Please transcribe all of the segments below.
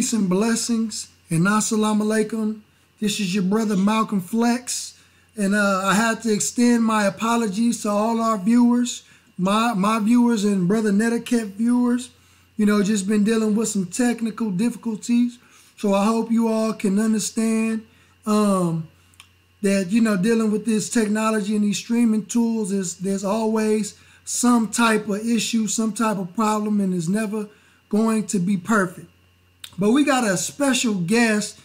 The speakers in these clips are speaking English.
Peace and blessings, and assalamu alaikum. This is your brother Malcolm Flex, and I had to extend my apologies to all our viewers, my viewers and brother Neterket viewers. You know, just been dealing with some technical difficulties, so I hope you all can understand that, you know, dealing with this technology and these streaming tools, there's always some type of issue, some type of problem, and it's never going to be perfect. But we got a special guest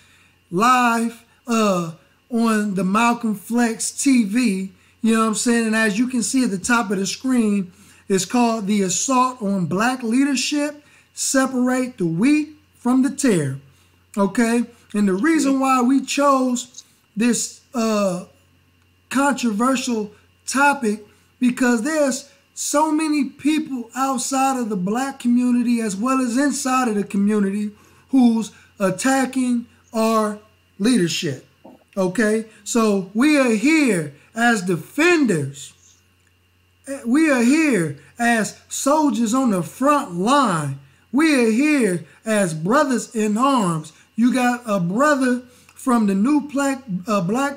live on the Malcolm Flex TV. You know what I'm saying? And as you can see at the top of the screen, it's called The Assault on Black Leadership, Separate the Wheat from the Tare. Okay? And the reason why we chose this controversial topic, because there's so many people outside of the black community as well as inside of the community who's attacking our leadership. Okay, so we are here as defenders. We are here as soldiers on the front line. We are here as brothers in arms. You got a brother from the new Black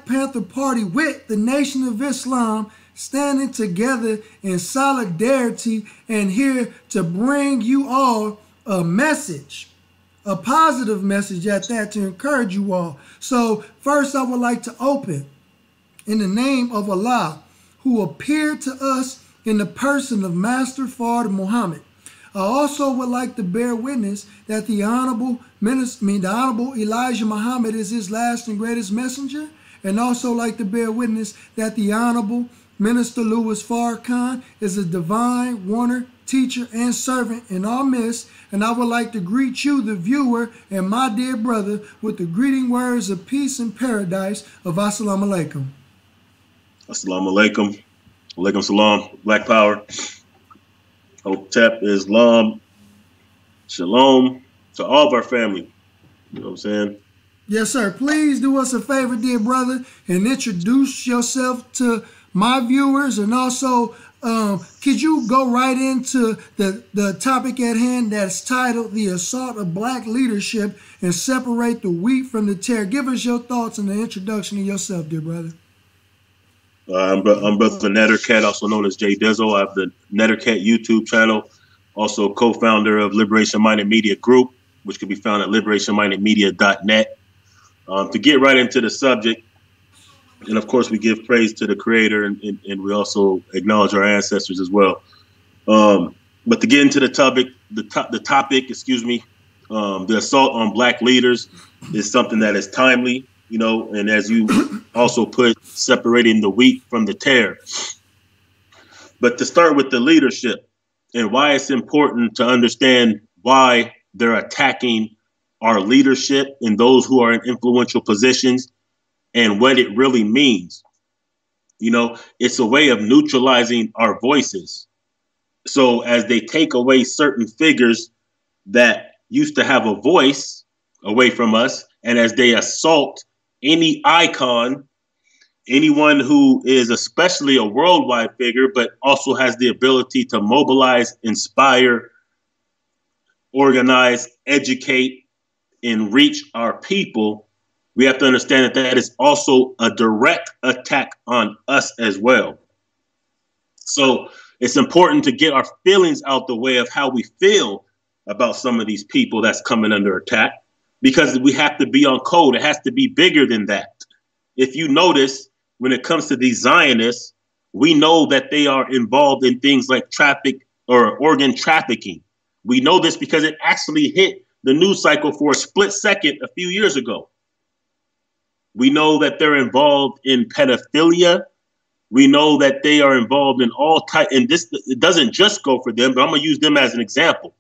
Panther Party with the Nation of Islam standing together in solidarity and here to bring you all a message. A positive message at that, to encourage you all. So first I would like to open in the name of Allah, who appeared to us in the person of Master Fard Muhammad. I also would like to bear witness that the Honorable Elijah Muhammad is his last and greatest messenger, and also like to bear witness that the Honorable Minister Louis Farrakhan is a divine warner, teacher, and servant in our midst. And I would like to greet you, the viewer, and my dear brother, with the greeting words of peace and paradise of Assalamu alaikum. Assalamu alaikum. Alaikum salam. Black power. Hotep, Islam. Shalom to all of our family. You know what I'm saying? Yes, sir. Please do us a favor, dear brother, and introduce yourself to my viewers, and also could you go right into the topic at hand that's titled The Assault of Black Leadership and Separate the Wheat from the Tare? Give us your thoughts and the introduction of yourself, dear brother. I'm Brother Neterket, also known as Jay Dizzle. I have the Neterket YouTube channel, also co-founder of Liberation Minded Media Group, which can be found at liberationmindedmedia.net. To get right into the subject, and of course, we give praise to the Creator, and we also acknowledge our ancestors as well. But to get into the topic, the assault on black leaders is something that is timely, you know, and as you also put, separating the wheat from the tare. But to start with the leadership and why it's important to understand why they're attacking our leadership and those who are in influential positions, and what it really means. You know, it's a way of neutralizing our voices. So as they take away certain figures that used to have a voice away from us, and as they assault any icon, anyone who is especially a worldwide figure, but also has the ability to mobilize, inspire, organize, educate, and reach our people, we have to understand that that is also a direct attack on us as well. So it's important to get our feelings out the way of how we feel about some of these people that's coming under attack, because we have to be on code. It has to be bigger than that. If you notice, when it comes to these Zionists, we know that they are involved in things like traffic or organ trafficking. We know this because it actually hit the news cycle for a split second a few years ago. We know that they're involved in pedophilia. We know that they are involved in all type, and this, it doesn't just go for them, but I'm gonna use them as an example.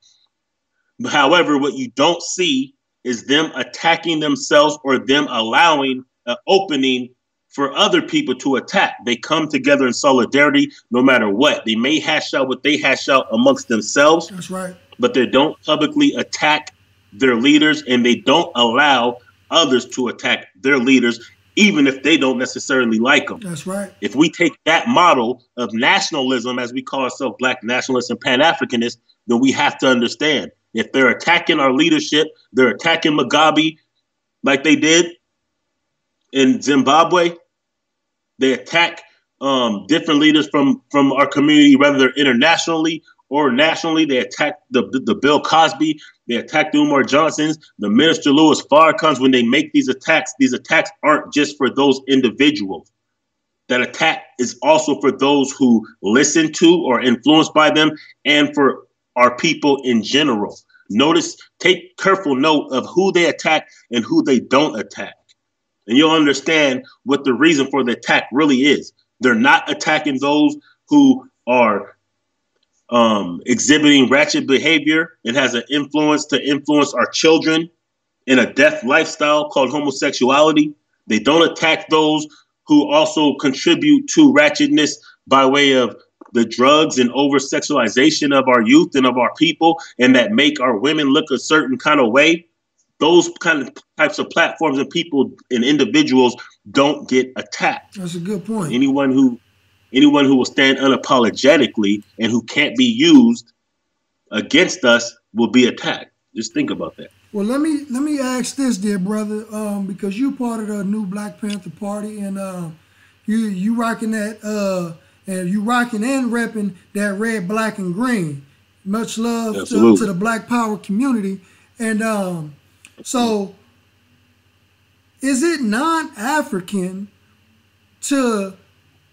However, what you don't see is them attacking themselves or them allowing an opening for other people to attack. They come together in solidarity no matter what. They may hash out what they hash out amongst themselves. That's right. But they don't publicly attack their leaders, and they don't allow others to attack their leaders, even if they don't necessarily like them. That's right. If we take that model of nationalism, as we call ourselves Black nationalists and Pan-Africanists, then we have to understand If they're attacking our leadership, they're attacking Mugabe like they did in Zimbabwe. They attack different leaders from our community, whether they're internationally or nationally. They attack the Bill Cosby. They attack the Umar Johnsons, the Minister Louis Farrakhan's. When they make these attacks aren't just for those individuals. That attack is also for those who listen to or influenced by them, and for our people in general. Take careful note of who they attack and who they don't attack. And you'll understand what the reason for the attack really is. They're not attacking those who are exhibiting ratchet behavior and has an influence to influence our children in a death lifestyle called homosexuality. They don't attack those who also contribute to ratchetness by way of the drugs and over-sexualization of our youth and of our people, and that make our women look a certain kind of way. Those kind of types of platforms and people and individuals don't get attacked. That's a good point. Anyone who will stand unapologetically and who can't be used against us will be attacked. Just think about that. Well, let me ask this, dear brother, because you part of the new Black Panther Party, and you rocking that, and you rocking and repping that red, black, and green. Much love to the Black Power community, and so is it non-African to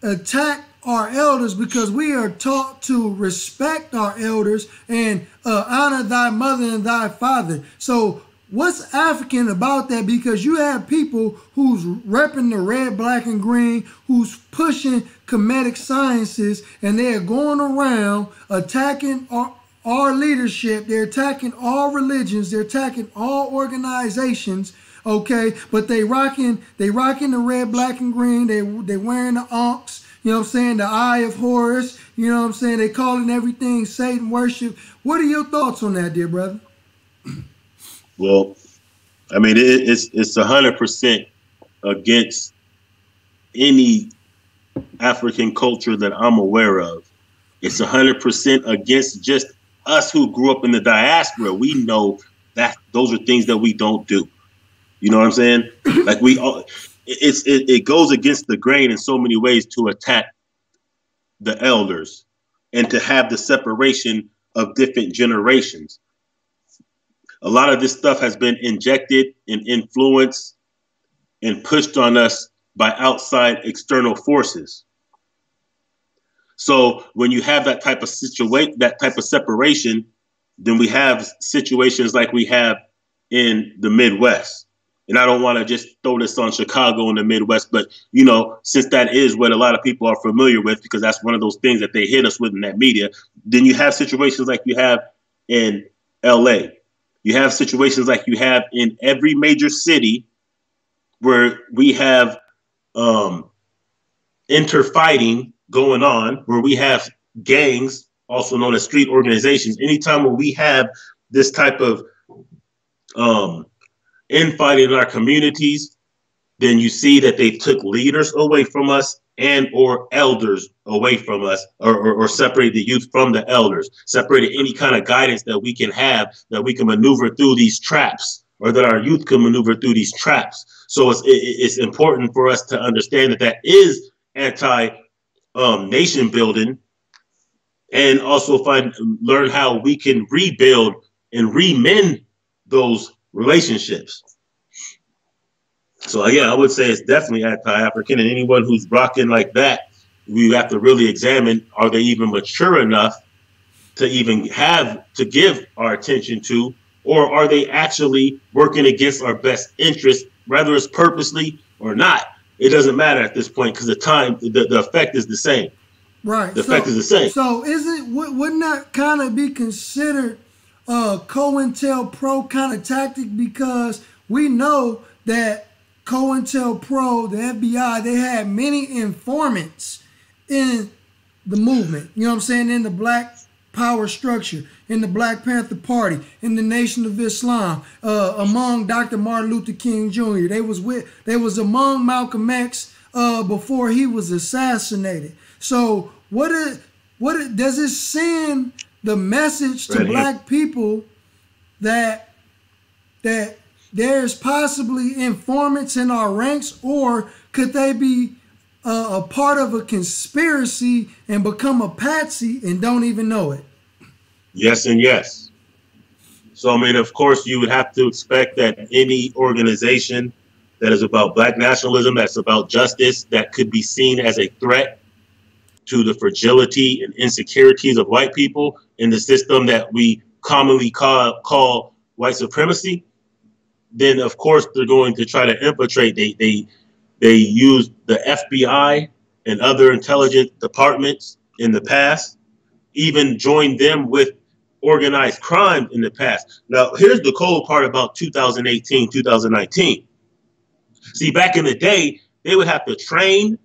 attack our elders, because we are taught to respect our elders and honor thy mother and thy father? So what's African about that? Because you have people who's repping the red, black, and green, who's pushing comedic sciences, and they're going around attacking our leadership. They're attacking all religions. They're attacking all organizations. Okay, but they rocking the red, black, and green. They wearing the ankhs. You know what I'm saying? The Eye of Horus. You know what I'm saying? They calling everything Satan worship. What are your thoughts on that, dear brother? Well, I mean, it's 100% against any African culture that I'm aware of. It's 100% against just us who grew up in the diaspora. We know that those are things that we don't do. You know what I'm saying? Like it goes against the grain in so many ways to attack the elders and to have the separation of different generations. A lot of this stuff has been injected and influenced and pushed on us by outside external forces. So when you have that type of separation, then we have situations like we have in the Midwest. And I don't want to just throw this on Chicago and the Midwest, but, you know, since that is what a lot of people are familiar with, because that's one of those things that they hit us with in that media, then you have situations like you have in LA. You have situations like you have in every major city where we have interfighting going on, where we have gangs, also known as street organizations. Anytime when we have this type of infighting in our communities, then you see that they took leaders away from us and or elders away from us, or separate the youth from the elders, separated any kind of guidance that we can have, that we can maneuver through these traps, or that our youth can maneuver through these traps. So it's important for us to understand that is anti-nation building, and also learn how we can rebuild and remend those relationships. So yeah, I would say it's definitely anti-African, and anyone who's rocking like that, we have to really examine, are they even mature enough to even have to give our attention to, or are they actually working against our best interest, whether it's purposely or not? It doesn't matter at this point, because the effect is the same. Right. The effect is the same. So wouldn't that kind of be considered a COINTELPRO kind of tactic? Because we know that COINTELPRO, the FBI, they had many informants in the movement. You know what I'm saying? In the Black Power structure, in the Black Panther Party, in the Nation of Islam, among Dr. Martin Luther King Jr. They was among Malcolm X before he was assassinated. So does it send the message to black people that there's possibly informants in our ranks, or could they be a part of a conspiracy and become a patsy and don't even know it? Yes and yes. So, I mean, of course, you would have to expect that any organization that is about Black nationalism, that's about justice, that could be seen as a threat to the fragility and insecurities of white people in the system that we commonly call white supremacy, then of course they're going to try to infiltrate. They use the FBI and other intelligence departments in the past, even joined them with organized crime in the past. Now, here's the cold part about 2018, 2019. See, back in the day, they would have to train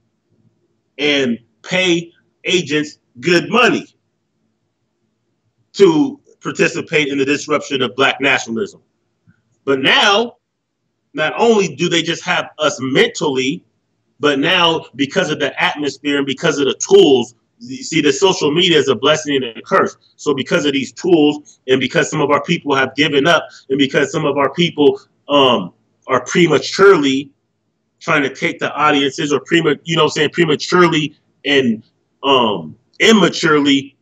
and pay agents good money to participate in the disruption of Black nationalism. But now, not only do they just have us mentally, but now because of the atmosphere and because of the tools, you see, the social media is a blessing and a curse. So because of these tools, and because some of our people have given up, and because some of our people are prematurely trying to take the audiences, or prematurely and immaturely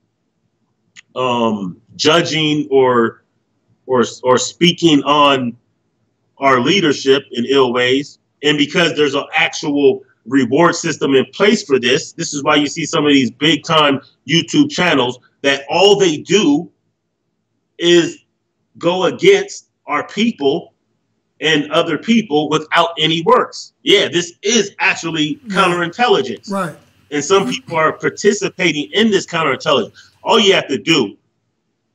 judging or speaking on our leadership in ill ways, and because there's an actual reward system in place for this. This is why you see some of these big time YouTube channels that all they do is go against our people and other people without any works. Yeah, this is actually counterintelligence. Right. And some people are participating in this counterintelligence. All you have to do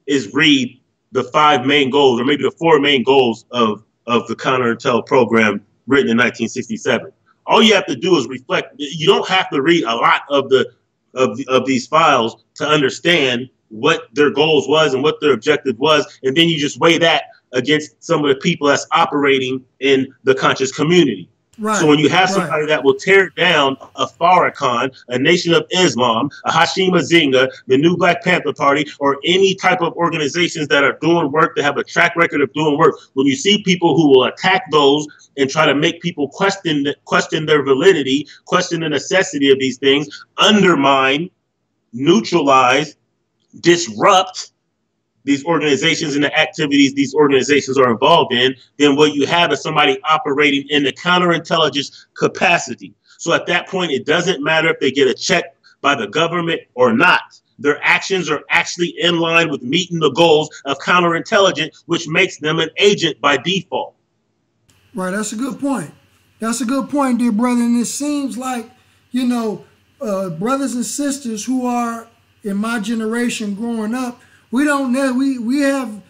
is read the 5 main goals, or maybe the 4 main goals of the counterintel program written in 1967. All you have to do is reflect. You don't have to read a lot of these files to understand what their goals was and what their objective was, and then you just weigh that against some of the people that's operating in the conscious community. Right. So when you have somebody that will tear down a Farrakhan, a Nation of Islam, a Hashim Azinga, the new Black Panther Party, or any type of organizations that are doing work, that have a track record of doing work, when you see people who will attack those and try to make people question their validity, question the necessity of these things, undermine, neutralize, disrupt these organizations and the activities these organizations are involved in, then what you have is somebody operating in the counterintelligence capacity. So at that point, it doesn't matter if they get a check by the government or not. Their actions are actually in line with meeting the goals of counterintelligence, which makes them an agent by default. Right, that's a good point. That's a good point, dear brother. And it seems like, brothers and sisters who are in my generation growing up, we don't know, we have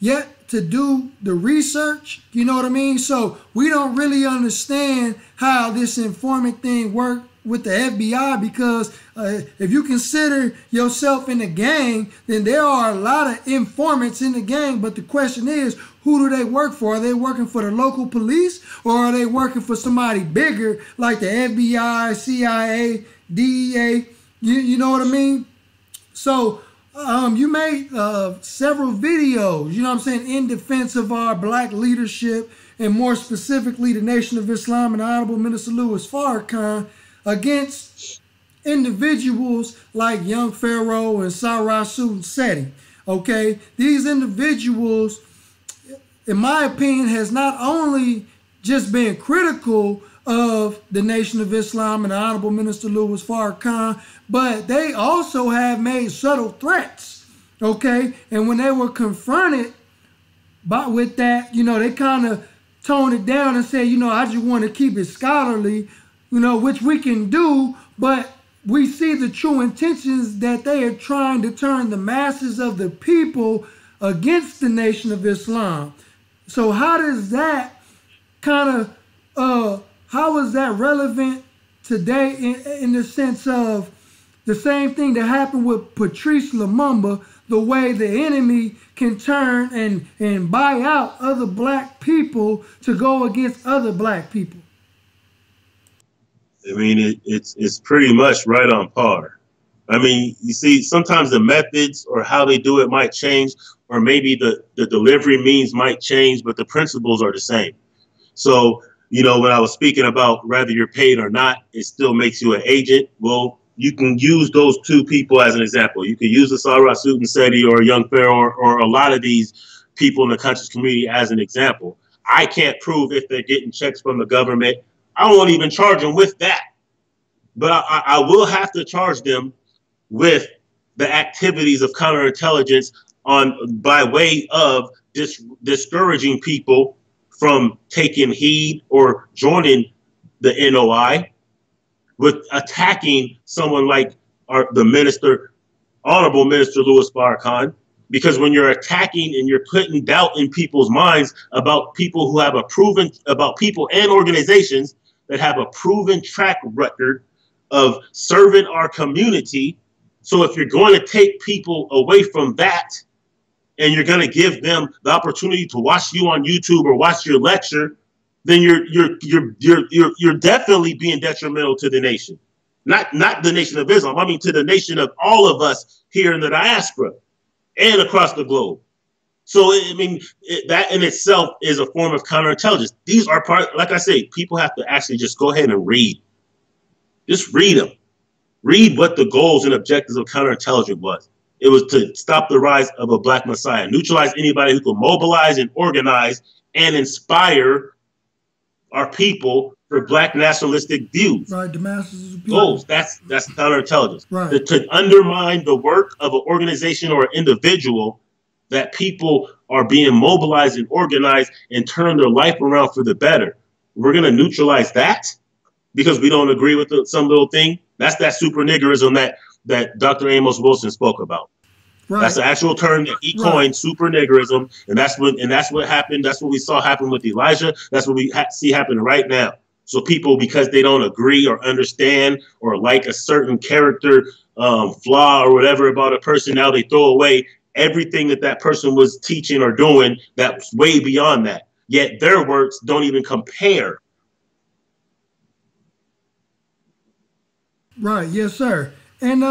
yet to do the research, you know what I mean? So we don't really understand how this informant thing worked with the FBI, because if you consider yourself in a gang, then there are a lot of informants in the gang. But the question is, who do they work for? Are they working for the local police, or are they working for somebody bigger like the FBI, CIA, DEA? You know what I mean? So you made several videos, you know what I'm saying, in defense of our Black leadership, and more specifically the Nation of Islam and Honorable Minister Louis Farrakhan, against individuals like Young Pharaoh and Sarasu Seti. Okay, these individuals, in my opinion, has not only just been critical of the Nation of Islam and the Honorable Minister Louis Farrakhan, but they also have made subtle threats, okay? And when they were confronted with that, they kind of toned it down and said, I just want to keep it scholarly, which we can do, but we see the true intentions that they are trying to turn the masses of the people against the Nation of Islam. So how does that how is that relevant today in the sense of the same thing that happened with Patrice Lumumba, the way the enemy can turn and buy out other Black people to go against other Black people? I mean, it's pretty much right on par. I mean, you see, sometimes the methods or how they do it might change, or maybe the delivery means might change, but the principles are the same. So, you know, when I was speaking about whether you're paid or not, it still makes you an agent. Well, you can use those two people as an example. You can use the Sarah Sutton Seti or Young Pharaoh or a lot of these people in the conscious community as an example. I can't prove if they're getting checks from the government. I won't even charge them with that. But I will have to charge them with the activities of counterintelligence by way of discouraging people from taking heed or joining the NOI, with attacking someone like the Honorable Minister Louis Farrakhan. Because when you're attacking and you're putting doubt in people's minds about people who have about people and organizations that have a proven track record of serving our community. So if you're going to take people away from that and you're going to give them the opportunity to watch you on YouTube or watch your lecture, then you're definitely being detrimental to the nation. Not the nation of Islam. I mean, to the nation of all of us here in the diaspora and across the globe. So, I mean, that in itself is a form of counterintelligence. These are like I say, people have to actually just go ahead and read. Just read them. Read what the goals and objectives of counterintelligence was. It was to stop the rise of a black messiah, neutralize anybody who could mobilize and organize and inspire our people for black nationalistic views. Right, the masses of people. Goals. That's counterintelligence. Right. To undermine the work of an organization or an individual that people are being mobilized and organized and turn their life around for the better. We're going to neutralize that because we don't agree with some little thing. That's that super niggerism that Dr. Amos Wilson spoke about. Right. That's the actual term that he coined, super niggerism, and that's what happened. That's what we saw happen with Elijah. That's what we see happen right now. So people, because they don't agree or understand or like a certain character flaw or whatever about a person, now they throw away everything that person was teaching or doing that's way beyond that. Yet their works don't even compare. Right. Yes, sir. And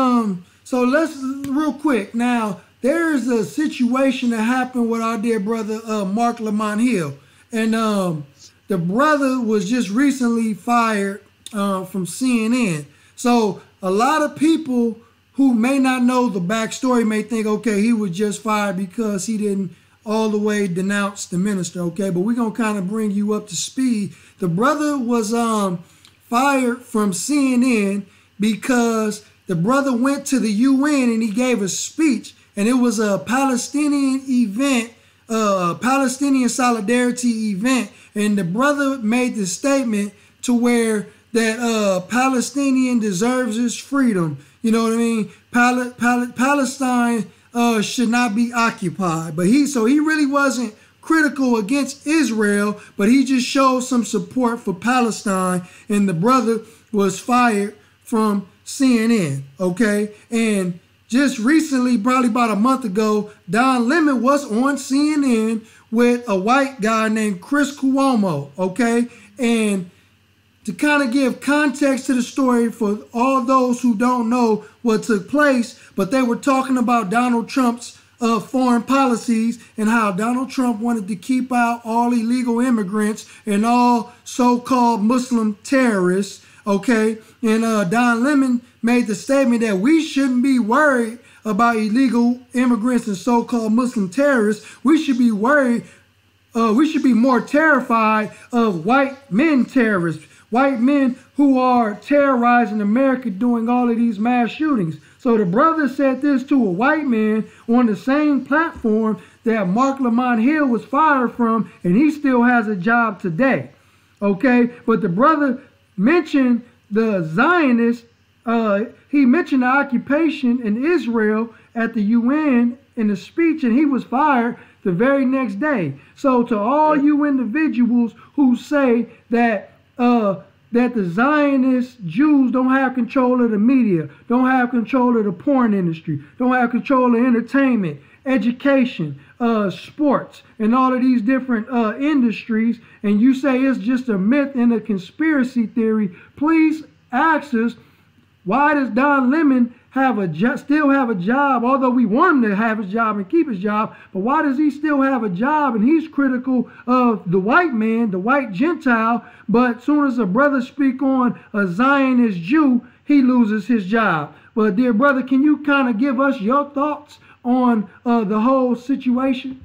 so let's real quick. Now, there's a situation that happened with our dear brother, Mark Lamont Hill. And the brother was just recently fired from CNN. So a lot of people who may not know the backstory may think, okay, he was just fired because he didn't all the way denounce the minister. Okay, but we're going to kind of bring you up to speed. The brother was fired from CNN because the brother went to the UN and he gave a speech, and it was a Palestinian event, a Palestinian solidarity event, and the brother made the statement to where that Palestinian deserves his freedom. You know what I mean? Palestine should not be occupied. But he really wasn't critical against Israel, but he just showed some support for Palestine, and the brother was fired from CNN, okay? And just recently, probably about a month ago, Don Lemon was on CNN with a white guy named Chris Cuomo, okay? And to kind of give context to the story for all those who don't know what took place, but they were talking about Donald Trump's foreign policies and how Donald Trump wanted to keep out all illegal immigrants and all so-called Muslim terrorists, okay? And Don Lemon made the statement that we shouldn't be worried about illegal immigrants and so-called Muslim terrorists. We should be worried, we should be more terrified of white men terrorists, white men who are terrorizing America doing all of these mass shootings. So the brother said this to a white man on the same platform that Mark Lamont Hill was fired from, and he still has a job today, okay? But the brother mentioned the Zionists, he mentioned the occupation in Israel at the UN in a speech, and he was fired the very next day. So to all you individuals who say that the Zionist Jews don't have control of the media, don't have control of the porn industry, don't have control of entertainment, education, sports, and all of these different industries, and you say it's just a myth and a conspiracy theory, please ask us, why does Don Lemon still have a job, although we want him to have his job and keep his job, but why does he still have a job? And he's critical of the white man, the white Gentile, but soon as a brother speak on a Zionist Jew, he loses his job. But dear brother, can you kind of give us your thoughts on the whole situation?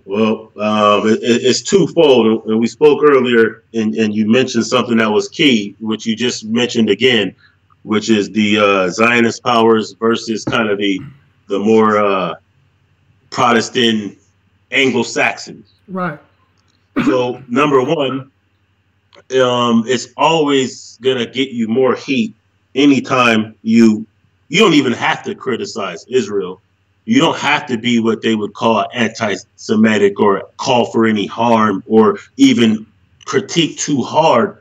Well, it's twofold, and we spoke earlier, and you mentioned something that was key, which you just mentioned again, which is the Zionist powers versus kind of the more Protestant Anglo-Saxons. Right. So number one, it's always gonna get you more heat anytime you don't even have to criticize Israel. You don't have to be what they would call anti-Semitic or call for any harm or even critique too hard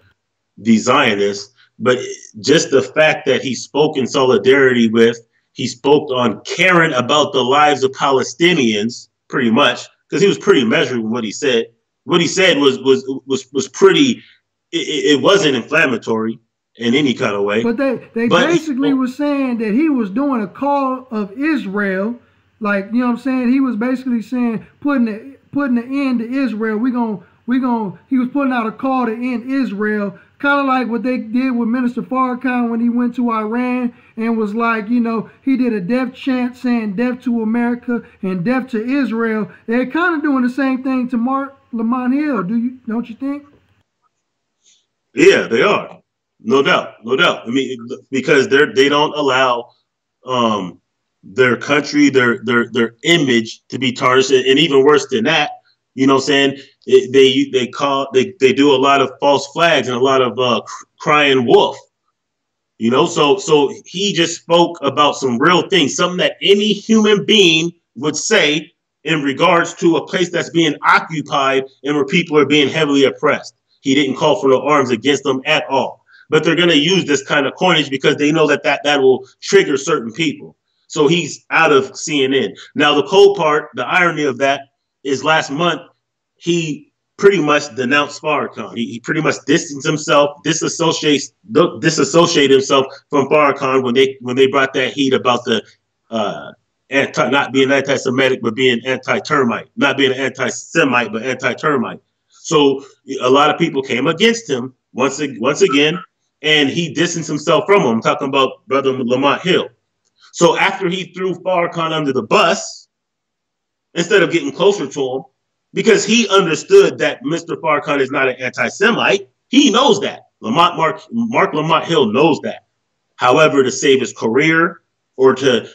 the Zionists. But just the fact that he spoke in solidarity with, he spoke on caring about the lives of Palestinians, pretty much, because he was pretty measured with what he said. What he said was pretty. It wasn't inflammatory in any kind of way. But they basically were saying that he was doing a call of Israel. Like, you know what I'm saying? He was basically saying putting the end to Israel. He was putting out a call to end Israel, kind of like what they did with Minister Farrakhan when he went to Iran and was like, you know, he did a death chant saying death to America and death to Israel. They're kind of doing the same thing to Lamont Hill. Don't you think? Yeah, they are. No doubt. I mean, because they don't allow their country, their image to be tarnished, and even worse than that, you know what I'm saying? They do a lot of false flags and a lot of crying wolf. You know, so he just spoke about some real things, something that any human being would say in regards to a place that's being occupied and where people are being heavily oppressed. He didn't call for no arms against them at all. But they're going to use this kind of coinage because they know that will trigger certain people. So he's out of CNN. Now, the cold part, the irony of that is last month, he pretty much denounced Farrakhan. He pretty much distanced himself, disassociated himself from Farrakhan when they brought that heat about the not being anti-Semitic, but being anti-termite, not being an anti-Semite, but anti-termite. So a lot of people came against him once again, and he distanced himself from them. I'm talking about Brother Lamont Hill. So after he threw Farrakhan under the bus, instead of getting closer to him, because he understood that Mr. Farrakhan is not an anti-Semite, he knows that. Mark Lamont Hill knows that. However, to save his career or to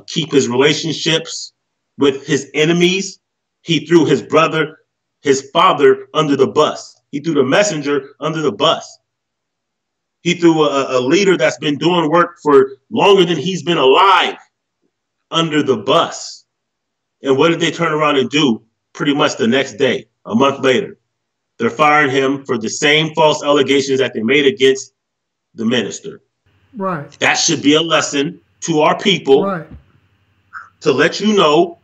keep his relationships with his enemies, he threw his father under the bus. He threw the messenger under the bus. He threw a leader that's been doing work for longer than he's been alive under the bus. And what did they turn around and do pretty much the next day, a month later? They're firing him for the same false allegations that they made against the minister. Right. That should be a lesson to our people, right, to let you know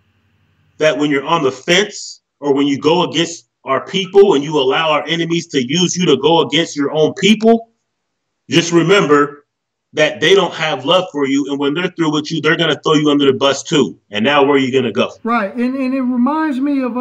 that when you're on the fence or when you go against our people and you allow our enemies to use you to go against your own people, just remember that they don't have love for you. And when they're through with you, they're going to throw you under the bus too. And now where are you going to go? Right. And it reminds me of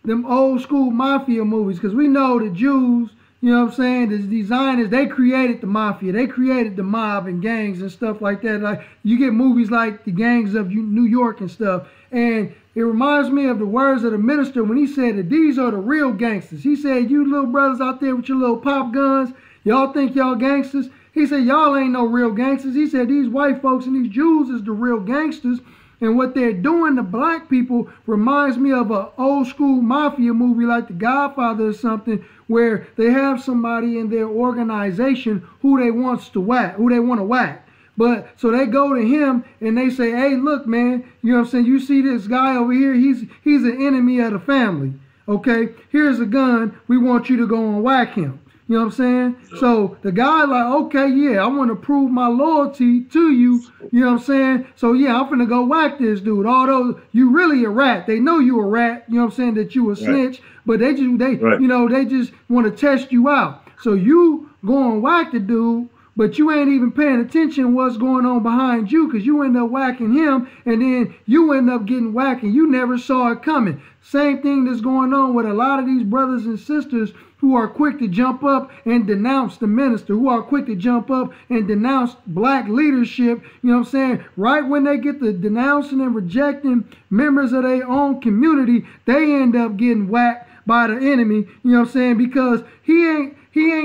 them old school mafia movies, because we know the Jews, you know what I'm saying, the designers, they created the mafia. They created the mob and gangs and stuff like that. Like, you get movies like the Gangs of New York and stuff. And it reminds me of the words of the minister when he said that these are the real gangsters. He said, you little brothers out there with your little pop guns, y'all think y'all gangsters? He said, y'all ain't no real gangsters. He said, these white folks and these Jews is the real gangsters. And what they're doing to black people reminds me of an old school mafia movie like The Godfather or something, where they have somebody in their organization who they want to whack. But so they go to him and they say, hey, look, man, you know what I'm saying? You see this guy over here? He's an enemy of the family. Okay, here's a gun. We want you to go and whack him. You know what I'm saying? So the guy like, okay, yeah, I want to prove my loyalty to you. You know what I'm saying? So yeah, I'm finna go whack this dude. Although you really a rat. They know you a rat. You know what I'm saying? That you a snitch. But they just want to test you out. So you go and whack the dude. but you ain't even paying attention what's going on behind you, because you end up whacking him, and then you end up getting whacked and you never saw it coming. Same thing that's going on with a lot of these brothers and sisters who are quick to jump up and denounce the minister, who are quick to jump up and denounce black leadership, you know what I'm saying? Right when they get to denouncing and rejecting members of their own community, they end up getting whacked by the enemy, you know what I'm saying? Because he ain't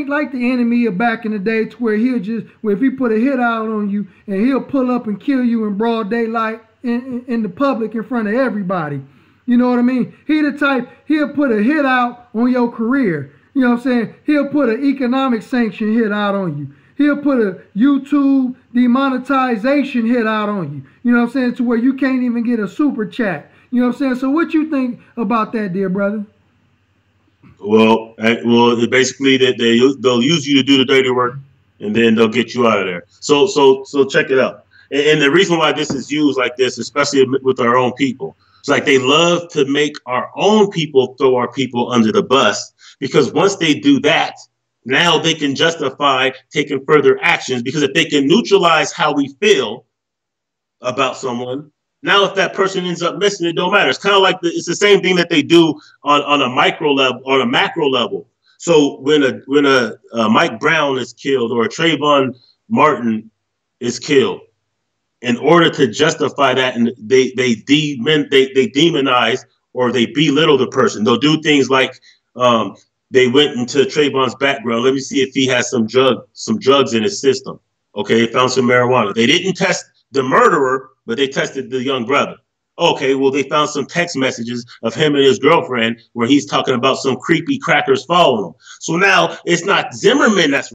like the enemy of back in the day, to where if he put a hit out on you, and he'll pull up and kill you in broad daylight in the public in front of everybody. You know what I mean? He the type, he'll put a hit out on your career. You know what I'm saying? He'll put an economic sanction hit out on you. He'll put a YouTube demonetization hit out on you. You know what I'm saying? To where you can't even get a super chat. You know what I'm saying? So what you think about that, dear brother? Well, basically that they'll use you to do the dirty work, and then they'll get you out of there. So check it out. And the reason why this is used like this, especially with our own people, it's like they love to make our own people throw our people under the bus, because once they do that, now they can justify taking further actions, because if they can neutralize how we feel about someone, now if that person ends up missing, it don't matter. It's kind of like it's the same thing that they do on a micro level, on a macro level. So when a Mike Brown is killed, or a Trayvon Martin is killed, in order to justify that, and they demonize or they belittle the person. They'll do things like they went into Trayvon's background. Let me see if he has some drugs in his system. Okay, they found some marijuana. They didn't test the murderer, but they tested the young brother. Okay, well, they found some text messages of him and his girlfriend where he's talking about some creepy crackers following him. So now it's not Zimmerman that's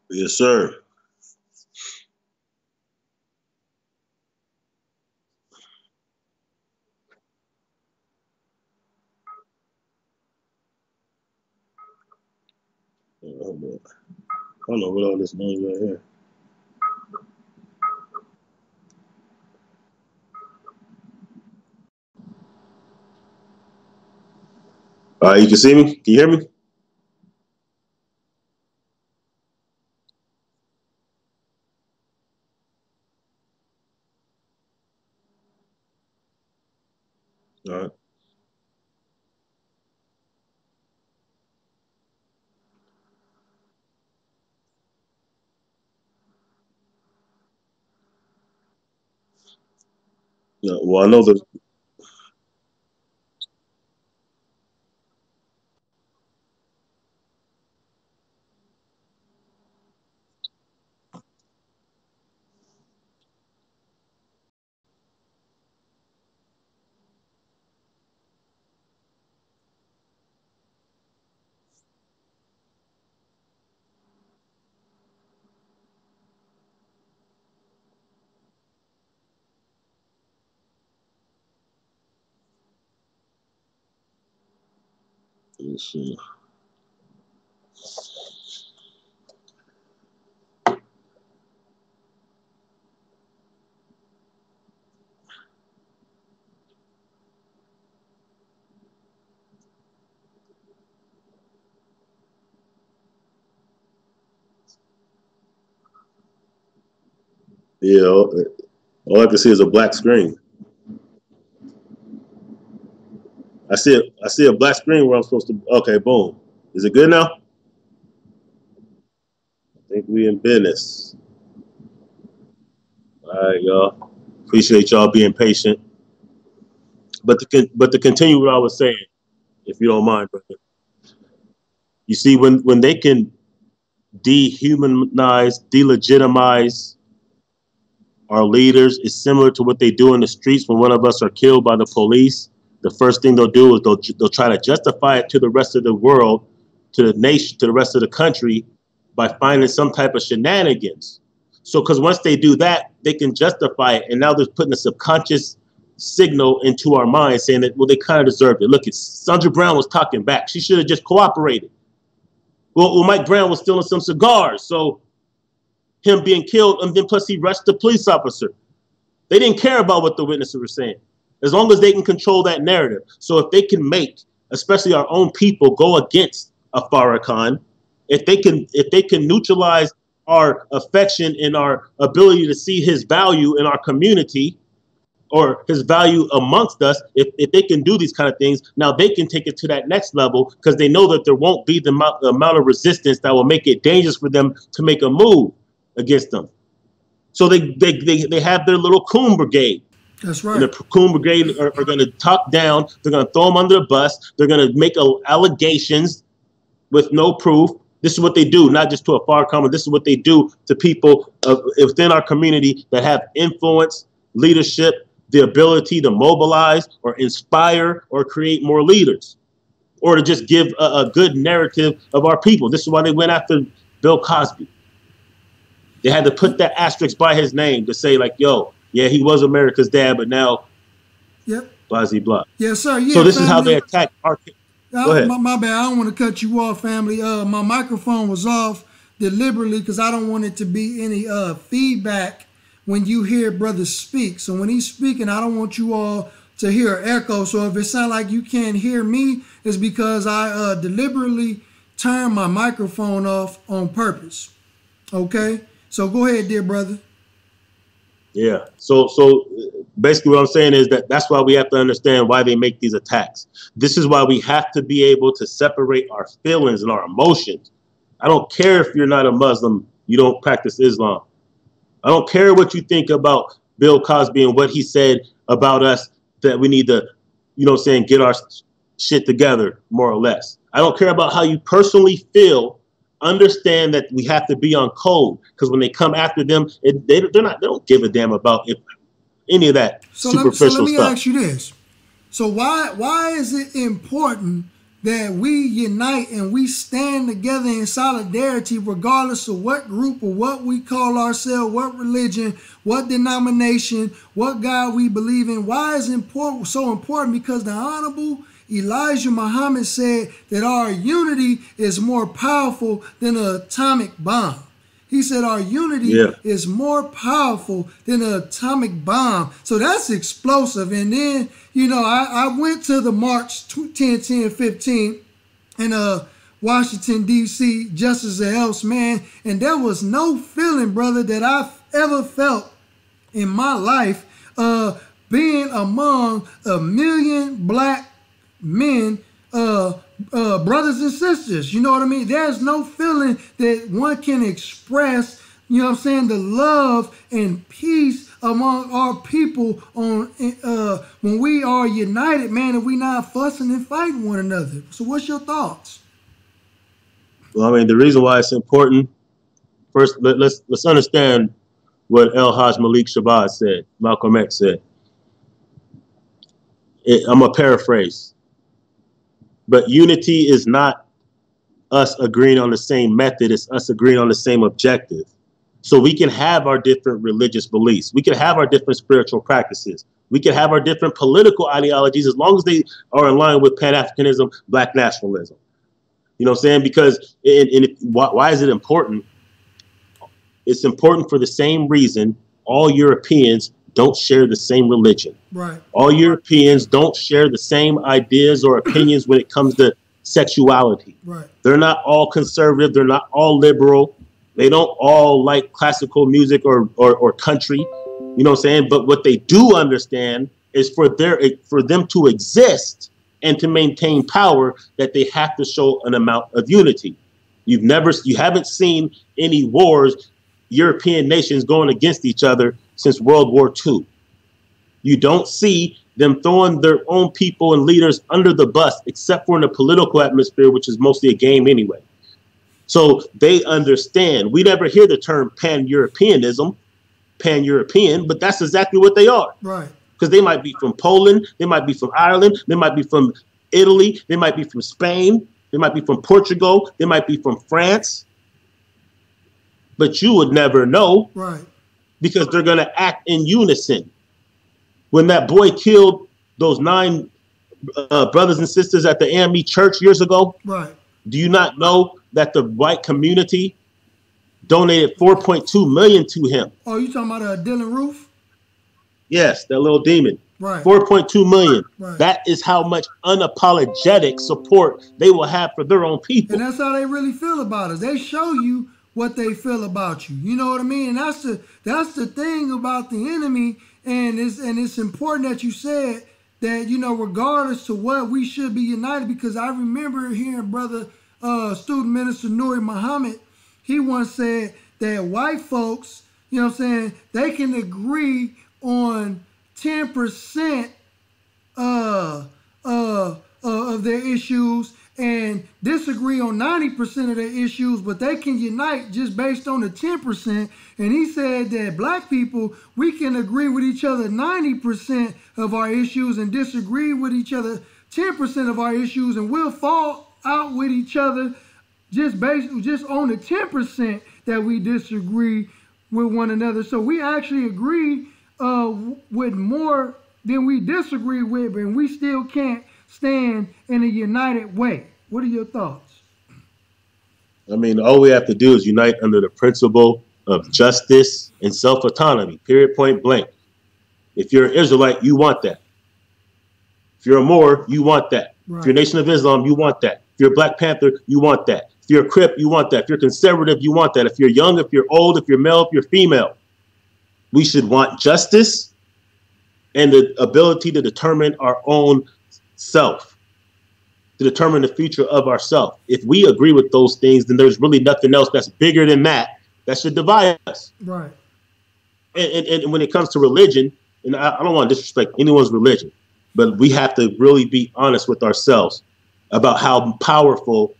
Yes, sir. I don't know what all this noise right here. You can see me? Can you hear me? All right. Yeah, well, I know that. Let's see. Yeah, all I can see is a black screen. I see a black screen where I'm supposed to. Okay, boom. Is it good now? I think we in business. All right, y'all. Appreciate y'all being patient. But to continue what I was saying, if you don't mind, brother. You see, when they can dehumanize, delegitimize our leaders, it's similar to what they do in the streets when one of us are killed by the police. The first thing they'll do is they'll try to justify it to the rest of the world, to the nation, to the rest of the country, by finding some type of shenanigans. So, because once they do that, they can justify it, and now they're putting a subconscious signal into our minds saying that, well, they kind of deserved it. Look, Sandra Brown was talking back. She should have just cooperated. Well, Mike Brown was stealing some cigars, so him being killed, and then plus he rushed the police officer. They didn't care about what the witnesses were saying, as long as they can control that narrative. So if they can make, especially our own people, go against a Farrakhan, if they can neutralize our affection and our ability to see his value in our community, or his value amongst us, if they can do these kind of things, now they can take it to that next level, because they know that there won't be the amount of resistance that will make it dangerous for them to make a move against them. So they have their little coon brigade. That's right. And the coon brigade are going to talk down. They're going to throw them under the bus. They're going to make allegations with no proof. This is what they do, not just to a Farrakhan, but this is what they do to people within our community that have influence, leadership, the ability to mobilize or inspire or create more leaders, or to just give a good narrative of our people. This is why they went after Bill Cosby. They had to put that asterisk by his name to say, like, yo, yeah, he was America's dad, but now, yep, blah, blah, blah. Yes, sir. Yeah, so this family, is how they attack our. Go ahead. My bad. I don't want to cut you off, family. My microphone was off deliberately because I don't want it to be any feedback when you hear brother speak. So when he's speaking, I don't want you all to hear echo. So if it sounds like you can't hear me, it's because I deliberately turned my microphone off on purpose. Okay? So go ahead, dear brother. Yeah. So basically what I'm saying is that's why we have to understand why they make these attacks. This is why we have to be able to separate our feelings and our emotions. I don't care if you're not a Muslim, you don't practice Islam. I don't care what you think about Bill Cosby and what he said about us, that we need to, get our shit together, more or less. I don't care about how you personally feel. Understand that we have to be on code, because when they come after them, they don't give a damn about any of that superficial stuff. So let me ask you this. So why is it important that we unite and we stand together in solidarity, regardless of what group or what we call ourselves, what religion, what denomination, what God we believe in? Why is it so important? Because the Honorable Elijah Muhammad said that our unity is more powerful than an atomic bomb. He said our unity is more powerful than an atomic bomb. So that's explosive. And then, I went to the March 10-10-15 in Washington, D.C., just as else, man. And there was no feeling, brother, that I've ever felt in my life being among 1 million black men, brothers and sisters. You know what I mean? There's no feeling that one can express, the love and peace among our people when we are united, man, and we not fussing and fighting one another. So what's your thoughts? Well, I mean, the reason why it's important, first, let's understand what El Hajj Malik Shabazz said, Malcolm X said. I'm going to paraphrase. But unity is not us agreeing on the same method. It's us agreeing on the same objective. So we can have our different religious beliefs. We can have our different spiritual practices. We can have our different political ideologies, as long as they are in line with Pan-Africanism, Black nationalism. You know what I'm saying? Because why is it important? It's important for the same reason all Europeans don't share the same religion. Right. All Europeans don't share the same ideas or opinions when it comes to sexuality. Right. They're not all conservative. They're not all liberal. They don't all like classical music or country. You know what I'm saying? But what they do understand is for them to exist and to maintain power, that they have to show an amount of unity. You haven't seen any wars, European nations going against each other since World War II. You don't see them throwing their own people and leaders under the bus, except for in the political atmosphere, which is mostly a game anyway. So they understand. We never hear the term pan-European, but that's exactly what they are. Right. Because they might be from Poland, they might be from Ireland, they might be from Italy, they might be from Spain, they might be from Portugal, they might be from France. But you would never know. Right. Because they're going to act in unison. When that boy killed those 9 brothers and sisters at the AME church years ago, right? Do you not know that the white community donated $4.2 million to him? Oh, you talking about Dylan Roof? Yes, that little demon. Right. $4.2 million. Right. That is how much unapologetic support they will have for their own people. And that's how they really feel about us. They show you what they feel about you. You know what I mean? And that's the thing about the enemy. And it's important that you said that, you know, regardless to what, we should be united, because I remember hearing brother student minister Nuri Muhammad, he once said that white folks, you know what I'm saying, they can agree on 10% of their issues and disagree on 90% of their issues, but they can unite just based on the 10%. And he said that black people, we can agree with each other 90% of our issues and disagree with each other 10% of our issues, and we'll fall out with each other just on the 10% that we disagree with one another. So we actually agree with more than we disagree with, and we still can't stand in a united way. What are your thoughts? I mean, all we have to do is unite under the principle of justice and self-autonomy, period, point blank. If you're an Israelite, you want that. If you're a Moor, you want that. Right. If you're a Nation of Islam, you want that. If you're a Black Panther, you want that. If you're a Crip, you want that. If you're conservative, you want that. If you're young, if you're old, if you're male, if you're female, we should want justice and the ability to determine our own self, to determine the future of ourself. If we agree with those things, then there's really nothing else that's bigger than that should divide us. Right. And when it comes to religion, and I don't want to disrespect anyone's religion, but we have to really be honest with ourselves about how powerful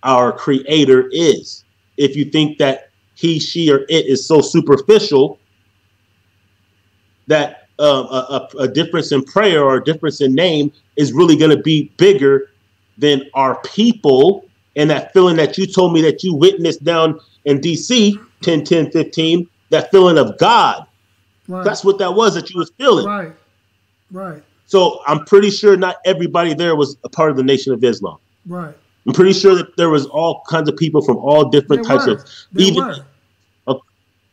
our Creator is. If you think that he, she, or it is so superficial that a difference in prayer or a difference in name is really going to be bigger than our people, and that feeling that you told me that you witnessed down in DC 10/10/15, that feeling of God. Right. That's what that was that you was feeling. Right. Right. So I'm pretty sure not everybody there was a part of the Nation of Islam. Right. I'm pretty sure that there was all kinds of people from all different types of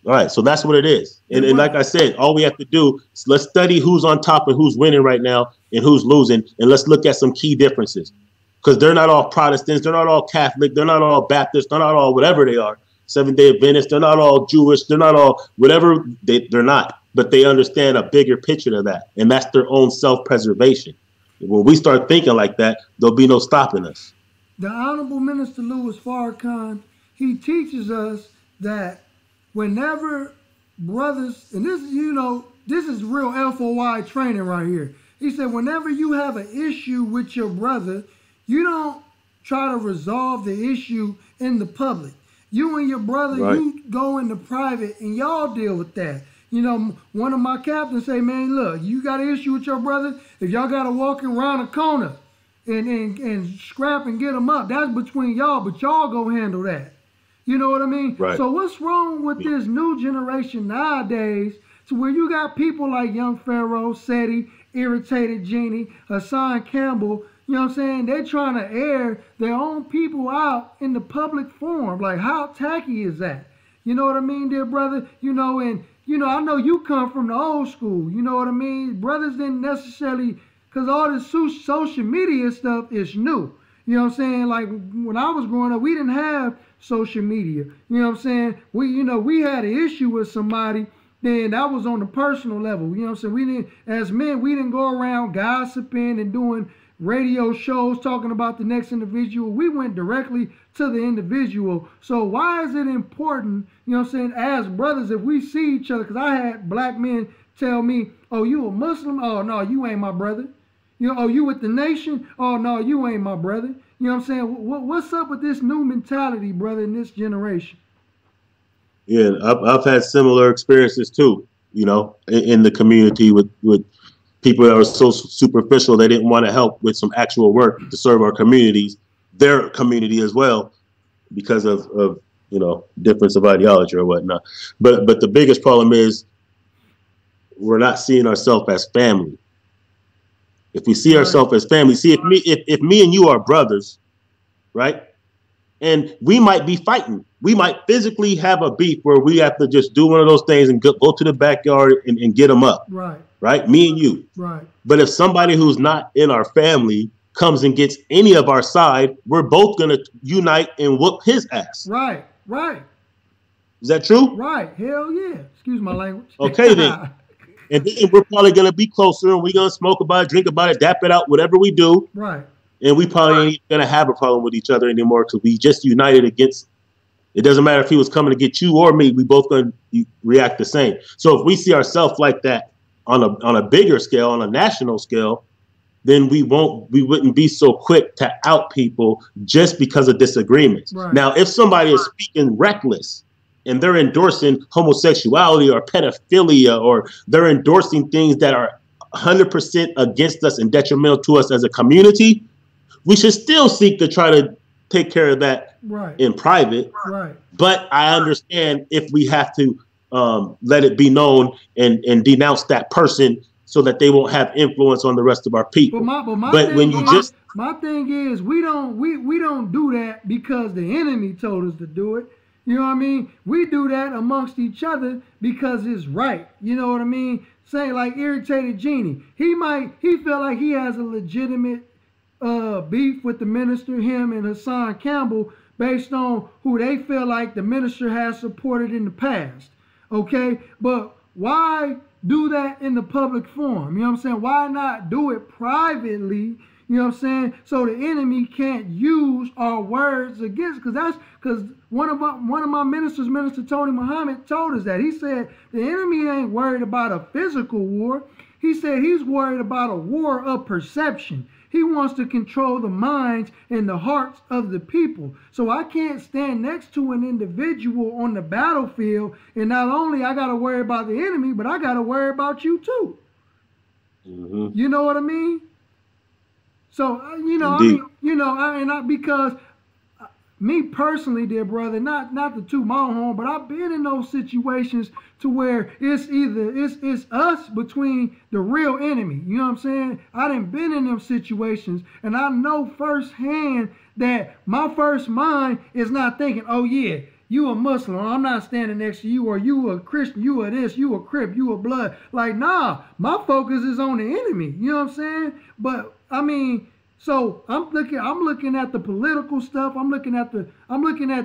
All right, so that's what it is. And like I said, all we have to do is let's study who's on top and who's winning right now and who's losing, and let's look at some key differences. Because they're not all Protestants, they're not all Catholic, they're not all Baptist, they're not all whatever they are. Seventh-day Adventists, they're not all Jewish, they're not all whatever, they're not. But they understand a bigger picture of that, and that's their own self-preservation. When we start thinking like that, there'll be no stopping us. The Honorable Minister Louis Farrakhan, he teaches us that whenever brothers, and this, you know, this is real FOI training right here. He said, whenever you have an issue with your brother, you don't try to resolve the issue in the public. You and your brother, right, you go into private and y'all deal with that. You know, one of my captains say, man, look, you got an issue with your brother, if y'all got to walk around a corner and scrap and get them up, that's between y'all, but y'all go handle that. You know what I mean? Right. So what's wrong with this new generation nowadays to where you got people like Young Pharaoh, Seti, Irritated Genie, Hassan Campbell, You know what I'm saying? They're trying to air their own people out in the public forum. Like, how tacky is that? You know what I mean, dear brother? You know, and, you know, I know you come from the old school. You know what I mean? Brothers didn't necessarily, because all this social media stuff is new. You know what I'm saying? Like, when I was growing up, we didn't have social media. You know what I'm saying? We had an issue with somebody, then that was on the personal level. You know what I'm saying? As men, we didn't go around gossiping and doing radio shows talking about the next individual. We went directly to the individual. So why is it important, you know what I'm saying, as brothers, if we see each other, because I had black men tell me, oh, you a Muslim? Oh, no, you ain't my brother. You know, oh, you with the nation? Oh, no, you ain't my brother. You know what I'm saying? What's up with this new mentality, brother, in this generation? Yeah, I've had similar experiences too, you know, in the community with people that were so superficial they didn't want to help with some actual work to serve our communities, their community as well, because of you know, difference of ideology or whatnot. But the biggest problem is we're not seeing ourselves as family. If we see ourselves as family, see, if me and you are brothers, right, and we might be fighting, we might physically have a beef where we have to just do one of those things and go to the backyard and get them up. Right. Me and you. Right. But if somebody who's not in our family comes and gets any of our side, we're both going to unite and whoop his ass. Right. Right. Is that true? Right. Hell yeah. Excuse my language. Okay, then. And then we're probably going to be closer and we're going to smoke about it, drink about it, dap it out, whatever we do. Right. And we probably ain't going to have a problem with each other anymore because we just united against. It doesn't matter if he was coming to get you or me. We both going to react the same. So if we see ourselves like that on a bigger scale, on a national scale, then we wouldn't be so quick to out people just because of disagreements. Right. Now, if somebody is speaking reckless and they're endorsing homosexuality or pedophilia, or they're endorsing things that are 100% against us and detrimental to us as a community, we should still seek to try to take care of that in private. Right. But I understand if we have to let it be known and denounce that person so that they won't have influence on the rest of our people. But when you just, my thing is, we don't do that because the enemy told us to do it. You know what I mean? We do that amongst each other because it's right. You know what I mean? Say like Irritated Genie. He feel like he has a legitimate beef with the minister, him and Hassan Campbell, based on who they feel like the minister has supported in the past. Okay? But why do that in the public forum? You know what I'm saying? Why not do it privately? You know what I'm saying? So the enemy can't use our words against, because one of my ministers, Minister Tony Muhammad, told us that. He said the enemy ain't worried about a physical war. He said he's worried about a war of perception. He wants to control the minds and the hearts of the people. So I can't stand next to an individual on the battlefield, and not only I got to worry about the enemy, but I got to worry about you too. Mm-hmm. You know what I mean? So, you know, indeed. Because me personally, dear brother, not to toot my own horn, but I've been in those situations to where it's us between the real enemy. You know what I'm saying? I done been in them situations, and I know firsthand that my first mind is not thinking, oh yeah, you a Muslim, I'm not standing next to you, or you a Christian, you a this, you a Crip, you a blood. Like, nah, my focus is on the enemy. You know what I'm saying? But I mean, so I'm looking at the political stuff. I'm looking at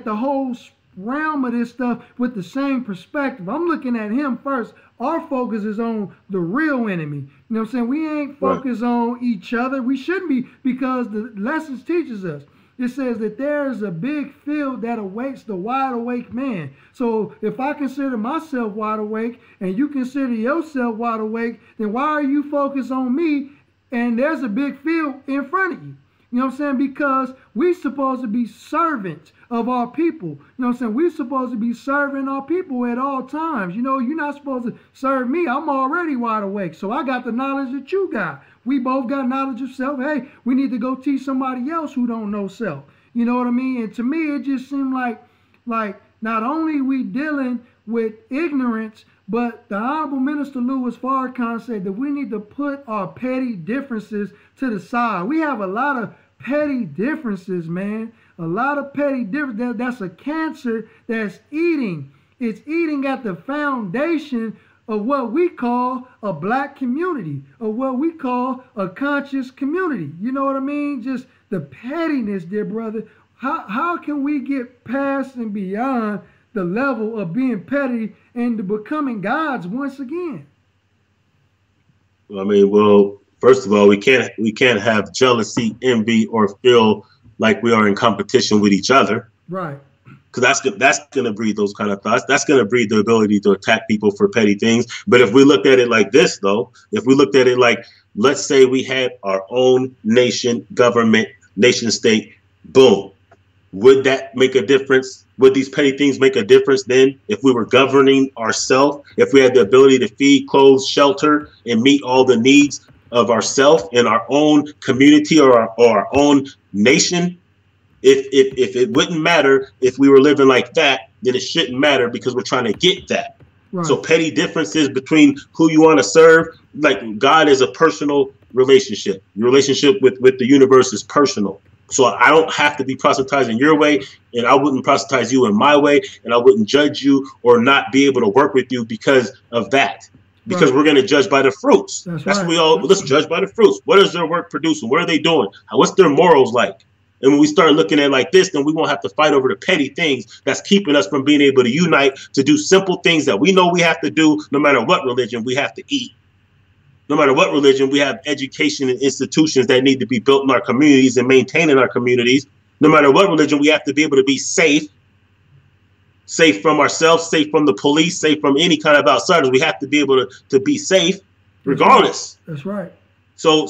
the whole realm of this stuff with the same perspective. I'm looking at him first. Our focus is on the real enemy. You know what I'm saying? We ain't focused on each other. We shouldn't be, because the lessons teaches us. It says that there's a big field that awaits the wide awake man. So if I consider myself wide awake and you consider yourself wide awake, then why are you focused on me? And there's a big field in front of you. You know what I'm saying? Because we supposed to be servants of our people. You know what I'm saying? We supposed to be serving our people at all times. You know, you're not supposed to serve me. I'm already wide awake. So I got the knowledge that you got. We both got knowledge of self. Hey, we need to go teach somebody else who don't know self. You know what I mean? And to me, it just seemed like not only we dealing with ignorance, but the Honorable Minister Louis Farrakhan said that we need to put our petty differences to the side. We have a lot of petty differences, man. A lot of petty differences. That's a cancer that's eating. It's eating at the foundation of what we call a black community, or what we call a conscious community. You know what I mean? Just the pettiness, dear brother. How can we get past and beyond the level of being petty and to becoming gods once again? I mean, well, first of all, we can't have jealousy, envy, or feel like we are in competition with each other. Right. Because that's going to breed those kind of thoughts. That's going to breed the ability to attack people for petty things. But if we looked at it like this, though, if we looked at it like, let's say we had our own nation, government, nation state, boom. Would that make a difference? Would these petty things make a difference then if we were governing ourselves, if we had the ability to feed, clothe, shelter, and meet all the needs of ourselves and our own community or our own nation? If it wouldn't matter if we were living like that, then it shouldn't matter because we're trying to get that. Right. So petty differences between who you want to serve, like God is a personal relationship. Your relationship with the universe is personal. So I don't have to be proselytizing your way, and I wouldn't proselytize you in my way, and I wouldn't judge you or not be able to work with you because of that. Because we're going to judge by the fruits. That's right. What we all, let's judge by the fruits. What is their work producing? What are they doing? What's their morals like? And when we start looking at it like this, then we won't have to fight over the petty things that's keeping us from being able to unite to do simple things that we know we have to do. No matter what religion, we have to eat. No matter what religion, we have education and institutions that need to be built in our communities and maintained in our communities. No matter what religion, we have to be able to be safe from ourselves, safe from the police, safe from any kind of outsiders. We have to be able to be safe regardless. That's right. So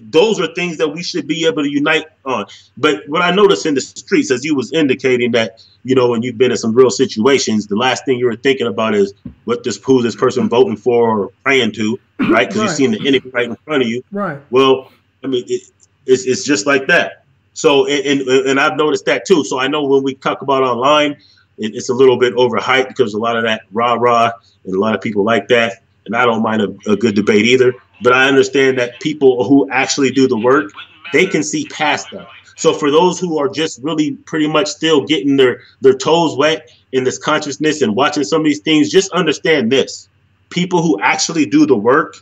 those are things that we should be able to unite on. But what I noticed in the streets, as you was indicating that, you know, when you've been in some real situations, the last thing you were thinking about is who this person voting for or praying to, right? Because you've seen the enemy right in front of you. Right. Well, I mean, it's just like that. So and I've noticed that too. So I know when we talk about online, it's a little bit overhyped because a lot of that rah-rah and a lot of people like that. And I don't mind a good debate either. But I understand that people who actually do the work, they can see past that. So for those who are just really pretty much still getting their toes wet in this consciousness and watching some of these things, just understand this. People who actually do the work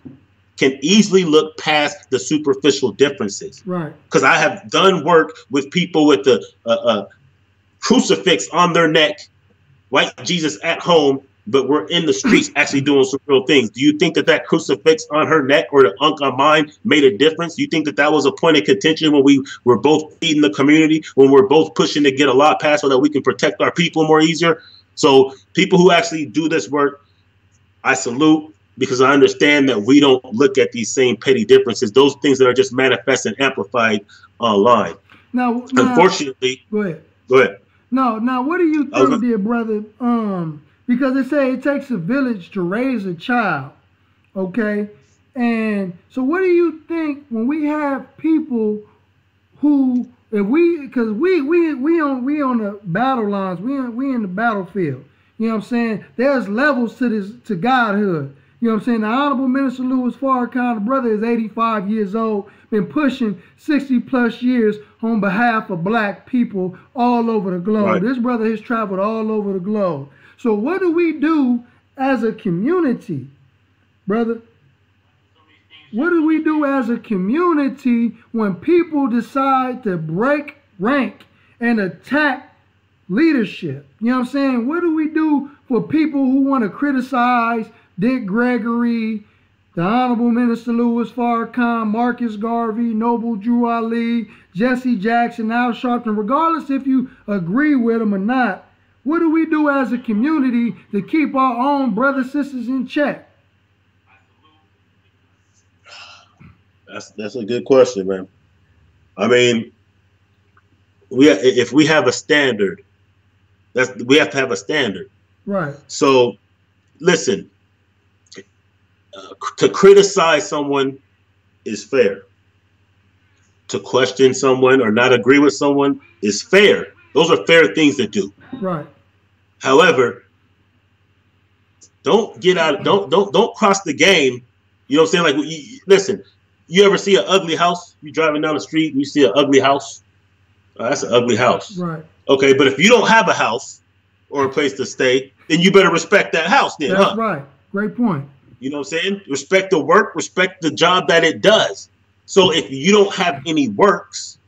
can easily look past the superficial differences. Right. Because I have done work with people with a crucifix on their neck, white Jesus at home, but we're in the streets actually doing some real things. Do you think that crucifix on her neck or the unk on mine made a difference? Do you think that was a point of contention when we were both feeding the community, when we're both pushing to get a law passed so that we can protect our people more easier? So people who actually do this work, I salute, because I understand that we don't look at these same petty differences, those things that are just manifest and amplified online. Now unfortunately, go ahead. Now, what do you think, dear brother? Because they say it takes a village to raise a child, okay? And so what do you think when we have people who, because we on the battle lines, we in the battlefield, you know what I'm saying? There's levels to godhood. You know what I'm saying? The Honorable Minister Louis Farrakhan, the brother is 85 years old, been pushing 60 plus years on behalf of black people all over the globe. Right. This brother has traveled all over the globe. So what do we do as a community, brother? What do we do as a community when people decide to break rank and attack leadership? You know what I'm saying? What do we do for people who want to criticize Dick Gregory, the Honorable Minister Louis Farrakhan, Marcus Garvey, Noble Drew Ali, Jesse Jackson, Al Sharpton, regardless if you agree with them or not? What do we do as a community to keep our own brothers, sisters in check? That's a good question, man. I mean, if we have a standard, we have to have a standard. Right. So, listen, to criticize someone is fair. To question someone or not agree with someone is fair. Those are fair things to do. Right. However, don't get out. Don't cross the game. You know what I'm saying? Like, listen. You ever see an ugly house? You driving down the street and you see an ugly house. Oh, that's an ugly house. Right. Okay, but if you don't have a house or a place to stay, then you better respect that house. Then, that's right. Great point. You know what I'm saying? Respect the work. Respect the job that it does. So if you don't have any works,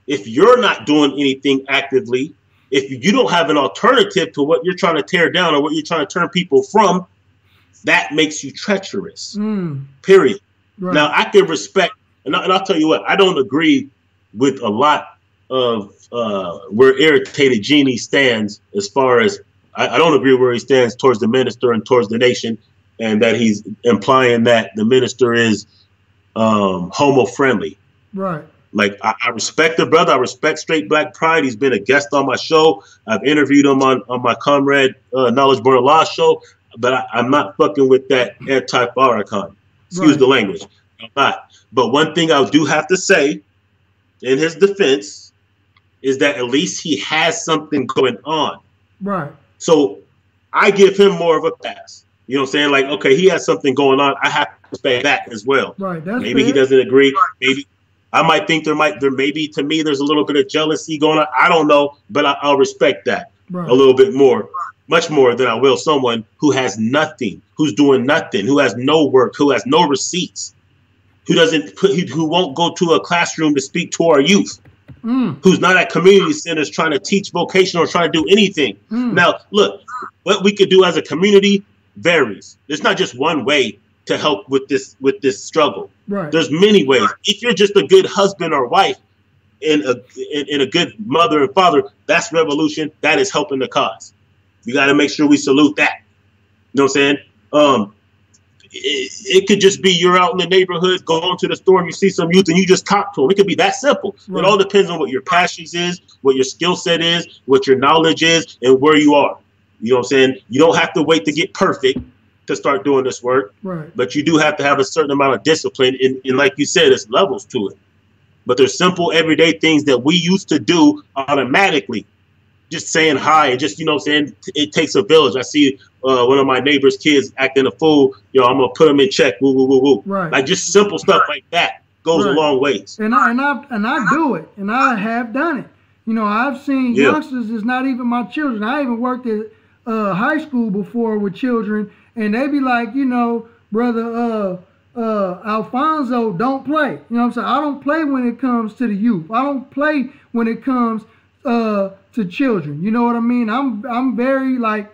if you're not doing anything actively, if you don't have an alternative to what you're trying to tear down or what you're trying to turn people from, that makes you treacherous. Period. Right. Now, I can respect, and I'll tell you what, I don't agree with a lot of where Irritated Genie stands as far as, I don't agree where he stands towards the minister and towards the nation, and that he's implying that the minister is homo-friendly. Right. Like, I respect the brother. I respect Straight Black Pride. He's been a guest on my show. I've interviewed him on my comrade Knowledge Born of Law show, but I'm not fucking with that anti-Farrakhan. Excuse the language. I'm not. But one thing I do have to say in his defense is that at least he has something going on. Right. So I give him more of a pass. You know what I'm saying? Like, okay, he has something going on. I have to respect that as well. Right. That's maybe fair. He doesn't agree. Maybe I might think there maybe to me there's a little bit of jealousy going on. I don't know, but I'll respect that a little bit more. Much more than I will someone who has nothing, who's doing nothing, who has no work, who has no receipts, who won't go to a classroom to speak to our youth, who's not at community centers trying to teach vocational or trying to do anything. Now, look, what we could do as a community varies. There's not just one way to help with this struggle. Right. There's many ways. If you're just a good husband or wife and a good mother and father, that's revolution. That is helping the cause. You got to make sure we salute that. You know what I'm saying? It could just be you're out in the neighborhood, going to the store, and you see some youth, and you just talk to them. It could be that simple. Right. It all depends on what your passions is, what your skill set is, what your knowledge is, and where you are. You know what I'm saying? You don't have to wait to get perfect to start doing this work. Right. But you do have to have a certain amount of discipline. And like you said, there's levels to it. But there's simple, everyday things that we used to do automatically. Just saying hi and just, you know what I'm saying, it takes a village. I see one of my neighbor's kids acting a fool. Yo, I'm going to put them in check. Woo, woo, woo, woo. Right. Like just simple stuff like that goes a long ways. And I do it. And I have done it. You know, I've seen youngsters, it's not even my children. I even worked at high school before with children. And they be like, you know, brother Alfonso, don't play. You know what I'm saying? I don't play when it comes to the youth. I don't play when it comes to children. You know what I mean? I'm very I'm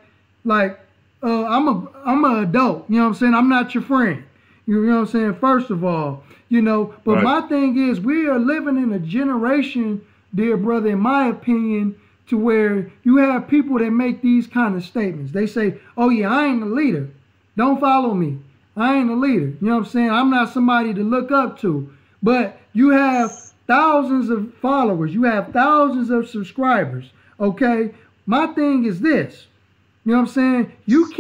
an adult. You know what I'm saying? I'm not your friend. You know what I'm saying? First of all, you know, but my thing is we are living in a generation, dear brother, in my opinion, to where you have people that make these kind of statements. They say, oh yeah, I ain't the leader. Don't follow me. I ain't the leader. You know what I'm saying? I'm not somebody to look up to. But you have thousands of followers. You have thousands of subscribers. Okay? My thing is this. You know what I'm saying? You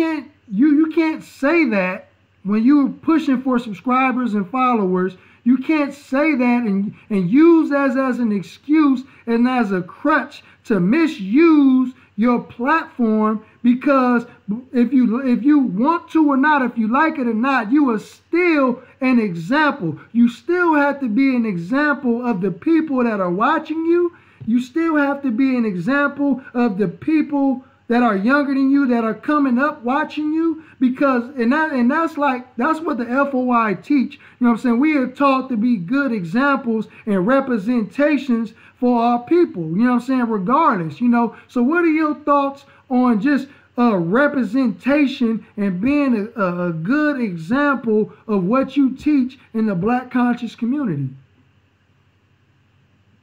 can't say that when you're pushing for subscribers and followers. You can't say that and use as an excuse and as a crutch to misuse your platform, because if you want to or not, if you like it or not, you are still an example. You still have to be an example of the people that are watching you. You still have to be an example of the people that are younger than you, that are coming up watching you, because that's what the FOI teach. You know what I'm saying? We are taught to be good examples and representations for our people. You know what I'm saying? Regardless, you know. So what are your thoughts on just representation and being a good example of what you teach in the Black conscious community?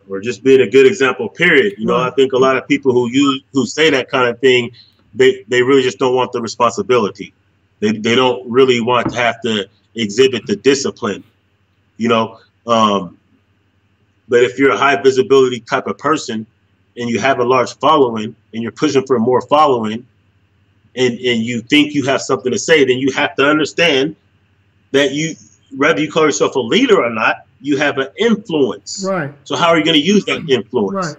Or just being a good example, period. You know, I think a lot of people who say that kind of thing, they really just don't want the responsibility. They don't really want to have to exhibit the discipline, you know. But if you're a high visibility type of person and you have a large following and you're pushing for more following and you think you have something to say, then you have to understand that whether you call yourself a leader or not, you have an influence. Right. So how are you going to use that influence? Right.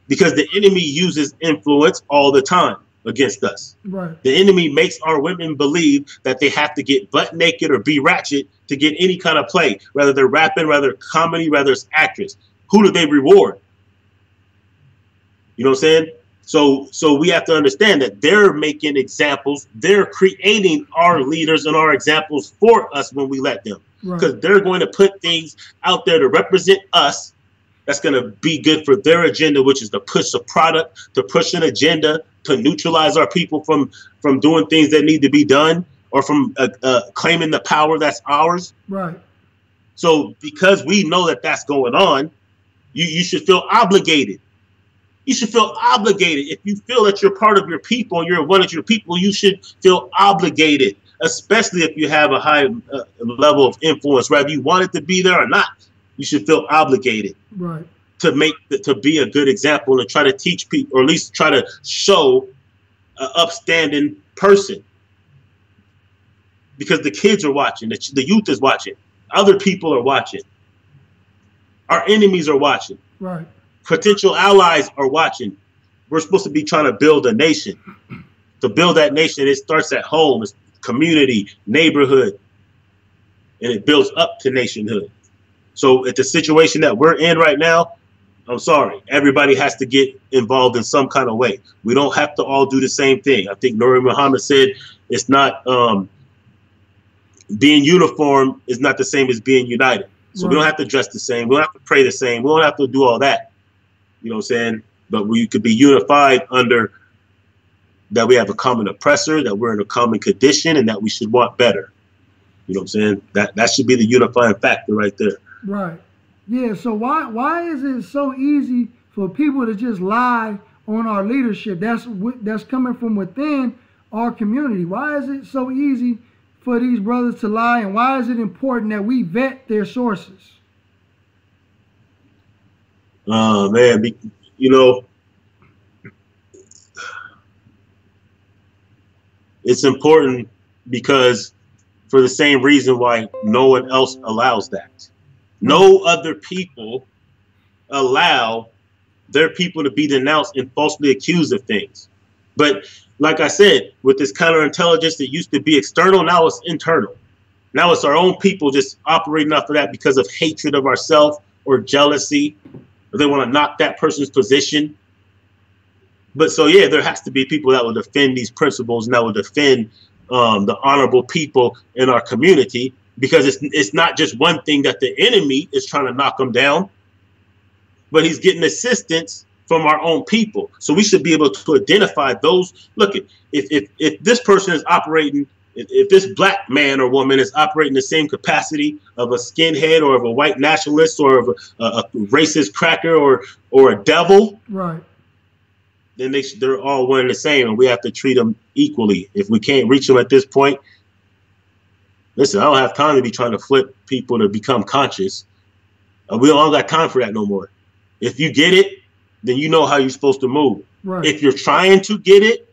Because the enemy uses influence all the time. against us. Right. The enemy makes our women believe that they have to get butt naked or be ratchet to get any kind of play, whether they're rapping, whether comedy, whether it's actress. Who do they reward? You know what I'm saying? So we have to understand that they're making examples. They're creating our leaders and our examples for us when we let them, because they're going to put things out there to represent us. That's going to be good for their agenda, which is to push a product, to push an agenda, to neutralize our people from doing things that need to be done, or from claiming the power that's ours. Right. So because we know that that's going on, you should feel obligated. You should feel obligated. If you feel that you're part of your people and you're one of your people, you should feel obligated, especially if you have a high level of influence, whether you want it to be there or not. You should feel obligated, right, to be a good example and try to teach people, or at least try to show an upstanding person. Because the kids are watching, the youth is watching, other people are watching, our enemies are watching, right. Potential allies are watching. We're supposed to be trying to build a nation. To build that nation, it starts at home, it's community, neighborhood, and it builds up to nationhood. So at the situation that we're in right now, I'm sorry, everybody has to get involved in some kind of way. We don't have to all do the same thing. I think Nuri Muhammad said it's not being uniform is not the same as being united. So we don't have to dress the same. We don't have to pray the same. We don't have to do all that. You know what I'm saying? But we could be unified under that we have a common oppressor, that we're in a common condition, and that we should want better. You know what I'm saying? That should be the unifying factor right there. Right. Yeah. So why is it so easy for people to just lie on our leadership? That's coming from within our community. Why is it so easy for these brothers to lie, and why is it important that we vet their sources? Man, you know, it's important because for the same reason why no one else allows that. No other people allow their people to be denounced and falsely accused of things. But like I said, with this counterintelligence, it used to be external, now it's internal. Now it's our own people just operating off of that because of hatred of ourselves or jealousy, or they want to knock that person's position. But so, yeah, there has to be people that will defend these principles and that will defend the honorable people in our community, because it's not just one thing that the enemy is trying to knock them down, but he's getting assistance from our own people. So we should be able to identify those. Look, if this person is operating, if this black man or woman is operating the same capacity of a skinhead or of a white nationalist or of a racist cracker or a devil, right, then they're all one and the same, and we have to treat them equally. If we can't reach them at this point, listen, I don't have time to be trying to flip people to become conscious. We don't got time for that no more. If you get it, then you know how you're supposed to move. Right. If you're trying to get it,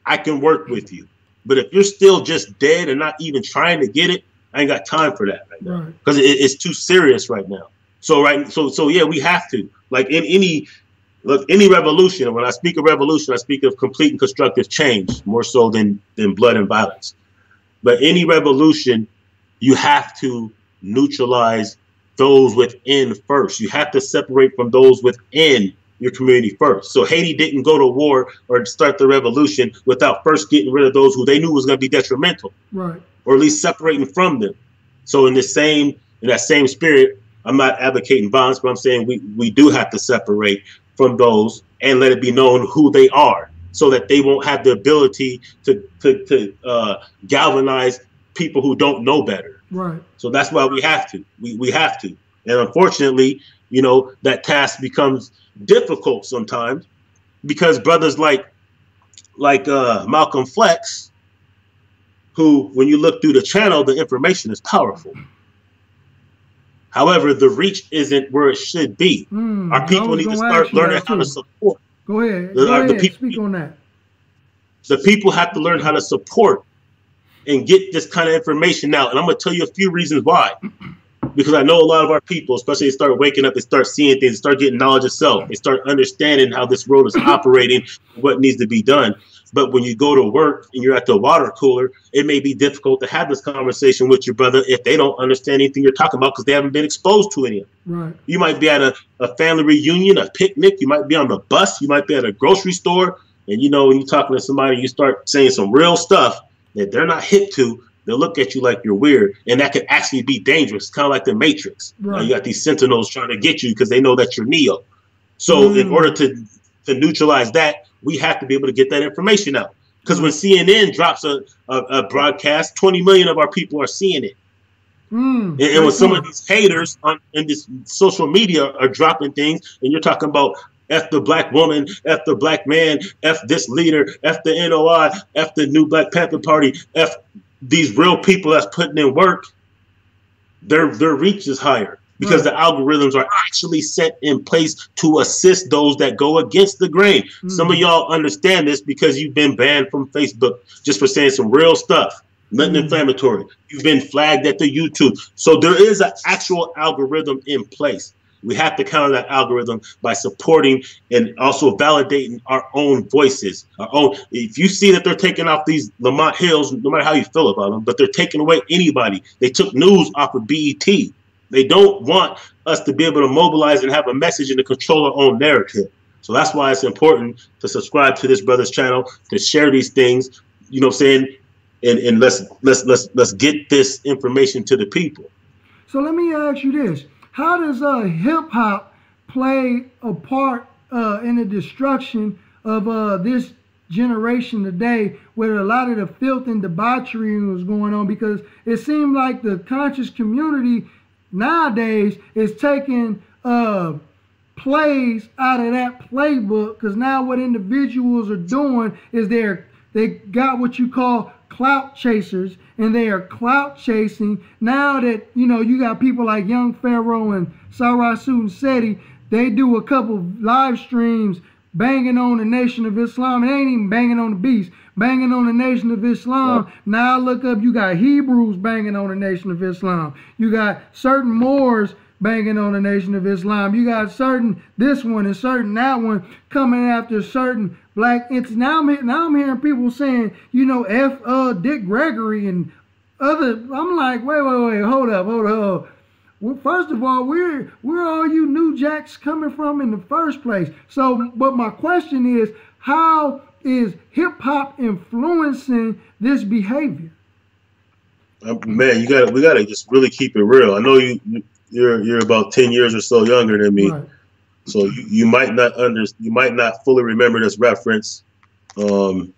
I can work with you. But if you're still just dead and not even trying to get it, I ain't got time for that right now, because it's too serious right now. So yeah, we have to, like in any revolution. And when I speak of revolution, I speak of complete and constructive change, more so than blood and violence. But any revolution, you have to neutralize those within first. You have to separate from those within your community first. So Haiti didn't go to war or start the revolution without first getting rid of those who they knew was going to be detrimental, right, or at least separating from them. So in that same spirit, I'm not advocating violence, but I'm saying we do have to separate from those and let it be known who they are, so that they won't have the ability to galvanize people who don't know better. Right. So that's why we have to. We have to. And unfortunately, you know, that task becomes difficult sometimes, because brothers like Malcolm Flex, who, when you look through the channel, the information is powerful. However, the reach isn't where it should be. Our people need to start learning how to support. Go ahead. Speak on that. The people have to learn how to support and get this kind of information out. And I'm going to tell you a few reasons why. Because I know a lot of our people, especially, they start waking up, they start seeing things, they start getting knowledge of self. They start understanding how this world is operating, what needs to be done. But when you go to work and you're at the water cooler, it may be difficult to have this conversation with your brother if they don't understand anything you're talking about because they haven't been exposed to any of it. Right. You might be at a family reunion, a picnic. You might be on the bus. You might be at a grocery store. And, you know, when you're talking to somebody, you start saying some real stuff that they're not hip to. They'll look at you like you're weird. And that could actually be dangerous, kind of like the Matrix. Right. You got these sentinels trying to get you because they know that you're Neo. So in order to neutralize that, we have to be able to get that information out. Because when CNN drops a broadcast, 20 million of our people are seeing it. And when some of these haters in this social media are dropping things, and you're talking about F the black woman, F the black man, F this leader, F the NOI, F the new Black Panther Party, F these real people that's putting in work, their reach is higher. Because the algorithms are actually set in place to assist those that go against the grain. Some of y'all understand this because you've been banned from Facebook just for saying some real stuff, nothing inflammatory. You've been flagged at the YouTube. So there is an actual algorithm in place. We have to counter that algorithm by supporting and also validating our own voices. Our own. If you see that they're taking off these Lamont Hills, no matter how you feel about them, but they're taking away anybody. They took news off of BET. They don't want us to be able to mobilize and have a message and to control our own narrative. So that's why it's important to subscribe to this brother's channel, to share these things, you know what I'm saying? And let's get this information to the people. So let me ask you this. How does hip hop play a part in the destruction of this generation today, where a lot of the filth and debauchery was going on? Because it seemed like the conscious community nowadays is taking plays out of that playbook, because now what individuals are doing is they got what you call clout chasers, and they are clout chasing. Now that, you know, you got people like Young Pharaoh and Sarasu Seti, they do a couple live streams banging on the Nation of Islam. It ain't even banging on the beast, banging on the Nation of Islam. Yep. Now look up, you got Hebrews banging on the Nation of Islam. You got certain Moors banging on the Nation of Islam. You got certain this one and certain that one coming after certain black entities. Now I'm hearing people saying, you know, F Dick Gregory and other. I'm like, wait, hold up. Well, first of all, where are you New Jacks coming from in the first place? So, but my question is, how is hip hop influencing this behavior? Man, we gotta just really keep it real. I know you're about 10 years or so younger than me, right. So you might not fully remember this reference, and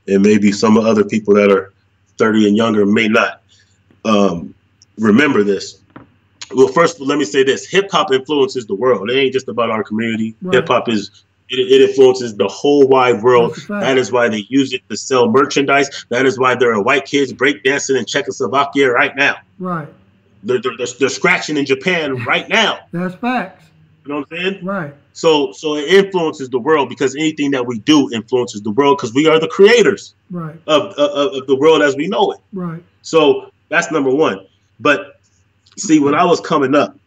maybe some other people that are 30 and younger may not remember this. Well, first, let me say this: hip hop influences the world. It ain't just about our community. Right. Hip hop it influences the whole wide world. That is why they use it to sell merchandise. That is why there are white kids breakdancing in Czechoslovakia right now. Right. They're scratching in Japan right now. That's facts. You know what I'm saying? Right. So it influences the world, because anything that we do influences the world, because we are the creators right. of the world as we know it. Right. So that's number one. But see, when I was coming up,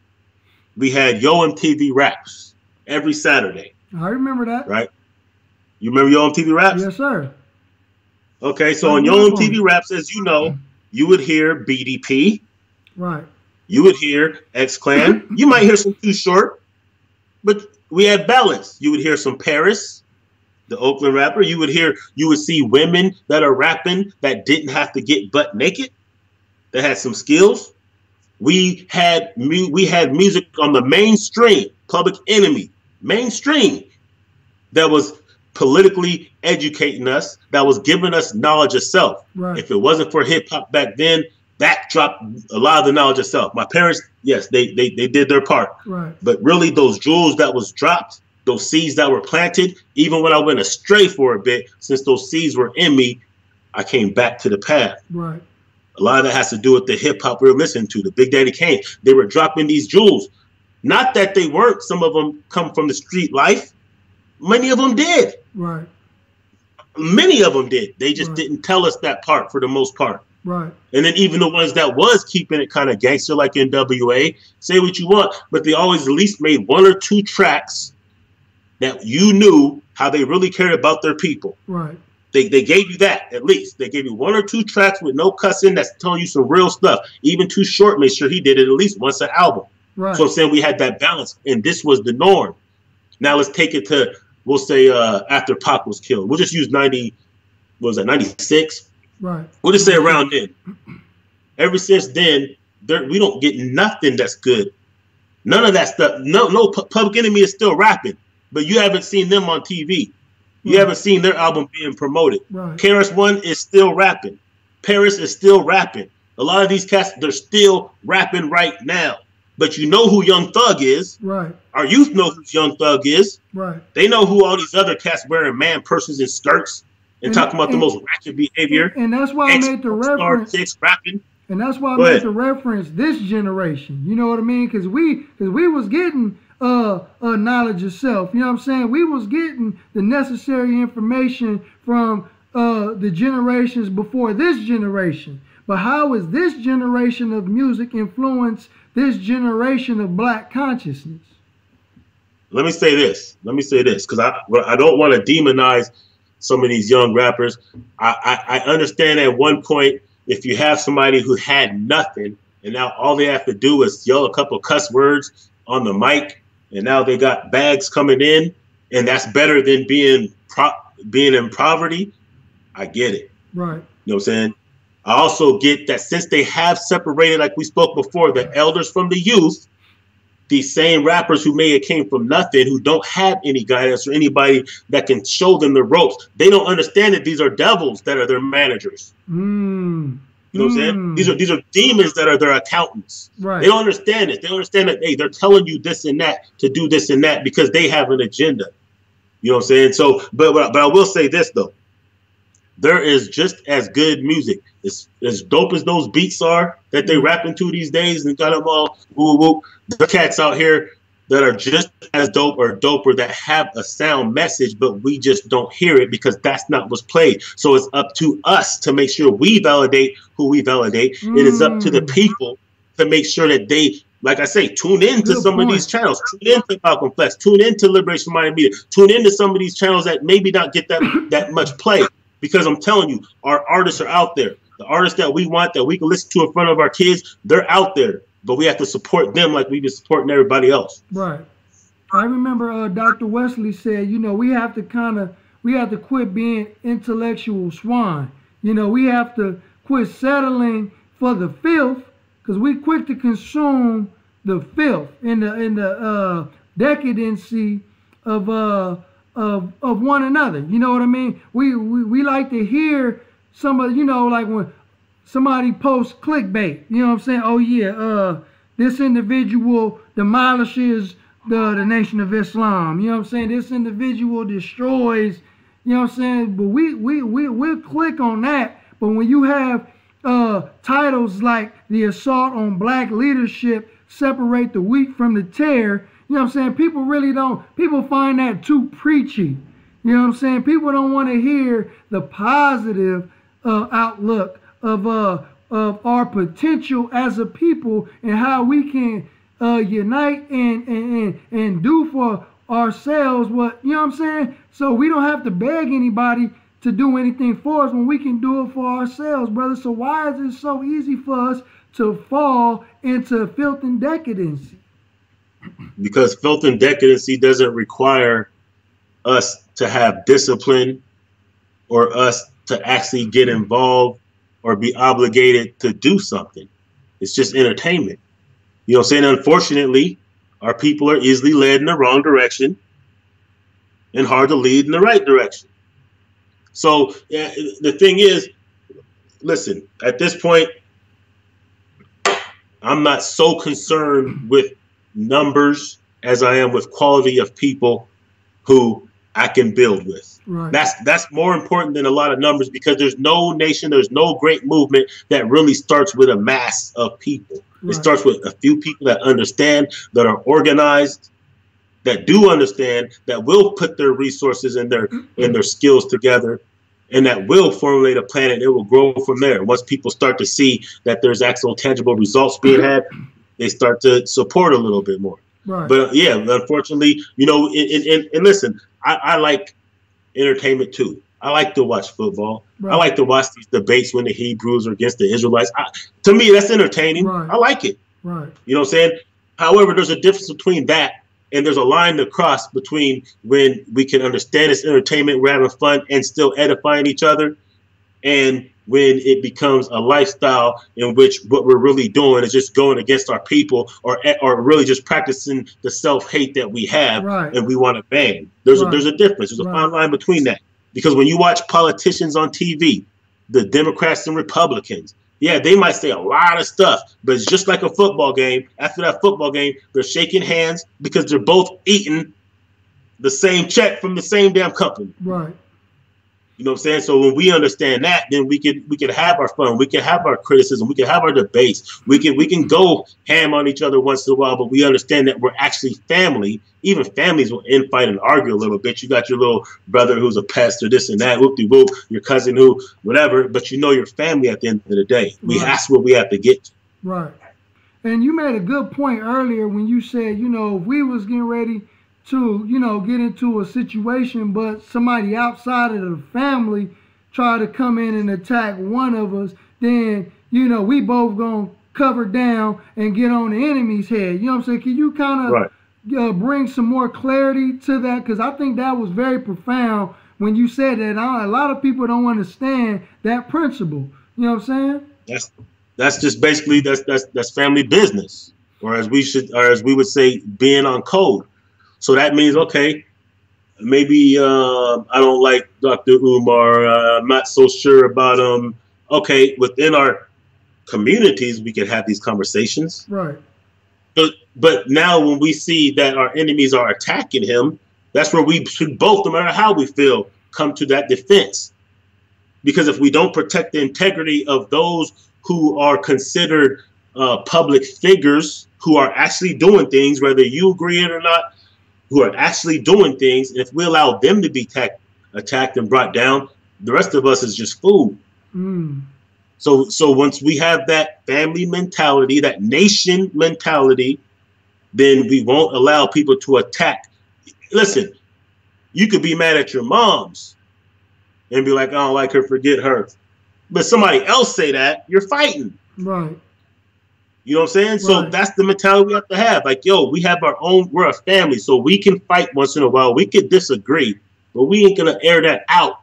we had Yo MTV Raps every Saturday. I remember that. Right? You remember Yo MTV Raps? Yes, sir. Okay, so on Yo MTV Raps, as you know, you would hear BDP. Right. You would hear X-Clan. You might hear some Too Short, but we had balance. You would hear some Paris, the Oakland rapper. You would see women that are rapping that didn't have to get butt naked, that had some skills. We had music on the mainstream, Public Enemy, mainstream, that was politically educating us, that was giving us knowledge of self. Right. If it wasn't for hip hop back then, that dropped a lot of the knowledge of self. My parents, yes, they did their part. Right. But really, those jewels that was dropped, those seeds that were planted, even when I went astray for a bit, since those seeds were in me, I came back to the path. Right. A lot of that has to do with the hip hop we were listening to, the Big Daddy Kane. They were dropping these jewels. Not that they weren't. Some of them come from the street life. Many of them did. Right. Many of them did. They just right. didn't tell us that part for the most part. Right. And then even the ones that was keeping it kind of gangster, like NWA, say what you want, but they always at least made one or two tracks that you knew how they really cared about their people. Right. They gave you that, at least. They gave you 1 or 2 tracks with no cussing that's telling you some real stuff. Even Too Short made sure he did it at least once an album. Right. So I'm saying we had that balance, and this was the norm. Now let's take it to, we'll say after Pac was killed. We'll just use 90, what was that, 96? Right. We'll just say around then. Ever since then, we don't get nothing that's good. None of that stuff. No, Public Enemy is still rapping, but you haven't seen them on TV. You haven't seen their album being promoted. Right. KRS-One is still rapping. Paris is still rapping. A lot of these cats, they're still rapping right now. But you know who Young Thug is. Right. Our youth know who Young Thug is. Right. They know who all these other cats wearing man purses and skirts and talking about the most ratchet behavior. And that's why I made the reference. Chicks rapping. And that's why I made the reference this generation. You know what I mean? Because we was getting knowledge of self. You know what I'm saying? We was getting the necessary information from the generations before this generation. But how is this generation of music influenced this generation of black consciousness? Let me say this, because I don't want to demonize some of these young rappers. I understand at one point, if you have somebody who had nothing and now all they have to do is yell a couple cuss words on the mic, and now they got bags coming in, and that's better than being in poverty, I get it. Right. You know what I'm saying? I also get that since they have separated, like we spoke before, the elders from the youth, these same rappers who may have came from nothing, who don't have any guidance or anybody that can show them the ropes, they don't understand that these are devils that are their managers. You know what I'm saying? These are demons that are their accountants. Right. They don't understand it. They don't understand that, hey, they're telling you this and that to do this and that because they have an agenda. You know what I'm saying? So, but I will say this, though. There is just as good music. It's as dope as those beats are that they rapping to these days and got them all woo woo. The cats out here that are just as dope or doper that have a sound message, but we just don't hear it because that's not what's played. So it's up to us to make sure we validate who we validate. It is up to the people to make sure that they, like I say, tune in to some of these channels. Tune in to Malcolm Flex. Tune in to Liberation Minded Media. Tune in to some of these channels that maybe not get that much play. Because I'm telling you, our artists are out there. The artists that we want, that we can listen to in front of our kids, they're out there. But we have to support them like we've been supporting everybody else. Right. I remember Dr. Wesley said, you know, we have to quit being intellectual swine. You know, we have to quit settling for the filth, because we quick to consume the filth in the decadency of one another. You know what I mean? We like to hear some of, you know, like when somebody posts clickbait, you know what I'm saying? Oh yeah, this individual demolishes the Nation of Islam. You know what I'm saying? This individual destroys, you know what I'm saying? But we'll click on that. But when you have titles like the assault on black leadership, separate the wheat from the tare, you know what I'm saying? People find that too preachy. You know what I'm saying? People don't want to hear the positive outlook of our potential as a people and how we can unite and do for ourselves what, you know what I'm saying? So we don't have to beg anybody to do anything for us when we can do it for ourselves, brother. So why is it so easy for us to fall into filth and decadency? Because filth and decadency doesn't require us to have discipline or us to actually get involved or be obligated to do something. It's just entertainment. You know what I'm saying? Unfortunately, our people are easily led in the wrong direction and hard to lead in the right direction. So the thing is, listen, at this point, I'm not so concerned with numbers as I am with quality of people who I can build with. Right. That's more important than a lot of numbers, because there's no nation, there's no great movement that really starts with a mass of people. Right. It starts with a few people that understand, that are organized, that do understand, that will put their resources and their skills together, and that will formulate a plan, and it will grow from there. Once people start to see that there's actual tangible results being had, they start to support a little bit more. Right. But yeah, unfortunately, you know, and listen, I like entertainment too. I like to watch football. Right. I like to watch these debates when the Hebrews are against the Israelites. To me, that's entertaining. Right. I like it. Right. You know what I'm saying? However, there's a difference between that and there's a line to cross between when we can understand it's entertainment, we're having fun and still edifying each other, and when it becomes a lifestyle in which what we're really doing is just going against our people or really just practicing the self-hate that we have and we want to ban. There's a difference. There's a fine line between that. Because when you watch politicians on TV, the Democrats and Republicans, yeah, they might say a lot of stuff, but it's just like a football game. After that football game, they're shaking hands because they're both eating the same check from the same damn company. Right. You know what I'm saying? So when we understand that, then we can have our fun. We can have our criticism. We can have our debates. We can go ham on each other once in a while, but we understand that we're actually family. Even families will infight and argue a little bit. You got your little brother who's a pastor, this and that, whoop-de-whoop, your cousin who, whatever, but you know your family at the end of the day. That's what we have to get to. Right. And you made a good point earlier when you said, you know, if we was getting ready to, you know, get into a situation, but somebody outside of the family try to come in and attack one of us, then, you know, we both gonna cover down and get on the enemy's head. You know what I'm saying? Can you kind of bring some more clarity to that? Because I think that was very profound when you said that. A lot of people don't understand that principle. You know what I'm saying? That's just basically that's family business, or as we would say, being on code. So that means, okay, maybe I don't like Dr. Umar. I'm not so sure about him. Okay, within our communities, we can have these conversations. Right. But now when we see that our enemies are attacking him, that's where we should both, no matter how we feel, come to that defense. Because if we don't protect the integrity of those who are considered public figures, who are actually doing things, whether you agree it or not, who are actually doing things, and if we allow them to be attacked and brought down, the rest of us is just food. So once we have that family mentality, that nation mentality, then we won't allow people to attack. Listen, you could be mad at your moms and be like, I don't like her, forget her. But somebody else say that, you're fighting. Right. You know what I'm saying? Right. So that's the mentality we have to have. Like, yo, we have our own, we're a family, so we can fight once in a while. We could disagree, but we ain't going to air that out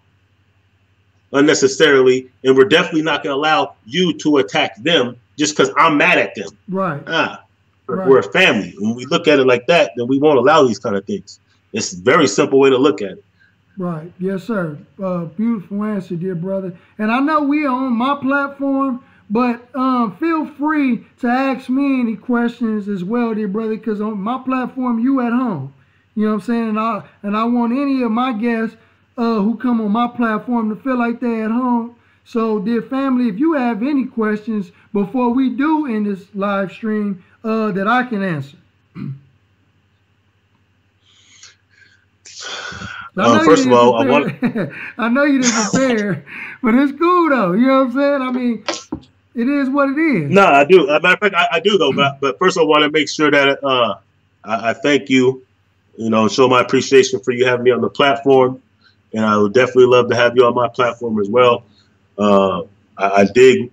unnecessarily. And we're definitely not going to allow you to attack them just because I'm mad at them. Right. We're a family. When we look at it like that, then we won't allow these kind of things. It's a very simple way to look at it. Right. Yes, sir. Beautiful answer, dear brother. And I know we are on my platform, but feel free to ask me any questions as well, dear brother, because on my platform, you at home. You know what I'm saying? And I want any of my guests who come on my platform to feel like they're at home. So, dear family, if you have any questions before we do in this live stream that I can answer. First of all, I know you didn't prepare, but it's cool though. You know what I'm saying? I mean, it is what it is. No, I do. As a matter of fact, I do though. But first, I want to make sure that I thank you. You know, show my appreciation for you having me on the platform, and I would definitely love to have you on my platform as well. I dig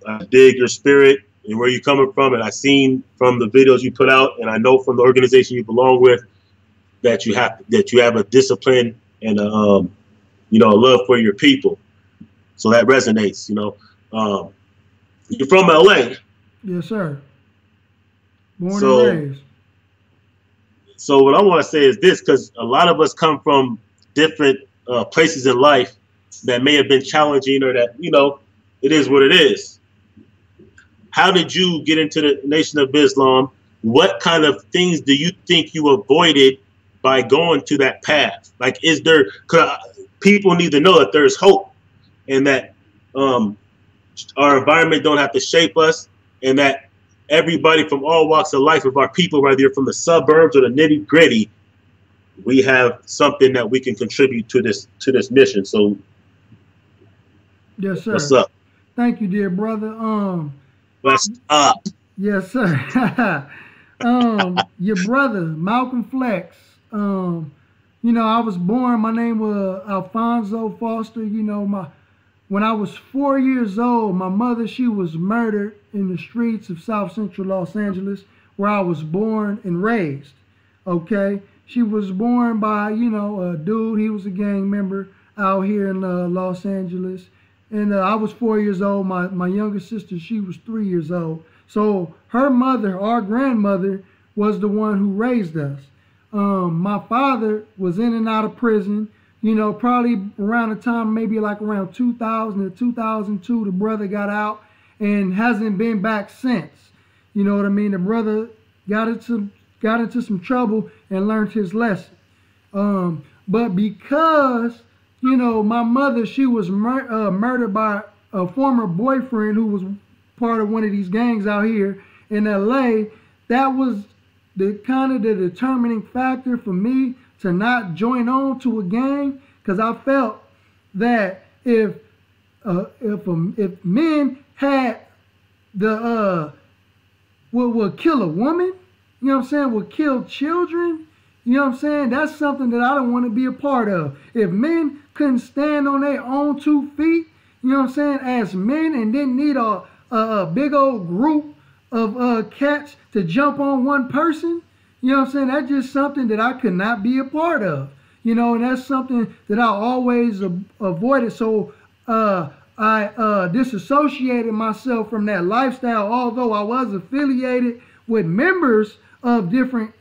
your spirit and where you're coming from, and I've seen from the videos you put out, and I know from the organization you belong with that you have a discipline and a love for your people. So that resonates. You know, you're from LA. Yes, sir. Born and raised. So what I want to say is this, because a lot of us come from different places in life that may have been challenging, or that, you know, it is what it is. How did you get into the Nation of Islam? What kind of things do you think you avoided by going to that path? Like, is there, cause people need to know that there's hope, and that our environment don't have to shape us, and that everybody from all walks of life of our people, whether you're from the suburbs or the nitty gritty, we have something that we can contribute to this mission. So, yes, sir. What's up? Thank you, dear brother. What's up? Yes, sir. Your brother Malcolm Flex. You you know, I was born, my name was Alfonso Foster. You know, when I was 4 years old, my mother, she was murdered in the streets of South Central Los Angeles, where I was born and raised, okay? She was born by, you know, a dude, he was a gang member out here in Los Angeles. And I was 4 years old. My younger sister, she was 3 years old. So her mother, our grandmother, was the one who raised us. My father was in and out of prison, you know, probably around the time, maybe like around 2000 to 2002, the brother got out and hasn't been back since. You know what I mean? The brother got into some trouble and learned his lesson. But because, you know, my mother, she was murdered by a former boyfriend who was part of one of these gangs out here in LA, that was the kind of the determining factor for me to not join on to a gang, because I felt that if men had the would kill a woman, you know what I'm saying, would kill children, you know what I'm saying, that's something that I don't want to be a part of. If men couldn't stand on their own 2 feet, you know what I'm saying, as men, and didn't need a big old group of cats to jump on one person, you know what I'm saying, that's just something that I could not be a part of, you know, and that's something that I always avoided. So I disassociated myself from that lifestyle, although I was affiliated with members of different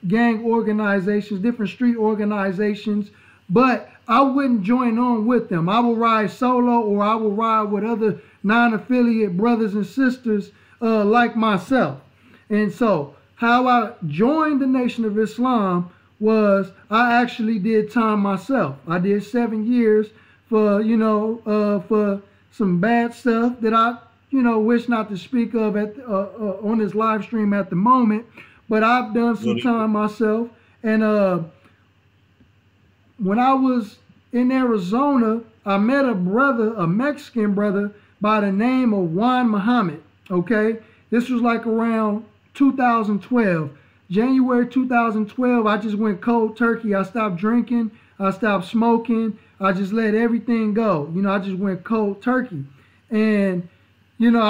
gang organizations, different street organizations, but I wouldn't join on with them. I would ride solo, or I would ride with other non-affiliate brothers and sisters like myself. And so how I joined the Nation of Islam was I actually did time myself. I did 7 years for, you know, for some bad stuff that I, you know, wish not to speak of at on this live stream at the moment. But I've done some time myself. And when I was in Arizona, I met a brother, a Mexican brother by the name of Juan Muhammad, okay? This was like around 2012. January 2012, I just went cold turkey. I stopped drinking. I stopped smoking. I just let everything go. You know, I just went cold turkey. And, you know,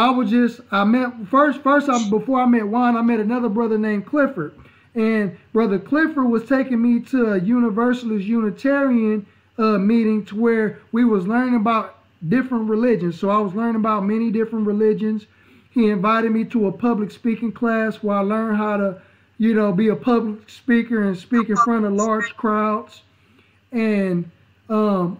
before I met Juan, I met another brother named Clifford. And Brother Clifford was taking me to a Universalist Unitarian meeting, to where we was learning about different religions. So I was learning about many different religions. He invited me to a public speaking class where I learned how to, you know, be a public speaker and speak in front of large crowds. And so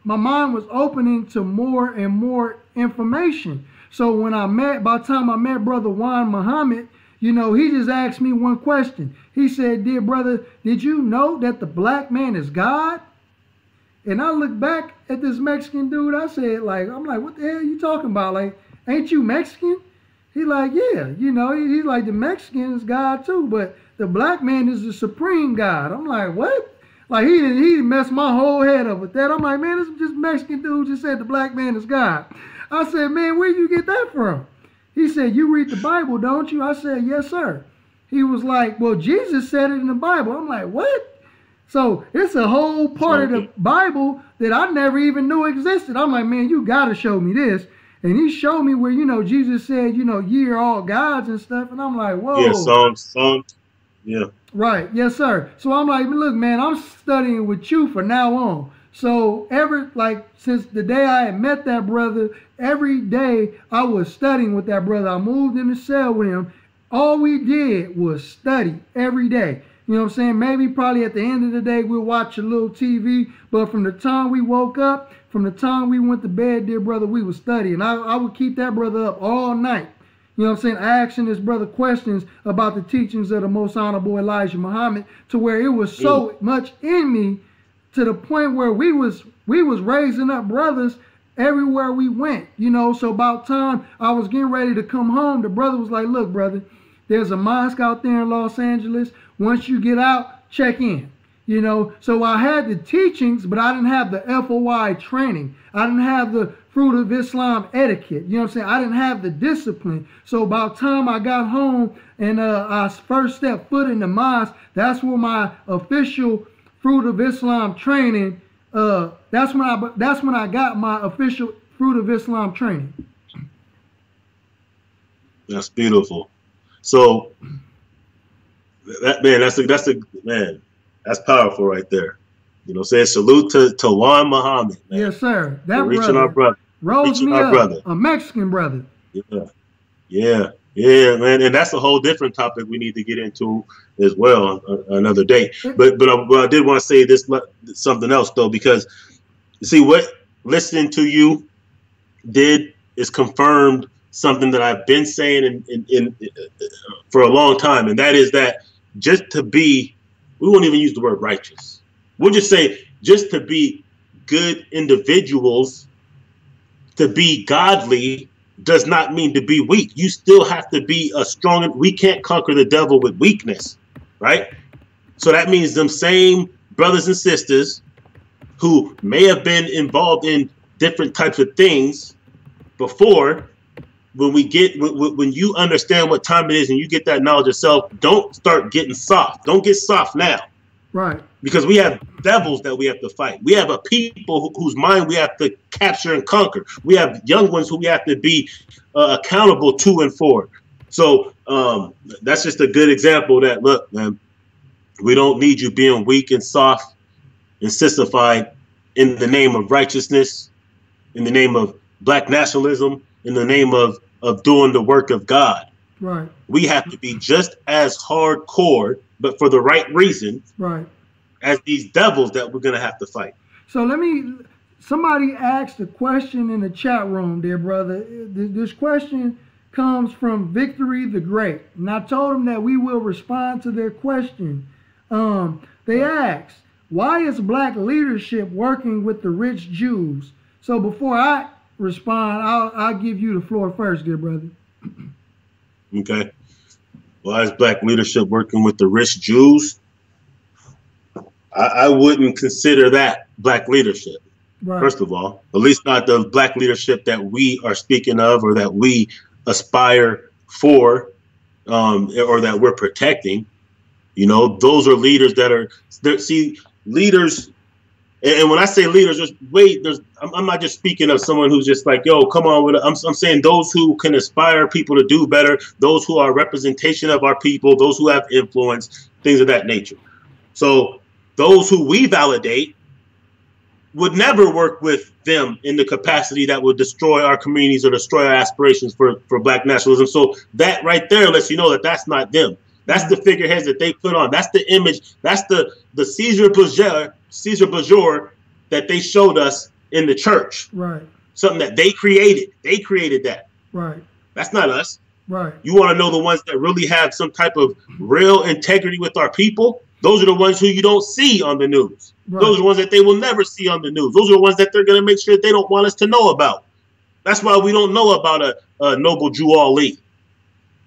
my mind was opening to more and more information. So by the time I met Brother Juan Muhammad, you know, he just asked me one question. He said, "Dear brother, did you know that the black man is God?" And I looked back at this Mexican dude. I said, I'm like, what the hell are you talking about? Like, ain't you Mexican? He like, yeah, you know, he's like, the Mexican is God too, but the black man is the supreme God. I'm like, what? Like, he messed my whole head up with that. I'm like, man, this Mexican dude just said the black man is God. I said, man, where you get that from? He said, you read the Bible, don't you? I said, yes, sir. He was like, well, Jesus said it in the Bible. I'm like, what? So it's a whole part of the Bible that I never even knew existed. I'm like, man, you got to show me this. And he showed me where, you know, Jesus said, you know, ye are all gods and stuff. And I'm like, whoa. Yeah, Psalms. Yeah. Right. Yes, sir. So I'm like, look, man, I'm studying with you from now on. So since the day I had met that brother, every day I was studying with that brother. I moved in the cell with him. All we did was study every day. You know what I'm saying? Maybe probably at the end of the day, we'll watch a little TV. But from the time we woke up, from the time we went to bed, dear brother, we would study. And I would keep that brother up all night. You know what I'm saying? Asking this brother questions about the teachings of the Most Honorable Elijah Muhammad, to where it was so much in me, to the point where we was raising up brothers everywhere we went. You know, so about time I was getting ready to come home, the brother was like, look, brother, there's a mosque out there in Los Angeles. Once you get out, check in. You know, so I had the teachings, but I didn't have the FOI training. I didn't have the Fruit of Islam etiquette. You know what I'm saying? I didn't have the discipline. So by the time I got home and I first stepped foot in the mosque, that's where my official Fruit of Islam training. That's when I got my official Fruit of Islam training. That's beautiful. So that man, that's powerful right there. You know, saying salute to Juan Muhammad. Man. Yes, sir. That reaching our brother. Rose me up, a Mexican brother. Yeah, man, and that's a whole different topic we need to get into as well another day. But I did want to say this something else though, because you see what listening to you did is confirmed something that I've been saying in for a long time, and that is that just to be, we won't even use the word righteous. We'll just say just to be good individuals, to be godly, does not mean to be weak. You still have to be a strong. We can't conquer the devil with weakness, right? So that means them same brothers and sisters who may have been involved in different types of things before, when you understand what time it is and you get that knowledge of self, don't start getting soft. Don't get soft now. Right. Because we have devils that we have to fight. We have a people whose mind we have to capture and conquer. We have young ones who we have to be accountable to and for. So that's just a good example that, look, man, we don't need you being weak and soft and sissified in the name of righteousness, in the name of black nationalism, in the name of doing the work of God. Right. We have to be just as hardcore, but for the right reason, right, as these devils that we're going to have to fight. So somebody asked a question in the chat room, dear brother. This question comes from Victory the Great. And I told them that we will respond to their question. They asked, why is black leadership working with the rich Jews? So before I respond, I'll give you the floor first, dear brother. Okay. Why is black leadership working with the rich Jews? I wouldn't consider that black leadership. Right. First of all, at least not the black leadership that we are speaking of or that we aspire for, or that we're protecting. You know, those are leaders that are there. See, leaders. And when I say leaders, I'm not just speaking of someone who's just like, yo, come on with it. I'm saying those who can inspire people to do better, those who are a representation of our people, those who have influence, things of that nature. So those who we validate would never work with them in the capacity that would destroy our communities or destroy our aspirations for black nationalism. So that right there lets you know that that's not them. That's the figureheads that they put on. That's the image. That's the Caesar Borgia that they showed us in the church. Right. Something that they created. They created that. Right. That's not us. Right. You want to know the ones that really have some type of real integrity with our people? Those are the ones who you don't see on the news. Right. Those are the ones that they will never see on the news. Those are the ones that they're going to make sure that they don't want us to know about. That's why we don't know about a Noble Jew Ali.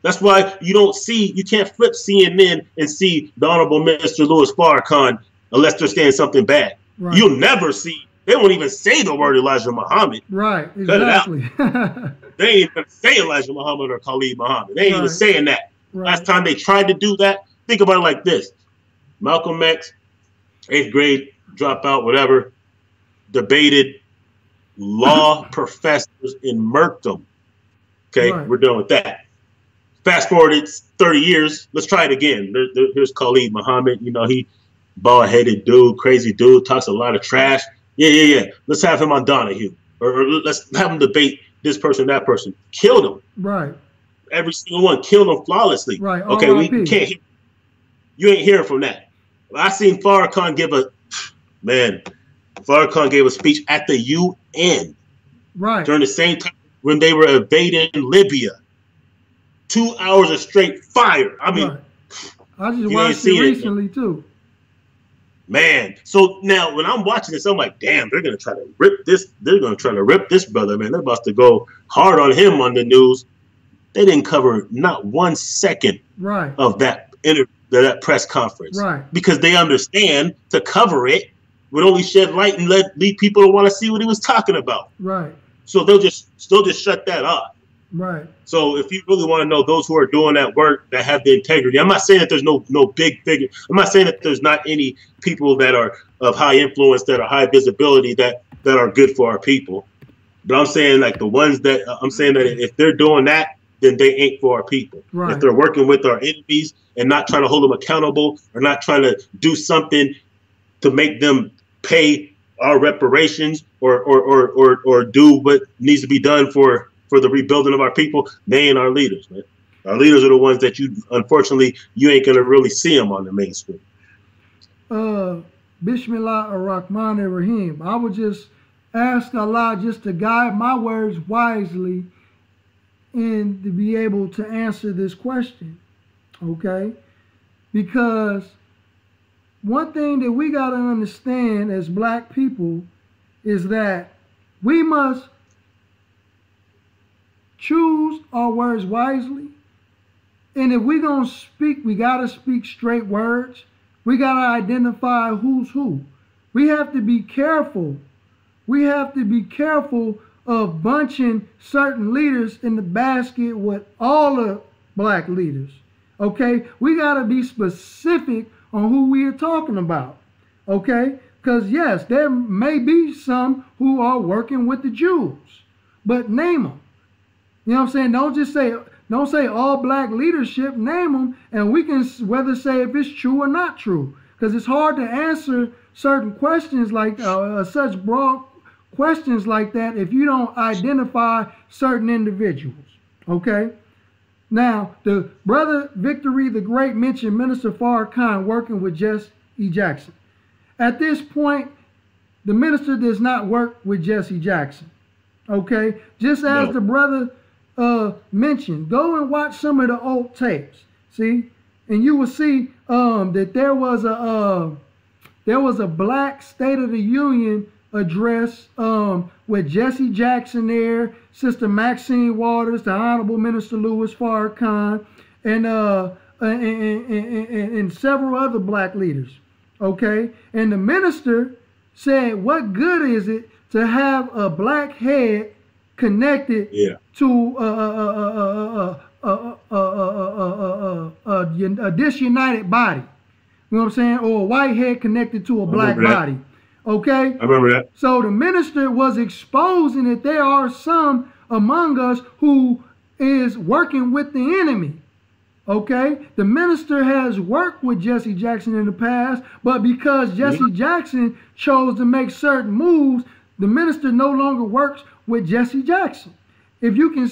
That's why you can't flip CNN and see the Honorable Minister Louis Farrakhan unless they're saying something bad. Right. You'll never see. They won't even say the word Elijah Muhammad. Right, exactly. Cut it out. They ain't even say Elijah Muhammad or Khalid Muhammad. They ain't even saying that. Right. Last time they tried to do that, think about it like this. Malcolm X, 8th grade, dropout, whatever, debated law professors and murked them. Okay, We're done with that. Fast forward, it's 30 years. Let's try it again. Here's Khalid Muhammad. You know, he bald-headed dude, crazy dude, talks a lot of trash. Yeah. Let's have him on Donahue. Or let's have him debate this person, that person. Killed him. Right. Every single one. Killed him flawlessly. Right. Okay, we can't hear. You ain't hearing from that. I seen Farrakhan Farrakhan gave a speech at the UN. Right. During the same time when they were invading Libya. 2 hours of straight fire. I mean, I just watched it recently too. Man, so now when I'm watching this, I'm like, damn, they're gonna try to rip this. They're gonna try to rip this brother, man. They're about to go hard on him on the news. They didn't cover not 1 second of that interview. that press conference, right? Because they understand to cover it would only shed light and lead people to want to see what he was talking about, right? So they'll just shut that off. Right. So if you really want to know those who are doing that work, that have the integrity, I'm not saying that there's no big figure. I'm not saying that there's not any people that are of high influence, that are high visibility, that are good for our people. But I'm saying like the ones that I'm saying that if they're doing that, then they ain't for our people. Right. If they're working with our enemies and not trying to hold them accountable, or not trying to do something to make them pay our reparations or do what needs to be done for the rebuilding of our people, they ain't our leaders, man. Our leaders are the ones that unfortunately, you ain't gonna really see them on the main screen. Bismillah ar-Rahman ar-Rahim. I would just ask Allah just to guide my words wisely and to be able to answer this question, okay? Because one thing that we got to understand as black people is that we must choose our words wisely. And if we're going to speak, we got to speak straight words. We got to identify who's who. We have to be careful. We have to be careful of bunching certain leaders in the basket with all the black leaders. Okay? We got to be specific on who we are talking about. Okay? Because yes, there may be some who are working with the Jews. But name them. You know what I'm saying? Don't say all black leadership, name them, and we can whether say if it's true or not true. Because it's hard to answer certain questions like such broad questions like that if you don't identify certain individuals. Okay? Now, the brother Victory the Great mentioned Minister Farrakhan working with Jesse Jackson. At this point, the minister does not work with Jesse Jackson. Okay? Just as the brother mentioned, go and watch some of the old tapes. See? And you will see that there was a black State of the Union address with Jesse Jackson there, Sister Maxine Waters, the Honorable Minister Louis Farrakhan, and several other black leaders. Okay? And the minister said, what good is it to have a black head connected to a disunited body? You know what I'm saying? Or a white head connected to a black body. Okay? I remember that. So the minister was exposing that there are some among us who is working with the enemy. Okay? The minister has worked with Jesse Jackson in the past, but because Jesse Jackson chose to make certain moves, the minister no longer works with Jesse Jackson. If you can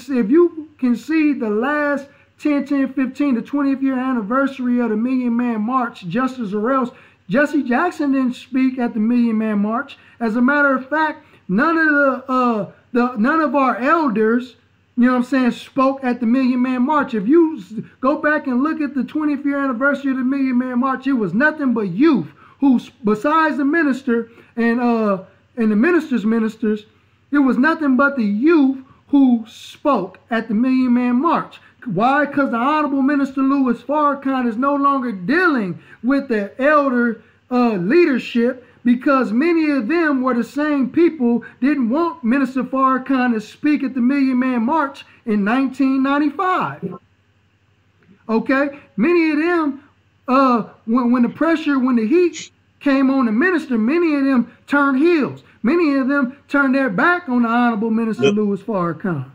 see the last 10, 15, the 20th year anniversary of the Million Man March, Justice or Else, Jesse Jackson didn't speak at the Million Man March. As a matter of fact, none of our elders, you know what I'm saying, spoke at the Million Man March. If you go back and look at the 20th year anniversary of the Million Man March, it was nothing but youth who, besides the minister and the ministers, it was nothing but the youth who spoke at the Million Man March. Why? Because the Honorable Minister Louis Farrakhan is no longer dealing with the elder leadership, because many of them were the same people didn't want Minister Farrakhan to speak at the Million Man March in 1995. Okay? Many of them, when the heat came on the minister, many of them turned heels. Many of them turned their back on the Honorable Minister Louis Farrakhan.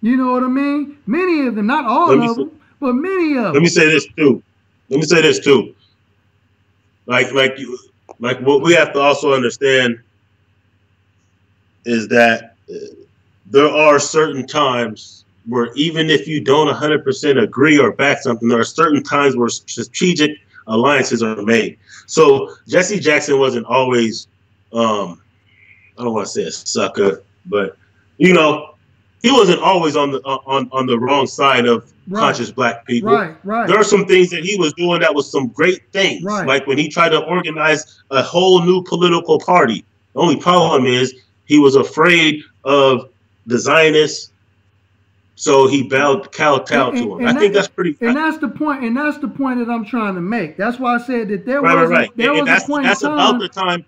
You know what I mean? Many of them, not all of them, but many of them. Let me say this too. Like what we have to also understand is that there are certain times where even if you don't 100% agree or back something, there are certain times where strategic alliances are made. So Jesse Jackson wasn't always, I don't want to say a sucker, but you know, he wasn't always on the wrong side of conscious black people. Right. There are some things that he was doing that was some great things. Right. Like when he tried to organize a whole new political party. The only problem is he was afraid of the Zionists So he kowtowed to him. I think that's pretty. And that's the point. And that's the point that I'm trying to make. That's why I said that there right, was right. there was a point in time about the time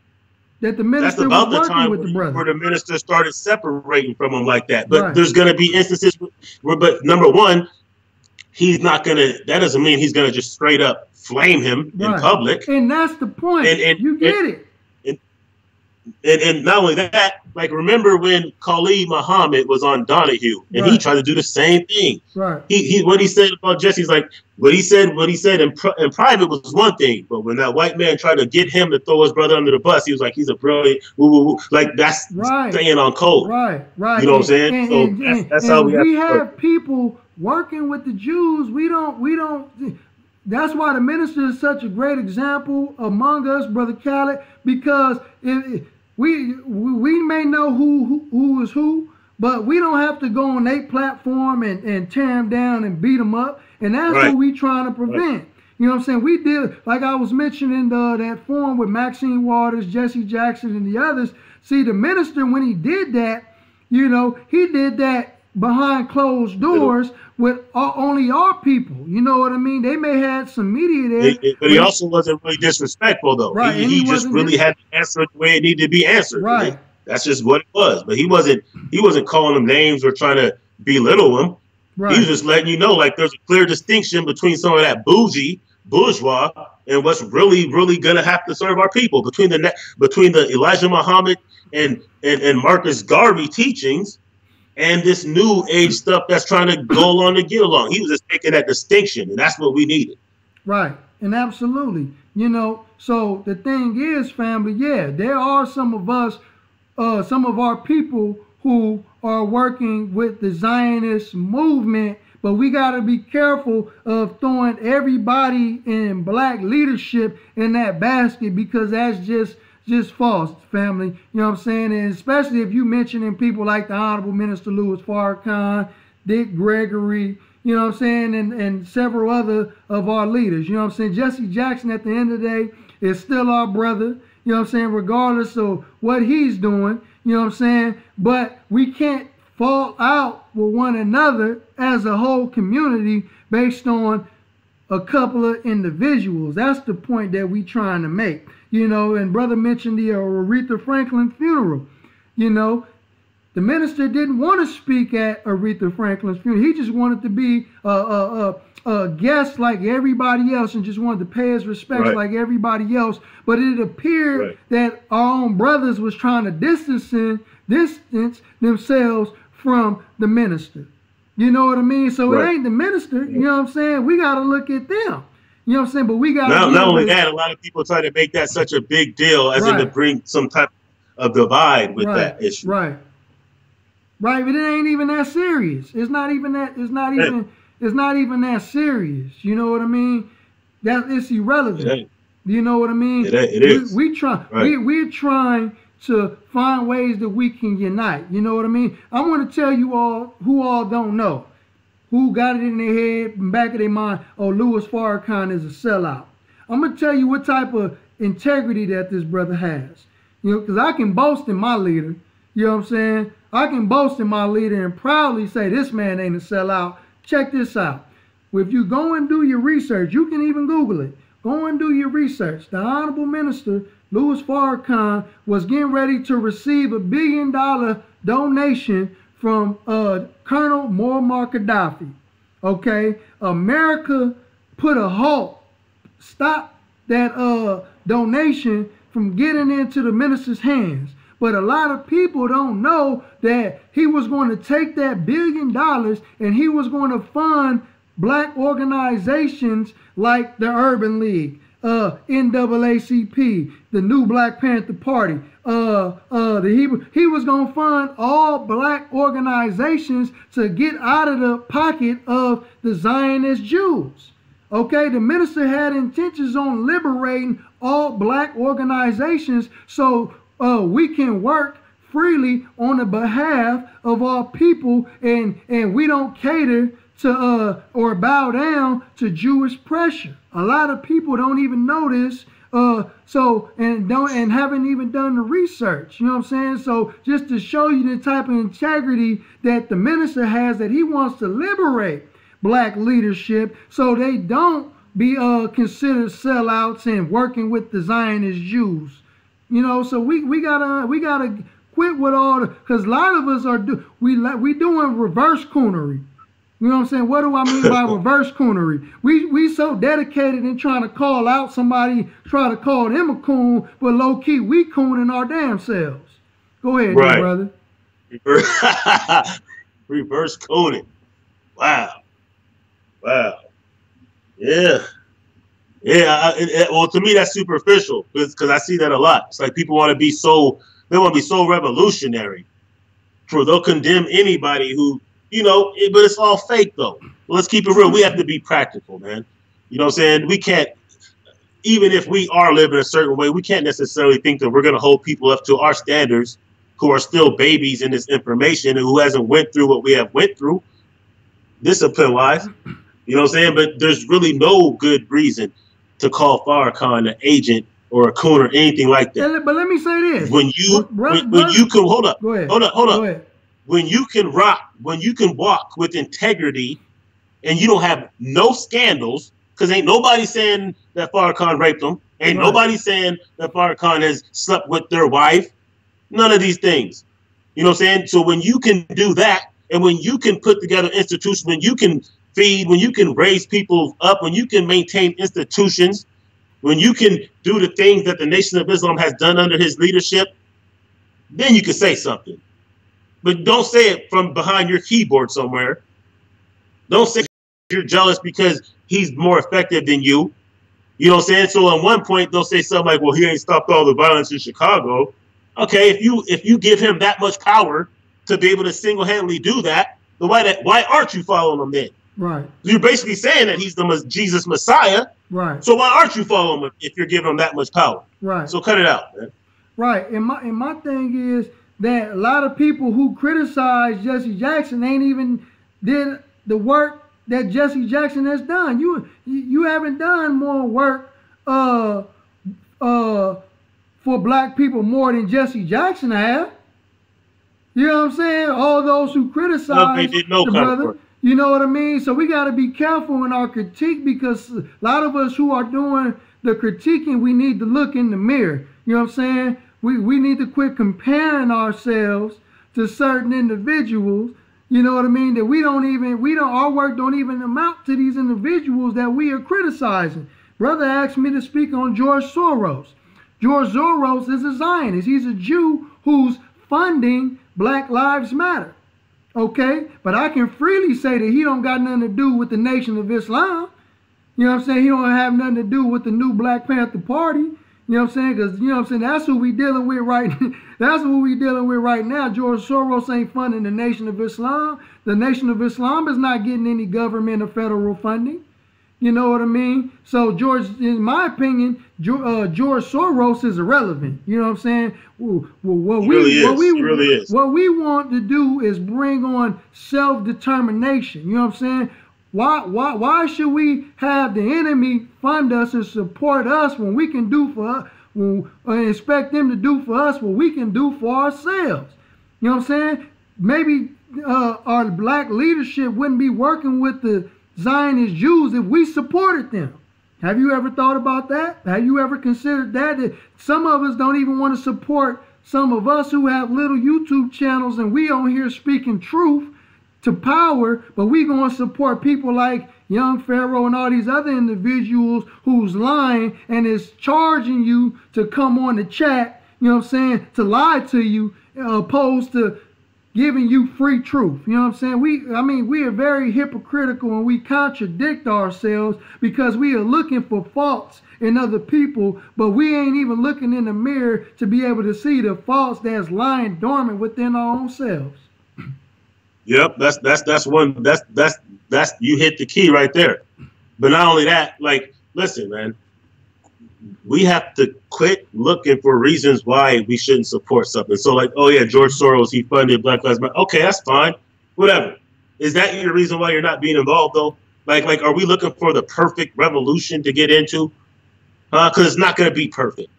that the minister was working with the brother. Where the minister started separating from him like that. But there's going to be instances where, but number one, he's not going to. That doesn't mean he's going to just straight up flame him in public. And that's the point. And you get it. And not only that, like remember when Khalid Muhammad was on Donahue and he tried to do the same thing. Right. He what he said about Jesse's like what he said in private was one thing, but when that white man tried to get him to throw his brother under the bus, he was like, he's a brilliant like that's staying on code. Right. You know what I'm saying? That's how we have people working with the Jews. We don't. That's why the minister is such a great example among us, Brother Khaled, because we may know who is who, but we don't have to go on their platform and tear them down and beat them up. And that's what we trying to prevent. Right. You know what I'm saying? We did, like I was mentioning that forum with Maxine Waters, Jesse Jackson, and the others. See, the minister, when he did that, you know, he did that behind closed doors with only our people. You know what I mean? They may have some media there. But he also wasn't really disrespectful, though. Right. He just really had to answer it the way it needed to be answered. Right. That's just what it was. But he wasn't calling them names or trying to belittle them. Right. He was just letting you know, like, there's a clear distinction between some of that bourgeois and what's really, really gonna have to serve our people. Between the Elijah Muhammad and Marcus Garvey teachings and this new age stuff that's trying to go along to get along. He was just making that distinction, and that's what we needed. Right, and absolutely. You know, so the thing is, family, there are some of us, some of our people who are working with the Zionist movement, but we got to be careful of throwing everybody in black leadership in that basket, because that's just false, family. You know what I'm saying? And especially if you mentioning people like the Honorable Minister Louis Farrakhan, Dick Gregory, you know what I'm saying, and several other of our leaders. You know what I'm saying? Jesse Jackson, at the end of the day, is still our brother, you know what I'm saying, regardless of what he's doing, you know what I'm saying? But we can't fall out with one another as a whole community based on a couple of individuals. That's the point that we trying to make. You know, and brother mentioned the Aretha Franklin funeral. You know, the minister didn't want to speak at Aretha Franklin's funeral. He just wanted to be a guest like everybody else and just wanted to pay his respects like everybody else. But it appeared that our own brothers was trying to distance themselves from the minister. You know what I mean? So it ain't the minister. You know what I'm saying? We got to look at them. You know what I'm saying? But we got not only that, a lot of people try to make that such a big deal as in to bring some type of divide with that issue. Right, but it ain't even that serious. It's not even that. It's not even that serious. You know what I mean? That it's irrelevant. You know what I mean? It is. We're trying to find ways that we can unite. You know what I mean? I want to tell you all who all don't know, who got it in their head, in the back of their mind, oh, Louis Farrakhan is a sellout. I'm going to tell you what type of integrity that this brother has. You know, because I can boast in my leader. You know what I'm saying? I can boast in my leader and proudly say this man ain't a sellout. Check this out. If you go and do your research, you can even Google it. Go and do your research. The Honorable Minister, Louis Farrakhan, was getting ready to receive $1 billion donation from Colonel Muammar Gaddafi. Okay, America put a halt, stopped that donation from getting into the minister's hands. But a lot of people don't know that he was going to take that $1 billion and he was going to fund black organizations like the Urban League, NAACP, the new Black Panther Party. He was going to fund all black organizations to get out of the pocket of the Zionist Jews. Okay, the minister had intentions on liberating all black organizations so we can work freely on the behalf of our people, and we don't cater to or bow down to Jewish pressure. A lot of people don't even know this. So and haven't even done the research. You know what I'm saying? So just to show you the type of integrity that the minister has, that he wants to liberate black leadership so they don't be considered sellouts and working with the Zionist Jews. You know, so we gotta quit with all the, because a lot of us are we doing reverse coonery. You know what I'm saying? What do I mean by reverse coonery? We so dedicated in trying to call out somebody, try to call them a coon, but low key we cooning our damn selves. Go ahead, right, brother. Reverse cooning. Wow. Yeah. Well, to me that's superficial because I see that a lot. It's like people want to be so revolutionary, for they'll condemn anybody who. You know, but it's all fake, though. Let's keep it real. We have to be practical, man. You know what I'm saying? We can't, even if we are living a certain way, we can't necessarily think that we're going to hold people up to our standards who are still babies in this information and who hasn't went through what we have went through, discipline-wise. You know what I'm saying? But there's really no good reason to call Farrakhan an agent or a coon or anything like that. But let me say this. When you can, hold up. Go ahead. Hold up. Go ahead. When you can walk with integrity and you don't have no scandals, because ain't nobody saying that Farrakhan raped them. Ain't nobody saying that Farrakhan has slept with their wife. None of these things. You know what I'm saying? So when you can do that, and when you can put together institutions, when you can feed, when you can raise people up, when you can maintain institutions, when you can do the things that the Nation of Islam has done under his leadership, then you can say something. But don't say it from behind your keyboard somewhere. Don't say you're jealous because he's more effective than you. You know what I'm saying? So at one point they'll say something like, well, he ain't stopped all the violence in Chicago. Okay, if you give him that much power to be able to single-handedly do that, then why aren't you following him then? Right. You're basically saying that he's the Jesus Messiah. Right. So why aren't you following him if you're giving him that much power? Right. So cut it out, man. Right. And my thing is that a lot of people who criticize Jesse Jackson ain't even did the work that Jesse Jackson has done. You haven't done more work for black people more than Jesse Jackson have. You know what I'm saying? All those who criticize the brother, you know what I mean? So we got to be careful in our critique, because a lot of us who are doing the critiquing, we need to look in the mirror. You know what I'm saying? We need to quit comparing ourselves to certain individuals, you know what I mean, that our work don't even amount to these individuals that we are criticizing. Brother asked me to speak on George Soros. George Soros is a Zionist. He's a Jew who's funding Black Lives Matter. Okay? But I can freely say that he don't got nothing to do with the Nation of Islam. You know what I'm saying? He don't have nothing to do with the new Black Panther Party. You know what I'm saying? Because, you know what I'm saying, that's who we dealing with right that's what we dealing with right now. George Soros ain't funding the Nation of Islam. The Nation of Islam is not getting any government or federal funding. You know what I mean? So George, in my opinion, George Soros is irrelevant. You know what I'm saying? What we want to do is bring on self-determination. You know what I'm saying? Why should we have the enemy fund us and support us when we can do for expect them to do for us what we can do for ourselves? You know what I'm saying? Maybe our black leadership wouldn't be working with the Zionist Jews if we supported them. Have you ever thought about that? Have you ever considered that some of us don't even want to support some of us who have little YouTube channels and we on here speaking truth to power, but we going to support people like Young Pharaoh and all these other individuals who's lying and is charging you to come on the chat, you know what I'm saying, to lie to you, opposed to giving you free truth. You know what I'm saying? We are very hypocritical, and we contradict ourselves because we are looking for faults in other people, but we ain't even looking in the mirror to be able to see the faults that's lying dormant within our own selves. Yep, that's you hit the key right there. But not only that, like, listen, man, we have to quit looking for reasons why we shouldn't support something. So like, oh yeah, George Soros, he funded Black Lives Matter. Okay, that's fine. Whatever. Is that your reason why you're not being involved though? Like, are we looking for the perfect revolution to get into? Because it's not going to be perfect.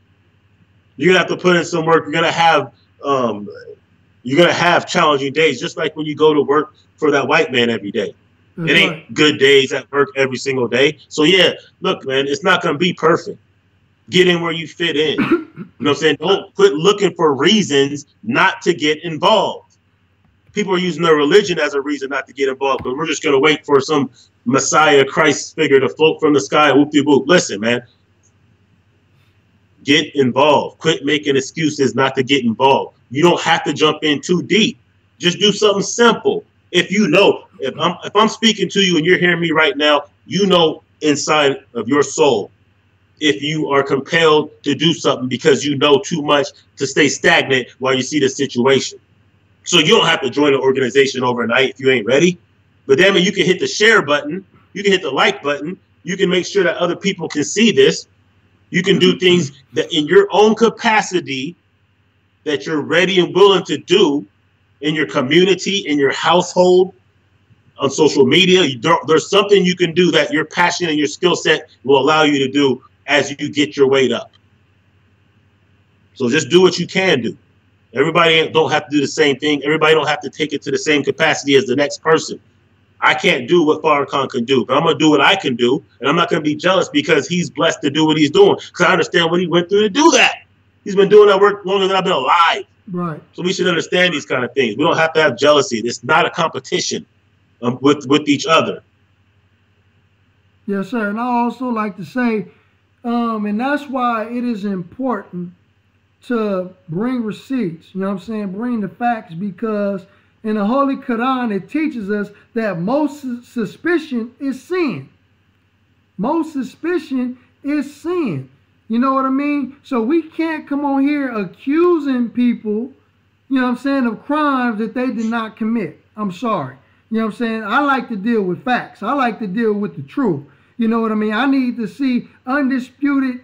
You're going to have to put in some work. You're going to have challenging days, just like when you go to work for that white man every day. It ain't good days at work every single day. So yeah, look, man, it's not going to be perfect. Get in where you fit in. You know what I'm saying? Don't quit looking for reasons not to get involved. People are using their religion as a reason not to get involved because we're just going to wait for some Messiah Christ figure to float from the sky. Whoop-de-whoop. Listen, man, get involved. Quit making excuses not to get involved. You don't have to jump in too deep. Just do something simple. If you know, if I'm speaking to you and you're hearing me right now, you know inside of your soul if you are compelled to do something because you know too much to stay stagnant while you see the situation. So you don't have to join an organization overnight if you ain't ready. But damn it, you can hit the share button. You can hit the like button. You can make sure that other people can see this. You can do things that in your own capacity that you're ready and willing to do in your community, in your household, on social media. There's something you can do that your passion and your skill set will allow you to do as you get your weight up. So just do what you can do. Everybody don't have to do the same thing. Everybody don't have to take it to the same capacity as the next person. I can't do what Farrakhan can do, but I'm going to do what I can do. And I'm not going to be jealous because he's blessed to do what he's doing. Because I understand what he went through to do that. He's been doing that work longer than I've been alive. Right. So we should understand these kind of things. We don't have to have jealousy. It's not a competition with each other. Yes, sir. And I also like to say, and that's why it is important to bring receipts. You know what I'm saying? Bring the facts, because in the Holy Quran, it teaches us that most suspicion is sin. Most suspicion is sin. You know what I mean? So we can't come on here accusing people, you know what I'm saying, of crimes that they did not commit. I'm sorry. You know what I'm saying? I like to deal with facts. I like to deal with the truth. You know what I mean? I need to see undisputed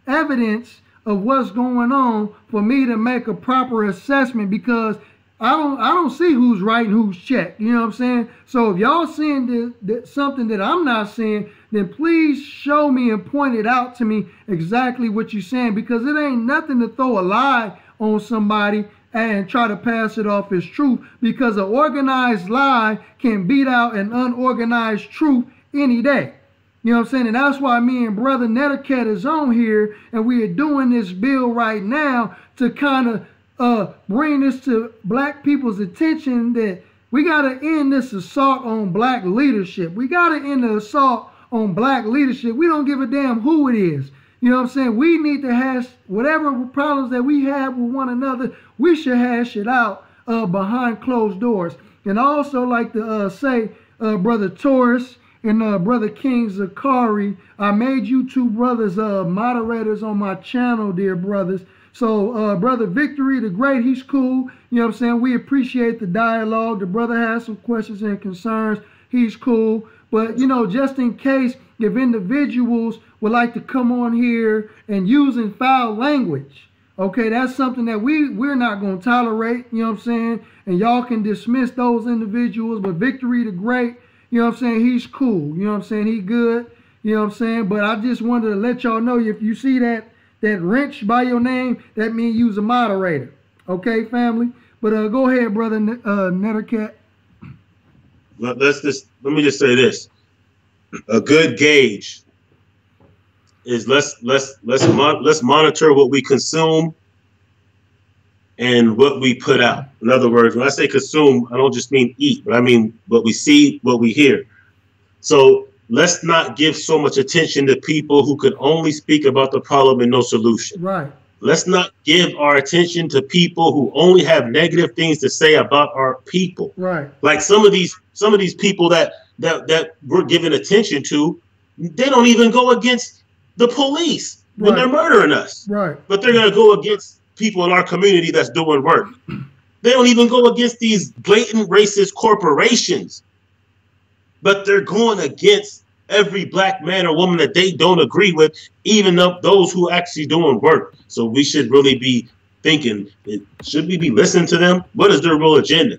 evidence of what's going on for me to make a proper assessment, because I don't see who's right and who's checked. You know what I'm saying? So if y'all seeing something that I'm not seeing, then please show me and point it out to me exactly what you're saying, because it ain't nothing to throw a lie on somebody and try to pass it off as truth, because an organized lie can beat out an unorganized truth any day. You know what I'm saying? And that's why me and Brother Neterket is on here, and we are doing this bill right now to kind of bring this to black people's attention, that we got to end this assault on black leadership. We got to end the assault on black leadership. We don't give a damn who it is. You know what I'm saying? We need to hash whatever problems that we have with one another. We should hash it out behind closed doors. And I also like to say, Brother Taurus and Brother King Zakari, I made you two brothers moderators on my channel, dear brothers. So Brother Victory the Great, he's cool. You know what I'm saying? We appreciate the dialogue. The brother has some questions and concerns. He's cool. But, you know, just in case, if individuals would like to come on here and using foul language, okay, that's something that we're not going to tolerate, you know what I'm saying? And y'all can dismiss those individuals. But Victory the Great, you know what I'm saying, he's cool. You know what I'm saying? He good. You know what I'm saying? But I just wanted to let y'all know, if you see that wrench by your name, that means you's a moderator. Okay, family? But go ahead, Brother Neterket. Let me just say this. A good gauge is let's monitor what we consume and what we put out. In other words, when I say consume, I don't just mean eat, but I mean what we see, what we hear. So let's not give so much attention to people who could only speak about the problem and no solution. Right. Let's not give our attention to people who only have negative things to say about our people. Right. Like some of these people that we're giving attention to, they don't even go against the police when they're murdering us. Right. But they're going to go against people in our community that's doing work. They don't even go against these blatant racist corporations, but they're going against every black man or woman that they don't agree with, even those who actually doing work. So we should really be thinking, should we be listening to them? What is their real agenda?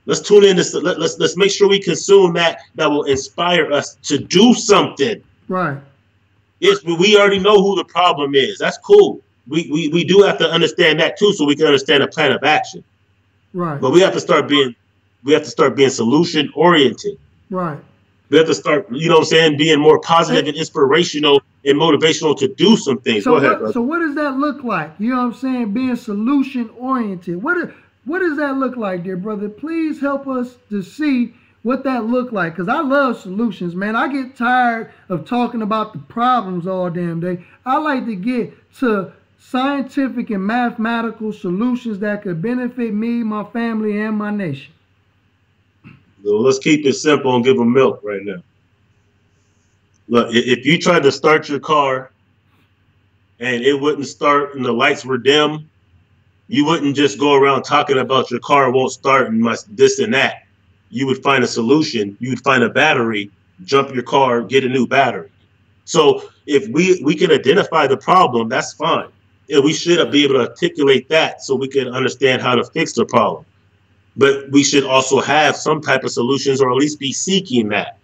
Let's tune in. Let's make sure we consume that will inspire us to do something. Right. We already know who the problem is. That's cool. We do have to understand that too, so we can understand a plan of action. Right. But we have to start being solution oriented. Right. We have to start, you know what I'm saying, being more positive and inspirational and motivational to do some things. Go ahead, brother. So what does that look like? You know what I'm saying? Being solution oriented. What does that look like, dear brother? Please help us to see what that look like. Because I love solutions, man. I get tired of talking about the problems all damn day. I like to get to scientific and mathematical solutions that could benefit me, my family, and my nation. So let's keep it simple and give them milk right now. Look, if you tried to start your car and it wouldn't start and the lights were dim, you wouldn't just go around talking about your car won't start and this and that. You would find a solution. You would find a battery, jump your car, get a new battery. So if we can identify the problem, that's fine. Yeah, we should be able to articulate that so we can understand how to fix the problem. But we should also have some type of solutions, or at least be seeking that,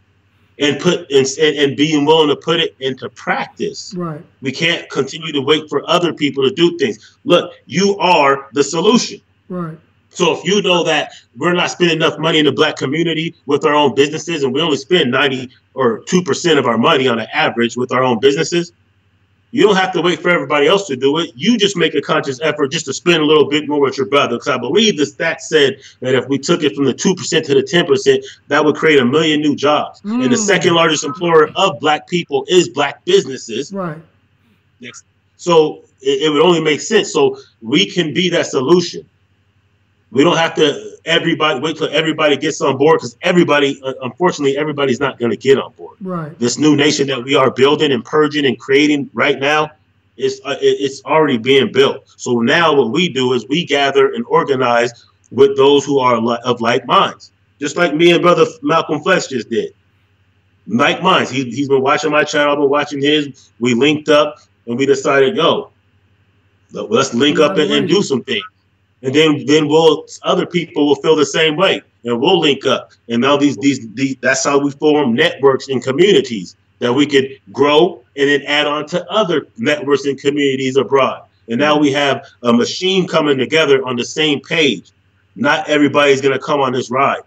and being willing to put it into practice. Right. We can't continue to wait for other people to do things. Look, you are the solution. Right. So if you know that we're not spending enough money in the Black community with our own businesses, and we only spend 90 or 2% of our money on an average with our own businesses, you don't have to wait for everybody else to do it. You just make a conscious effort just to spend a little bit more with your brother. Because I believe the stat said that if we took it from the 2% to the 10%, that would create 1 million new jobs. And the second largest employer of Black people is Black businesses. Right. So it would only make sense. So we can be that solution. We don't have to wait till everybody gets on board, because unfortunately, everybody's not going to get on board. Right. This new nation that we are building and purging and creating right now, it's already being built. So now what we do is we gather and organize with those who are of like minds, just like me and brother Malcolm Flex just did. Like minds. He's been watching my channel. I've been watching his. We linked up and we decided, let's link up and do some things. And then other people will feel the same way, and we'll link up. And now that's how we form networks and communities that we could grow and then add on to other networks and communities abroad. And now we have a machine coming together on the same page. Not everybody's going to come on this ride,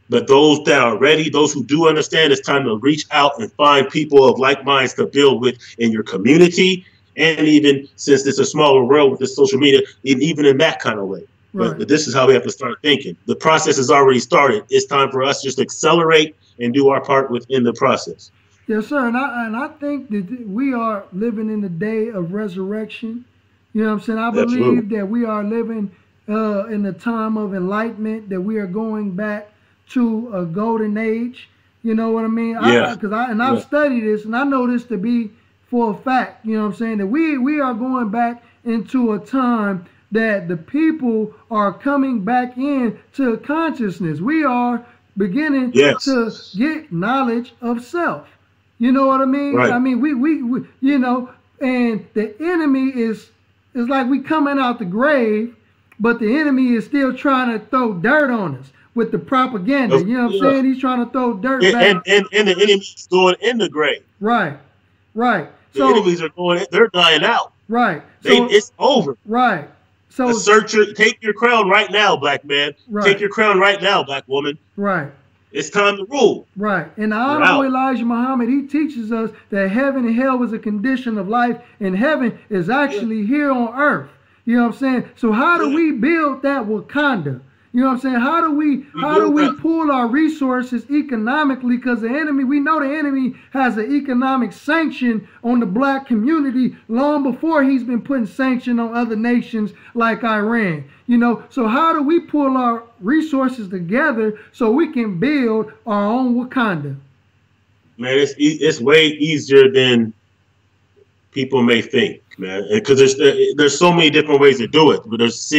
but those that are ready, those who do understand, it's time to reach out and find people of like minds to build with in your community. And even since it's a smaller world with the social media, even in that kind of way. Right. But this is how we have to start thinking. The process has already started. It's time for us just to accelerate and do our part within the process. Yes, sir. And I think that we are living in the day of resurrection. You know what I'm saying? I believe that we are living in the time of enlightenment, that we are going back to a golden age. You know what I mean? Yeah. I've studied this, and I know this to be for a fact, you know what I'm saying, that we are going back into a time that the people are coming back into consciousness. We are beginning to get knowledge of self. You know what I mean? Right. I mean, we you know, and the enemy is like we coming out the grave, but the enemy is still trying to throw dirt on us with the propaganda. You know what I'm saying? He's trying to throw dirt back. And the enemy's going in the grave. Right. Right. The enemies are they're dying out. Right. It's over. Right. So take your crown right now, Black man. Right. Take your crown right now, Black woman. Right. It's time to rule. Right. And the Honorable Elijah Muhammad, he teaches us that heaven and hell is a condition of life, and heaven is actually here on earth. You know what I'm saying? So how do we build that Wakanda? You know what I'm saying? How do we pool our resources economically? Because we know the enemy has an economic sanction on the Black community long before he's been putting sanction on other nations like Iran. You know, so how do we pull our resources together so we can build our own Wakanda? Man, it's way easier than people may think, man, because there's so many different ways to do it. But there's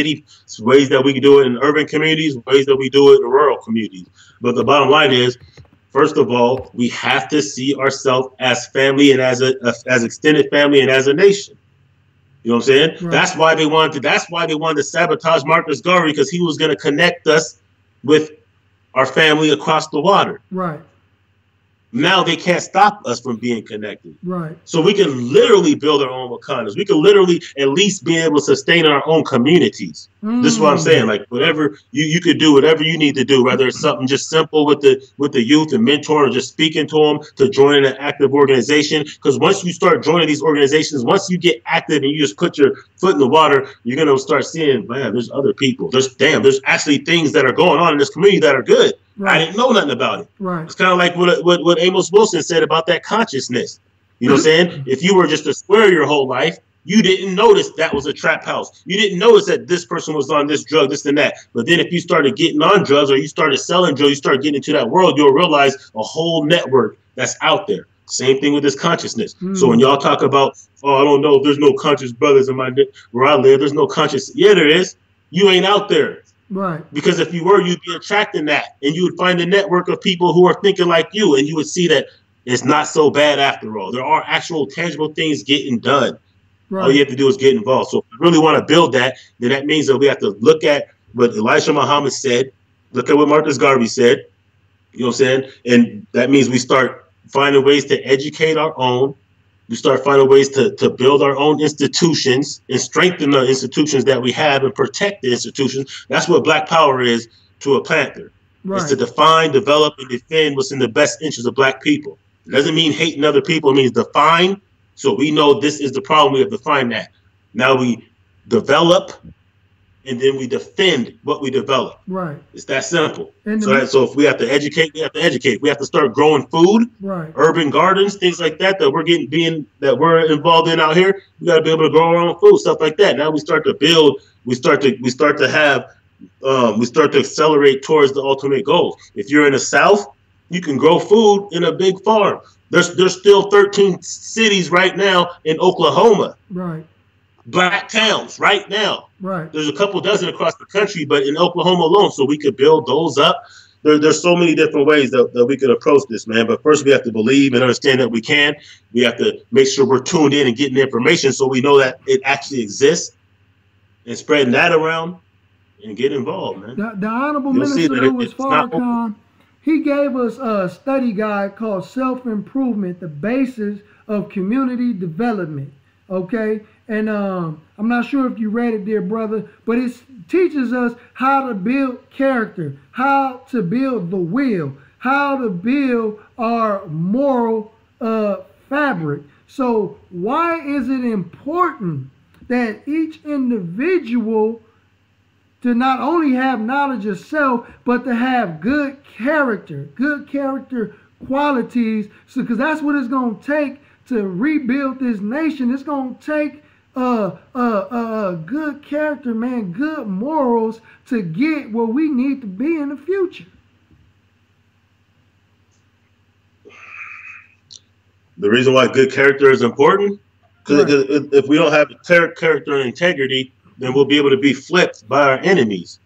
ways that we can do it in urban communities, ways that we do it in rural communities. But the bottom line is, first of all, we have to see ourselves as family and as extended family and as a nation. You know what I'm saying? Right. That's why they wanted to sabotage Marcus Garvey, because he was going to connect us with our family across the water. Right. Now they can't stop us from being connected. Right. So we can literally build our own Wakandas. We can literally at least be able to sustain our own communities. This is what I'm saying. Like whatever you could do, whatever you need to do, whether it's something just simple with the youth and mentor, or just speaking to them, to join an active organization. Because once you start joining these organizations, once you get active and you just put your foot in the water, you're gonna start seeing, man, there's other people. There's actually things that are going on in this community that are good. Right. I didn't know nothing about it. Right. It's kind of like what Amos Wilson said about that consciousness. You know what I'm saying? If you were just a square your whole life, you didn't notice that was a trap house. You didn't notice that this person was on this drug, this and that. But then if you started getting on drugs, or you started selling drugs, you start getting into that world, you'll realize a whole network that's out there. Same thing with this consciousness. So when y'all talk about, oh, I don't know, there's no conscious brothers in where I live. There's no conscious. Yeah, there is. You ain't out there. Right. Because if you were, you'd be attracting that, and you would find a network of people who are thinking like you, and you would see that it's not so bad after all. There are actual tangible things getting done. Right. All you have to do is get involved. So if we really want to build that, then that means that we have to look at what Elijah Muhammad said, look at what Marcus Garvey said, you know what I'm saying? And that means we start finding ways to educate our own. We start finding ways to build our own institutions and strengthen the institutions that we have and protect the institutions. That's what Black Power is to a Panther. Right. It's to define, develop, and defend what's in the best interest of Black people. It doesn't mean hating other people. It means define. So we know this is the problem. We have to find that. Now we develop, and then we defend what we develop. Right. It's that simple. So if we have to educate, we have to educate. We have to start growing food, right? Urban gardens, things like that we're involved in out here. We got to be able to grow our own food, stuff like that. Now we start to build. We start to accelerate towards the ultimate goal. If you're in the South, you can grow food in a big farm. There's still 13 cities right now in Oklahoma. Right. Black towns right now. Right. There's a couple dozen across the country, but in Oklahoma alone, so we could build those up. There's so many different ways that we could approach this, man. But first, we have to believe and understand that we can. We have to make sure we're tuned in and getting information so we know that it actually exists, and spreading that around and get involved, man. The Honorable Minister Louis Farrakhan, he gave us a study guide called Self-Improvement, the Basis of Community Development. Okay, and I'm not sure if you read it, dear brother, but it teaches us how to build character, how to build the will, how to build our moral fabric. So why is it important that each individual to not only have knowledge of self, but to have good character qualities? So, because that's what it's going to take to rebuild this nation. It's going to take good character, man, good morals to get where we need to be in the future. The reason why good character is important, because if we don't have character and integrity, then we'll be able to be flipped by our enemies.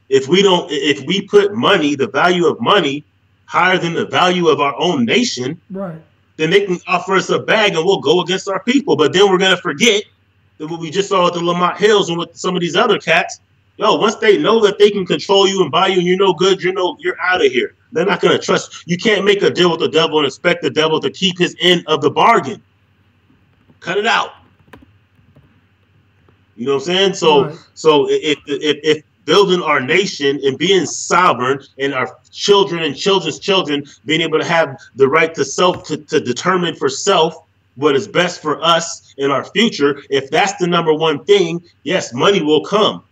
If we put money, the value of money, higher than the value of our own nation, right, then they can offer us a bag and we'll go against our people. But then we're gonna forget that what we just saw at the Lamont Hills and with some of these other cats. Yo, once they know that they can control you and buy you and you're no good, you're out of here. They're not gonna trust. You can't make a deal with the devil and expect the devil to keep his end of the bargain. Cut it out. You know what I'm saying? So, right. So if building our nation and being sovereign, and our children and children's children being able to have the right to to determine for self what is best for us in our future, if that's the number one thing, yes, money will come.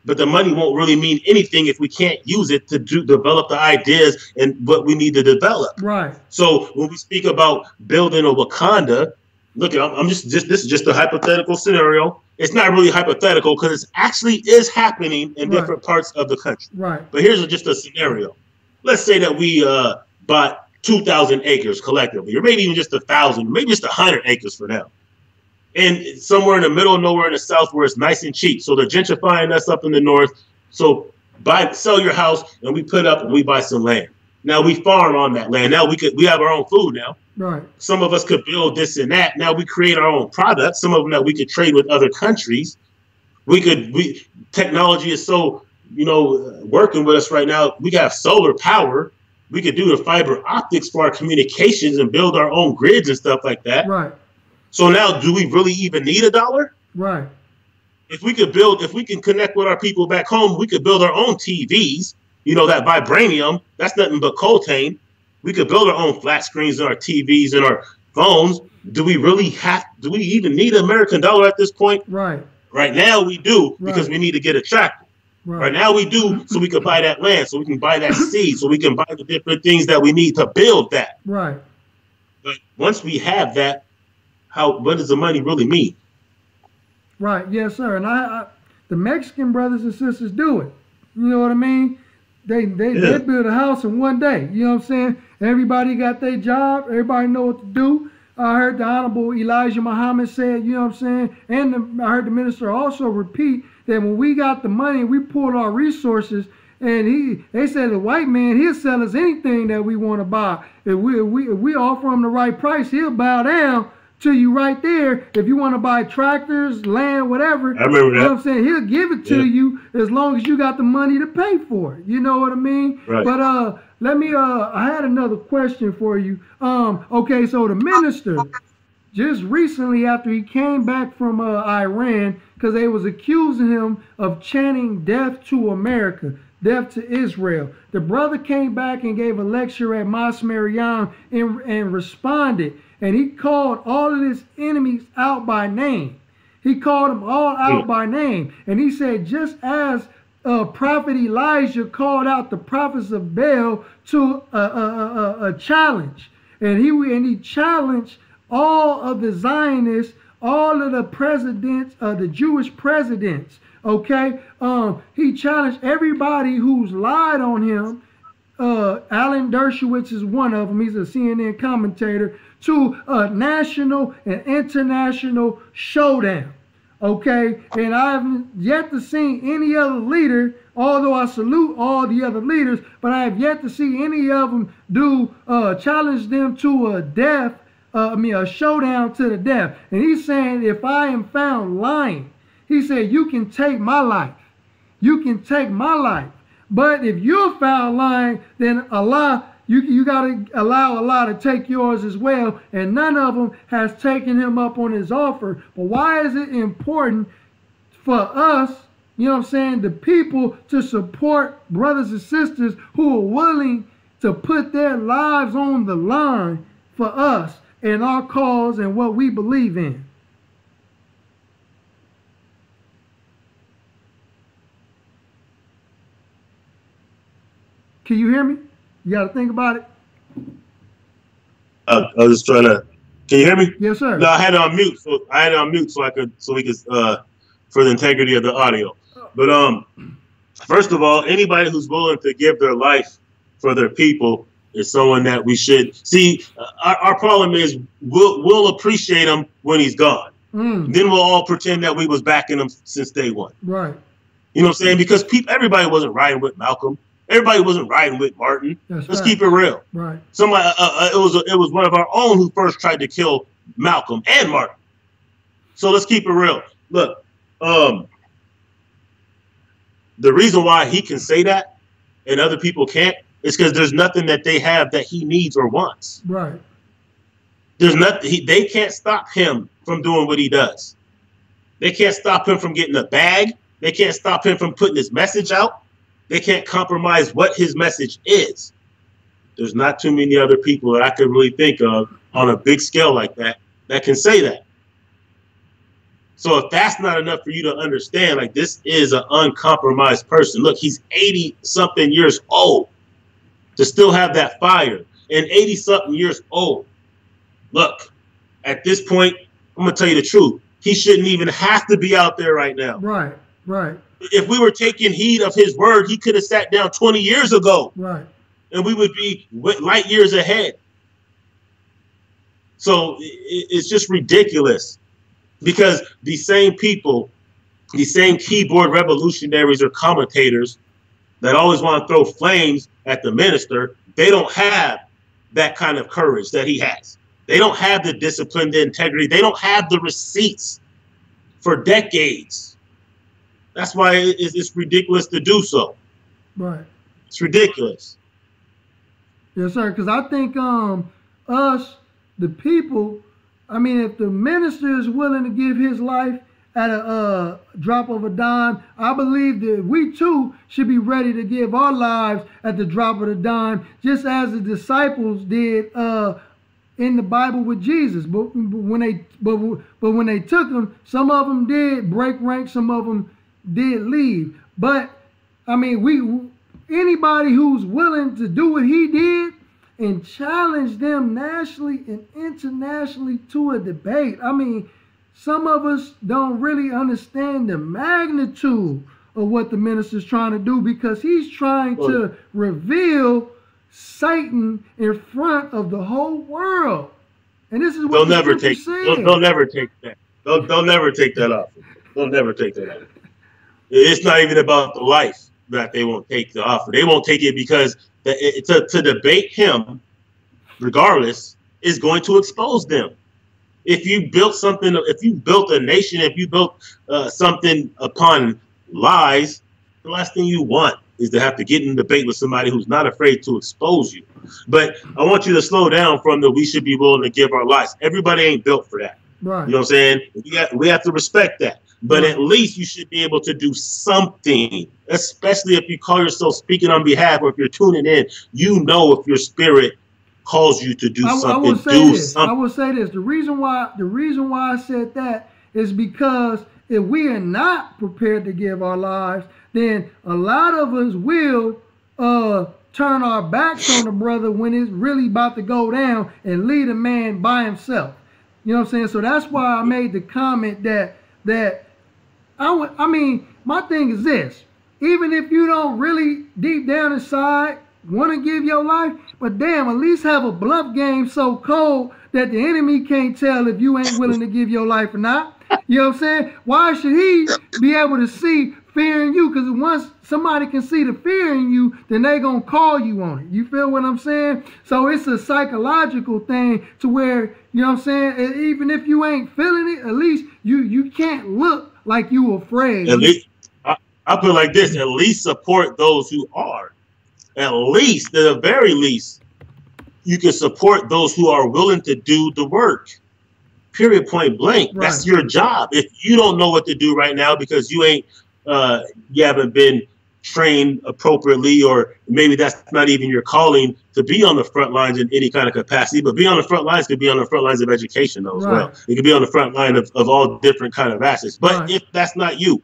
But the money won't really mean anything if we can't use it to develop the ideas and what we need to develop. Right. So when we speak about building a Wakanda, look, this is just a hypothetical scenario. It's not really hypothetical because it actually is happening in different parts of the country. Right. But here's just a scenario. Let's say that we bought 2,000 acres collectively, or maybe even just 1,000, maybe just 100 acres for now. And somewhere in the middle of nowhere in the South where it's nice and cheap. So they're gentrifying us up in the North. So sell your house and we put up and we buy some land. Now we farm on that land. Now we have our own food now. Right. Some of us could build this and that. Now we create our own products. Some of them that we could trade with other countries. Technology is so, working with us right now. We have solar power. We could do the fiber optics for our communications and build our own grids and stuff like that. Right. So now, do we really even need a dollar? Right. If we can connect with our people back home, we could build our own TVs. You know, that vibranium, that's nothing but coltan. We could build our own flat screens on our TVs and our phones. Do we even need an American dollar at this point? Right. Right now we do, because we need to get a tractor. Right now we do, so we can buy that land, so we can buy that seed, so we can buy the different things that we need to build that. Right. But once we have that, what does the money really mean? Right. Yes, sir. And the Mexican brothers and sisters do it. You know what I mean? They build a house in one day. You know what I'm saying? Everybody got their job. Everybody know what to do. I heard the Honorable Elijah Muhammad said, you know what I'm saying? And I heard the minister also repeat that when we got the money, we pulled our resources, and they said the white man, he'll sell us anything that we want to buy. If we offer him the right price, he'll bow down to you right there. If you want to buy tractors, land, whatever, I remember that. You know what I'm saying? He'll give it to you as long as you got the money to pay for it. You know what I mean? Right. But I had another question for you. Okay, so the minister, just recently after he came back from Iran, because they was accusing him of chanting death to America, death to Israel. The brother came back and gave a lecture at Mas Mariam and responded. And he called all of his enemies out by name. He called them all out by name. And he said, just as Prophet Elijah called out the prophets of Baal to a challenge. And he challenged all of the Zionists, all of the presidents, the Jewish presidents. Okay? He challenged everybody who's lied on him. Alan Dershowitz is one of them. He's a CNN commentator. To a national and international showdown. Okay? And I haven't yet to see any other leader, although I salute all the other leaders, but I have yet to see any of them challenge them to a death, a showdown to the death. And he's saying, if I am found lying, he said, you can take my life. You can take my life. But if you're found lying, then Allah, you got to allow Allah to take yours as well. And none of them has taken him up on his offer. But why is it important for us, you know what I'm saying, the people, to support brothers and sisters who are willing to put their lives on the line for us and our cause and what we believe in? Can you hear me? You got to think about it. I was just trying to. Can you hear me? Yes, sir. No, I had it on mute, so we could for the integrity of the audio. But first of all, anybody who's willing to give their life for their people is someone that we should see. Our problem is we'll appreciate him when he's gone. Then we'll all pretend that we was backing him since day one. Right. You know what I'm saying? Because everybody wasn't riding with Malcolm. Everybody wasn't riding with Martin. Let's keep it real. Right. Somebody, it was one of our own who first tried to kill Malcolm and Martin. So let's keep it real. Look, the reason why he can say that and other people can't is because there's nothing that they have that he needs or wants. Right. There's nothing. They can't stop him from doing what he does. They can't stop him from getting a bag. They can't stop him from putting his message out. They can't compromise what his message is. There's not too many other people that I could really think of on a big scale like that can say that. So if that's not enough for you to understand, like, this is an uncompromised person. Look, he's 80-something years old to still have that fire. And 80-something years old. Look, at this point, I'm going to tell you the truth. He shouldn't even have to be out there right now. Right, right. If we were taking heed of his word, he could have sat down 20 years ago. Right. And we would be light years ahead. So it's just ridiculous. Because these same people, these same keyboard revolutionaries or commentators that always want to throw flames at the minister, they don't have that kind of courage that he has. They don't have the discipline, the integrity. They don't have the receipts for decades. That's why it's ridiculous to do so. Right. It's ridiculous. Yes, sir. Because I think us, the people, I mean, if the minister is willing to give his life at a drop of a dime, I believe that we too should be ready to give our lives at the drop of the dime, just as the disciples did in the Bible with Jesus. But when they took him, some of them did break rank, some of them did leave. But I mean, anybody who's willing to do what he did and challenge them nationally and internationally to a debate. I mean, some of us don't really understand the magnitude of what the minister's trying to do, because he's trying to reveal Satan in front of the whole world. And this is what they'll never take that. They'll never take that off. They'll never take that off. It's not even about the life that they won't take the offer. They won't take it because to debate him, regardless, is going to expose them. If you built something, if you built a nation, if you built something upon lies, the last thing you want is to have to get in a debate with somebody who's not afraid to expose you. But I want you to slow down from the we should be willing to give our lives. Everybody ain't built for that. Right. You know what I'm saying? We have to respect that. But at least you should be able to do something, especially if you call yourself speaking on behalf, or if you're tuning in, you know, if your spirit calls you to do something, I will say this. The reason why I said that is because if we are not prepared to give our lives, then a lot of us will turn our backs on the brother when it's really about to go down and lead a man by himself. You know what I'm saying? So that's why I made the comment that I mean, my thing is this. Even if you don't really deep down inside want to give your life, but damn, at least have a bluff game so cold that the enemy can't tell if you ain't willing to give your life or not. You know what I'm saying? Why should he be able to see fear in you? Because once somebody can see the fear in you, then they gonna call you on it. You feel what I'm saying? So it's a psychological thing to where, you know what I'm saying, even if you ain't feeling it, at least you can't look like you afraid. At least I put it like this: at least support those who are. At least, at the very least, you can support those who are willing to do the work. Period, point blank. Right. That's your job. If you don't know what to do right now because you haven't been trained appropriately, or maybe that's not even your calling to be on the front lines in any kind of capacity, but be on the front lines could be on the front lines of education though, as well. It could be on the front line of all different kind of assets. But if that's not you,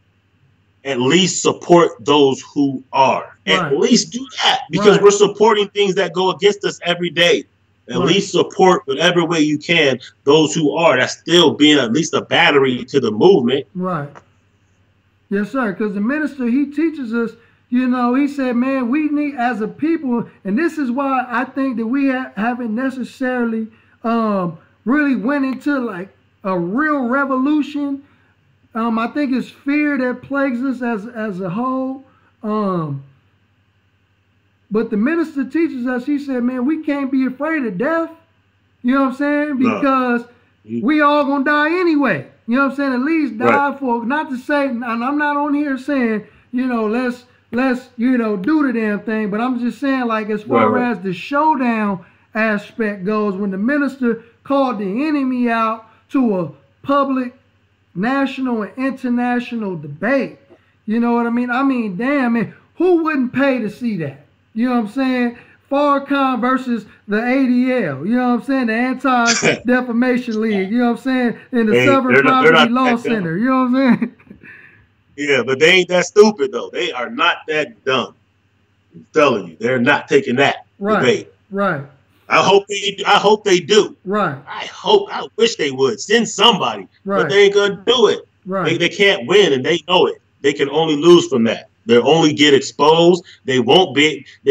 at least support those who are. At least do that, because we're supporting things that go against us every day. At least support whatever way you can those who are. That's still being at least a battery to the movement. Right. Yes, sir. Because the minister, he teaches us, you know, he said, man, we need as a people, and this is why I think that we haven't necessarily really went into like a real revolution. I think it's fear that plagues us as a whole. But the minister teaches us, he said, man, we can't be afraid of death. You know what I'm saying? Because we all gonna die anyway. You know what I'm saying? At least die for, not to say, and I'm not on here saying, you know, let's you know, do the damn thing. But I'm just saying, like, as far as the showdown aspect goes, when the minister called the enemy out to a public, national, and international debate, you know what I mean? I mean, damn, man, who wouldn't pay to see that? You know what I'm saying? Farrakhan versus the ADL. You know what I'm saying? The Anti-Defamation League. You know what I'm saying? And the Sovereign Property Law Center. You know what I'm saying? Yeah, but they ain't that stupid, though. They are not that dumb. I'm telling you, they're not taking that debate. Right. I hope they do. Right. I wish they would. Send somebody. But they ain't gonna do it. Right. They can't win, and they know it. They can only lose from that. They'll only get exposed. They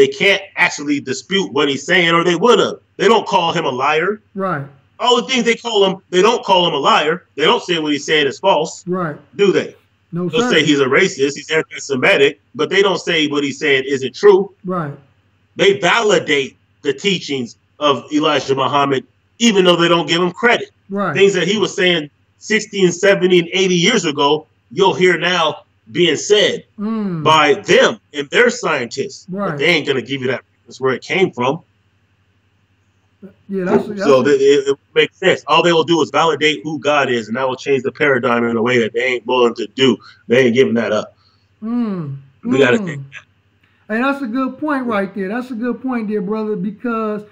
can't actually dispute what he's saying, or they would have. They don't call him a liar. Right. All the things they call him, they don't call him a liar. They don't say what he's saying is false. Right. Do they? No, They'll say he's a racist, he's anti-Semitic, but they don't say what he's saying isn't true. Right. They validate the teachings of Elijah Muhammad, even though they don't give him credit. Right. Things that he was saying 60 and 70 and 80 years ago, you'll hear now being said by them and their scientists. Right. But they ain't going to give you that. That's where it came from. Yeah, it makes sense. All they will do is validate who God is, and that will change the paradigm in a way that they ain't willing to do. They ain't giving that up. We got to take that. And that's a good point right there. That's a good point there, brother, because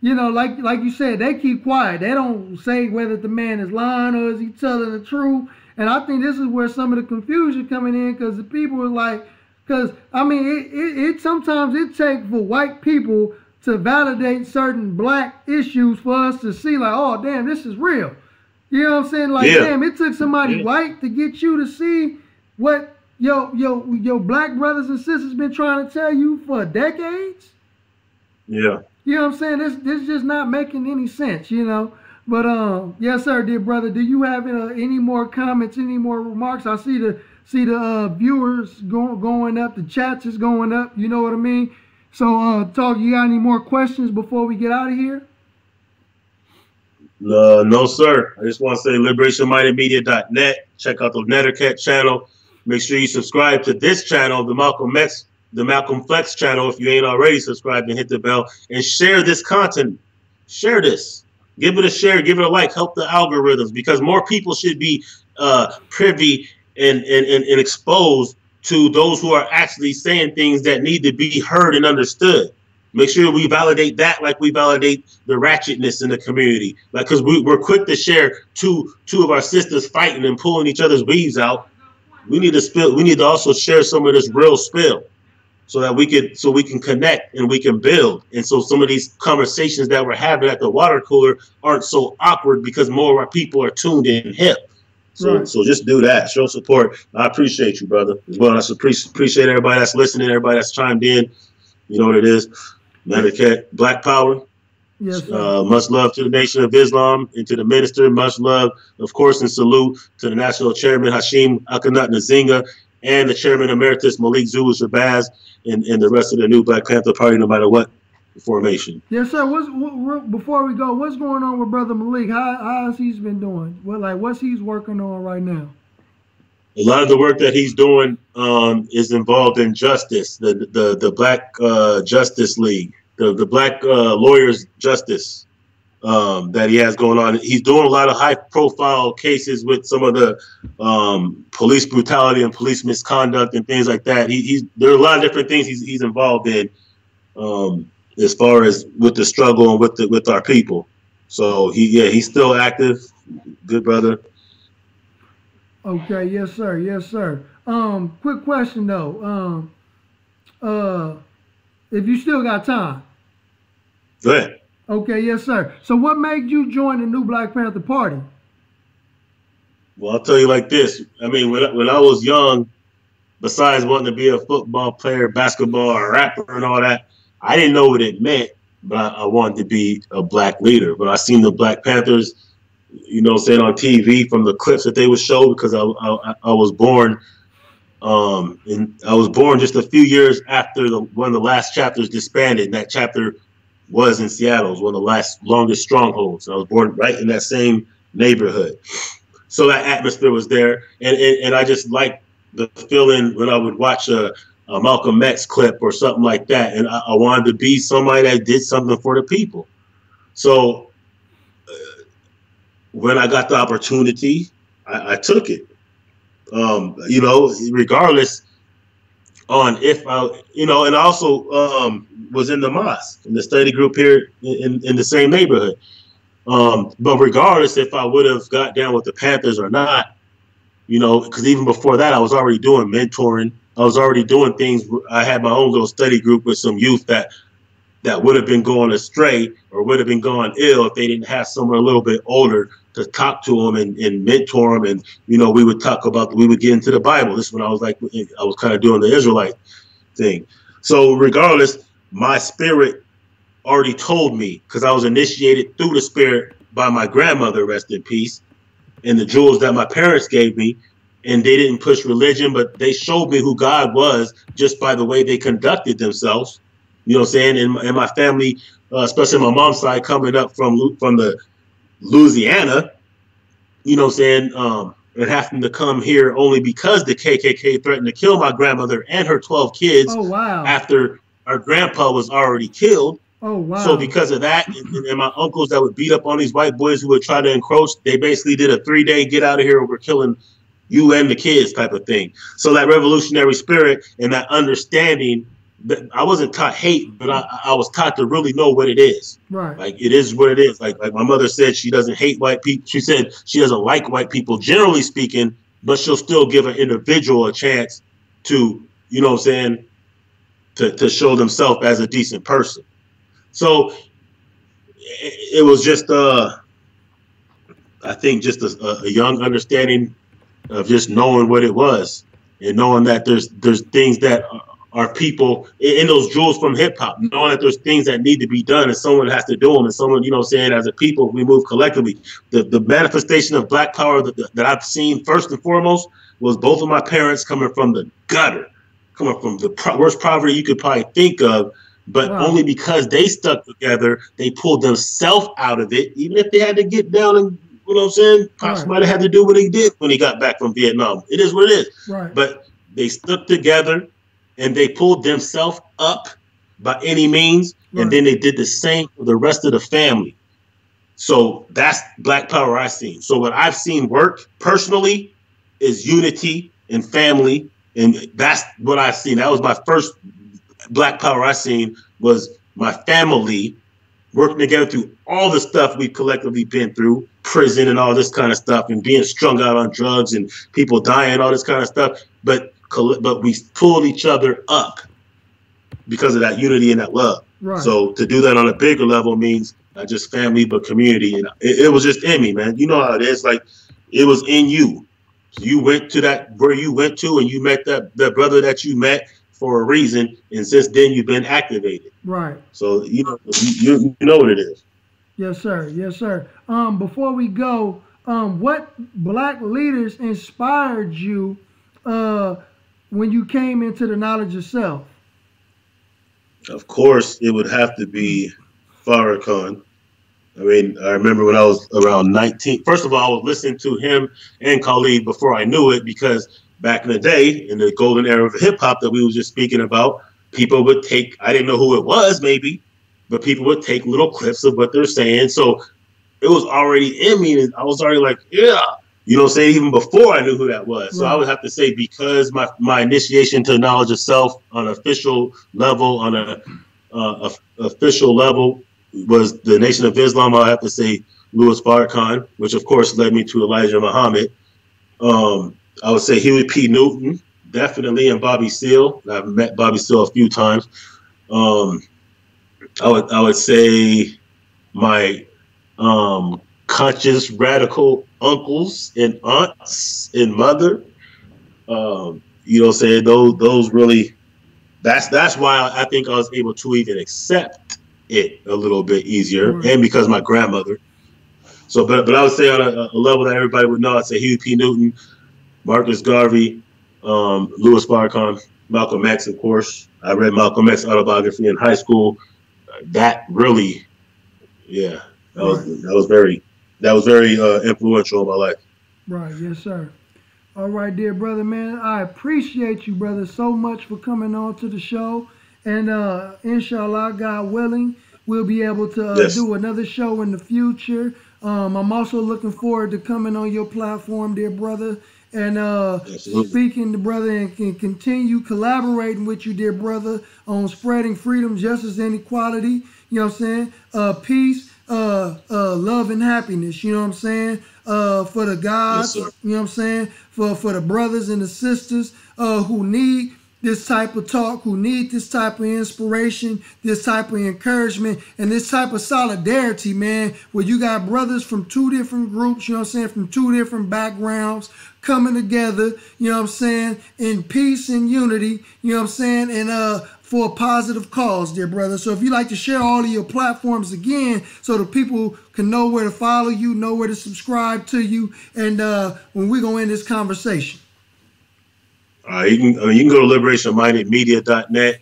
like you said, they keep quiet. They don't say whether the man is lying or is he telling the truth. And I think this is where some of the confusion coming in, because the people are like, because I mean, it sometimes it takes for white people to validate certain black issues for us to see like, oh damn, this is real. You know what I'm saying? Like, damn, it took somebody white to get you to see what your black brothers and sisters been trying to tell you for decades. Yeah. You know what I'm saying? This just not making any sense, But yes, sir, dear brother. Do you have any more comments, any more remarks? I see the viewers going up, the chats is going up. You know what I mean? So, Talk, you got any more questions before we get out of here? No, sir. I just want to say liberationmindedmedia.net. Check out the Neterket channel. Make sure you subscribe to this channel, the Malcolm Flex channel, if you ain't already subscribed, and hit the bell and share this content. Share this. Give it a share. Give it a like. Help the algorithms, because more people should be privy and exposed to those who are actually saying things that need to be heard and understood. Make sure we validate that like we validate the ratchetness in the community. Like, because we're quick to share two of our sisters fighting and pulling each other's weaves out. We need to also share some of this real spill so that we can connect and we can build. And so some of these conversations that we're having at the water cooler aren't so awkward, because more of our people are tuned in hip. So just do that. Show support. I appreciate you, brother, as well. I appreciate everybody that's listening, everybody that's chimed in. You know what it is. Neterket, Black Power. Yes, much love to the Nation of Islam and to the minister. Much love, of course, and salute to the National Chairman Hashim Akanat Nzinga and the Chairman Emeritus Malik Zulu Shabazz and the rest of the new Black Panther Party, no matter what formation. Yes, sir. Before we go, what's going on with Brother Malik? How's he's been doing? What's he's working on right now? A lot of the work that he's doing is involved in justice, the Black Justice League, the Black Lawyers Justice that he has going on. He's doing a lot of high-profile cases with some of the police brutality and police misconduct and things like that. There are a lot of different things he's involved in as far as with the struggle and with our people. So he's still active. Good brother. Okay, yes, sir. Yes, sir. Quick question though. If you still got time. Go ahead. Okay, yes, sir. So what made you join the new Black Panther Party? Well, I'll tell you like this. I mean, when I was young, besides wanting to be a football player, basketball, or rapper and all that, I didn't know what it meant, but I wanted to be a black leader. But I seen the Black Panthers, saying on TV from the clips that they would show, because I was born, and I was born just a few years after one of the last chapters disbanded. And that chapter was in Seattle. It was one of the longest strongholds. And I was born right in that same neighborhood. So that atmosphere was there. And I just liked the feeling when I would watch a Malcolm X clip or something like that. And I wanted to be somebody that did something for the people. So when I got the opportunity, I took it, regardless on if I, and I also was in the mosque, in the study group here in the same neighborhood. But regardless if I would have got down with the Panthers or not, because even before that, I was already doing mentoring. I was already doing things. I had my own little study group with some youth that would have been going astray or would have been going ill if they didn't have someone a little bit older to talk to them and mentor them. And, we would get into the Bible. This is when I was kind of doing the Israelite thing. So regardless, my spirit already told me, because I was initiated through the spirit by my grandmother, rest in peace, and the jewels that my parents gave me. And they didn't push religion, but they showed me who God was just by the way they conducted themselves. You know what I'm saying? And my family, especially my mom's side, coming up from the Louisiana, you know what I'm saying, and having to come here only because the KKK threatened to kill my grandmother and her 12 kids. Oh, wow. After our grandpa was already killed. Oh, So wow. because of that, and my uncles that would beat up on these white boys who would try to encroach, they basically did a 3-day get out of here or we're killing you and the kids type of thing. So that revolutionary spirit and that understanding, that I wasn't taught hate, but I was taught to really know what it is. Right. Like it is what it is. Like my mother said, she doesn't hate white people. She said she doesn't like white people, generally speaking, but she'll still give an individual a chance to, you know what I'm saying, to show themselves as a decent person. So it was just, I think, just a young understanding of just knowing what it was and knowing that there's things that are people in those jewels from hip hop, knowing that there's things that need to be done and someone has to do them, and someone, you know, saying as a people we move collectively. The manifestation of Black power that I've seen first and foremost was both of my parents coming from the gutter, coming from the worst poverty you could probably think of. But Wow. only because they stuck together, they pulled themselves out of it, even if they had to get down and, you know what I'm saying? Pops might have had to do what he did when he got back from Vietnam. It is what it is. Right. But they stuck together and they pulled themselves up by any means. Right. And then they did the same for the rest of the family. So that's Black power I've seen. So what I've seen work personally is unity and family. And that's what I've seen. That was my first Black power I seen, was my family working together through all the stuff we've collectively been through, prison and all this kind of stuff, and being strung out on drugs and people dying, all this kind of stuff. But we pulled each other up because of that unity and that love. Right. So to do that on a bigger level means not just family, but community. And it was just in me, man. You know how it is. Like, it was in you. You went to that where you went to, and you met that brother that you met for a reason, and since then you've been activated. Right. So you know what it is. Yes, sir. Yes, sir. Before we go, what Black leaders inspired you when you came into the knowledge of self? Of course, it would have to be Farrakhan. I mean, I remember when I was around 19. First of all, I was listening to him and Khalid before I knew it, because back in the day, in the golden era of hip hop that we were just speaking about, people would take, I didn't know who it was maybe, but people would take little clips of what they're saying. So it was already in me, and I was already like, yeah, you know what I'm saying, even before I knew who that was. So I would have to say, because my initiation to knowledge of self on an official level, was the Nation of Islam, I have to say Louis Farrakhan, which of course led me to Elijah Muhammad. I would say Huey P. Newton, definitely, and Bobby Seale. I've met Bobby Seale a few times. I would say my conscious radical uncles and aunts and mother. You know what I'm saying? Those really, that's why I think I was able to even accept it a little bit easier, and because my grandmother. So, but I would say on a level that everybody would know, I'd say Huey P. Newton, Marcus Garvey, Louis Farrakhan, Malcolm X, of course. I read Malcolm X's autobiography in high school. That really, yeah, that was very influential in my life. Right, yes, sir. All right, dear brother, man, I appreciate you, brother, so much for coming on to the show. And inshallah, God willing, we'll be able to do another show in the future. I'm also looking forward to coming on your platform, dear brother, and speaking to brother, and can continue collaborating with you, dear brother, on spreading freedom, justice, and equality. You know what I'm saying? Peace, love, and happiness. You know what I'm saying? For the gods, you know what I'm saying? For the brothers and the sisters who need this type of talk, who need this type of inspiration, this type of encouragement, and this type of solidarity, man, where you got brothers from two different groups, you know what I'm saying, from two different backgrounds, coming together, you know what I'm saying, in peace and unity, you know what I'm saying, and for a positive cause, dear brother. So if you'd like to share all of your platforms again, so the people can know where to follow you, know where to subscribe to you, and when we're going to end this conversation. You can go to liberationmindedmedia.net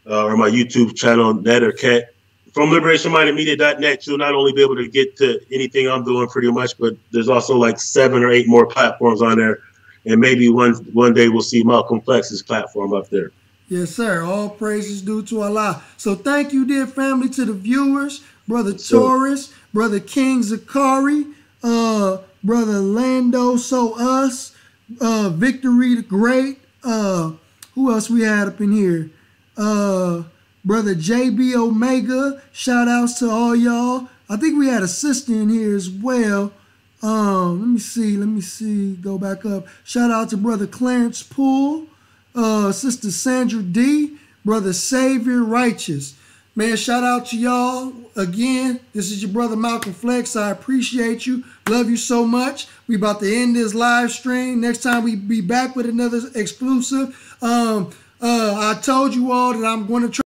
or my YouTube channel, Neterket. From liberationmindedmedia.net, you'll not only be able to get to anything I'm doing pretty much, but there's also like 7 or 8 more platforms on there. And maybe one day we'll see Malcolm Flex's platform up there. Yes, sir. All praises due to Allah. So thank you, dear family, to the viewers, Brother Taurus, Brother King Zakari, Brother Lando So Us, Victory the Great. Who else we had up in here? Brother JB Omega. Shout outs to all y'all. I think we had a sister in here as well. Let me see. Go back up. Shout out to Brother Clarence Poole. Sister Sandra D, Brother Savior Righteous. Man, shout out to y'all. Again, this is your brother Malcolm Flex. I appreciate you. Love you so much. We about to end this live stream. Next time we be back with another exclusive. I told you all that I'm going to try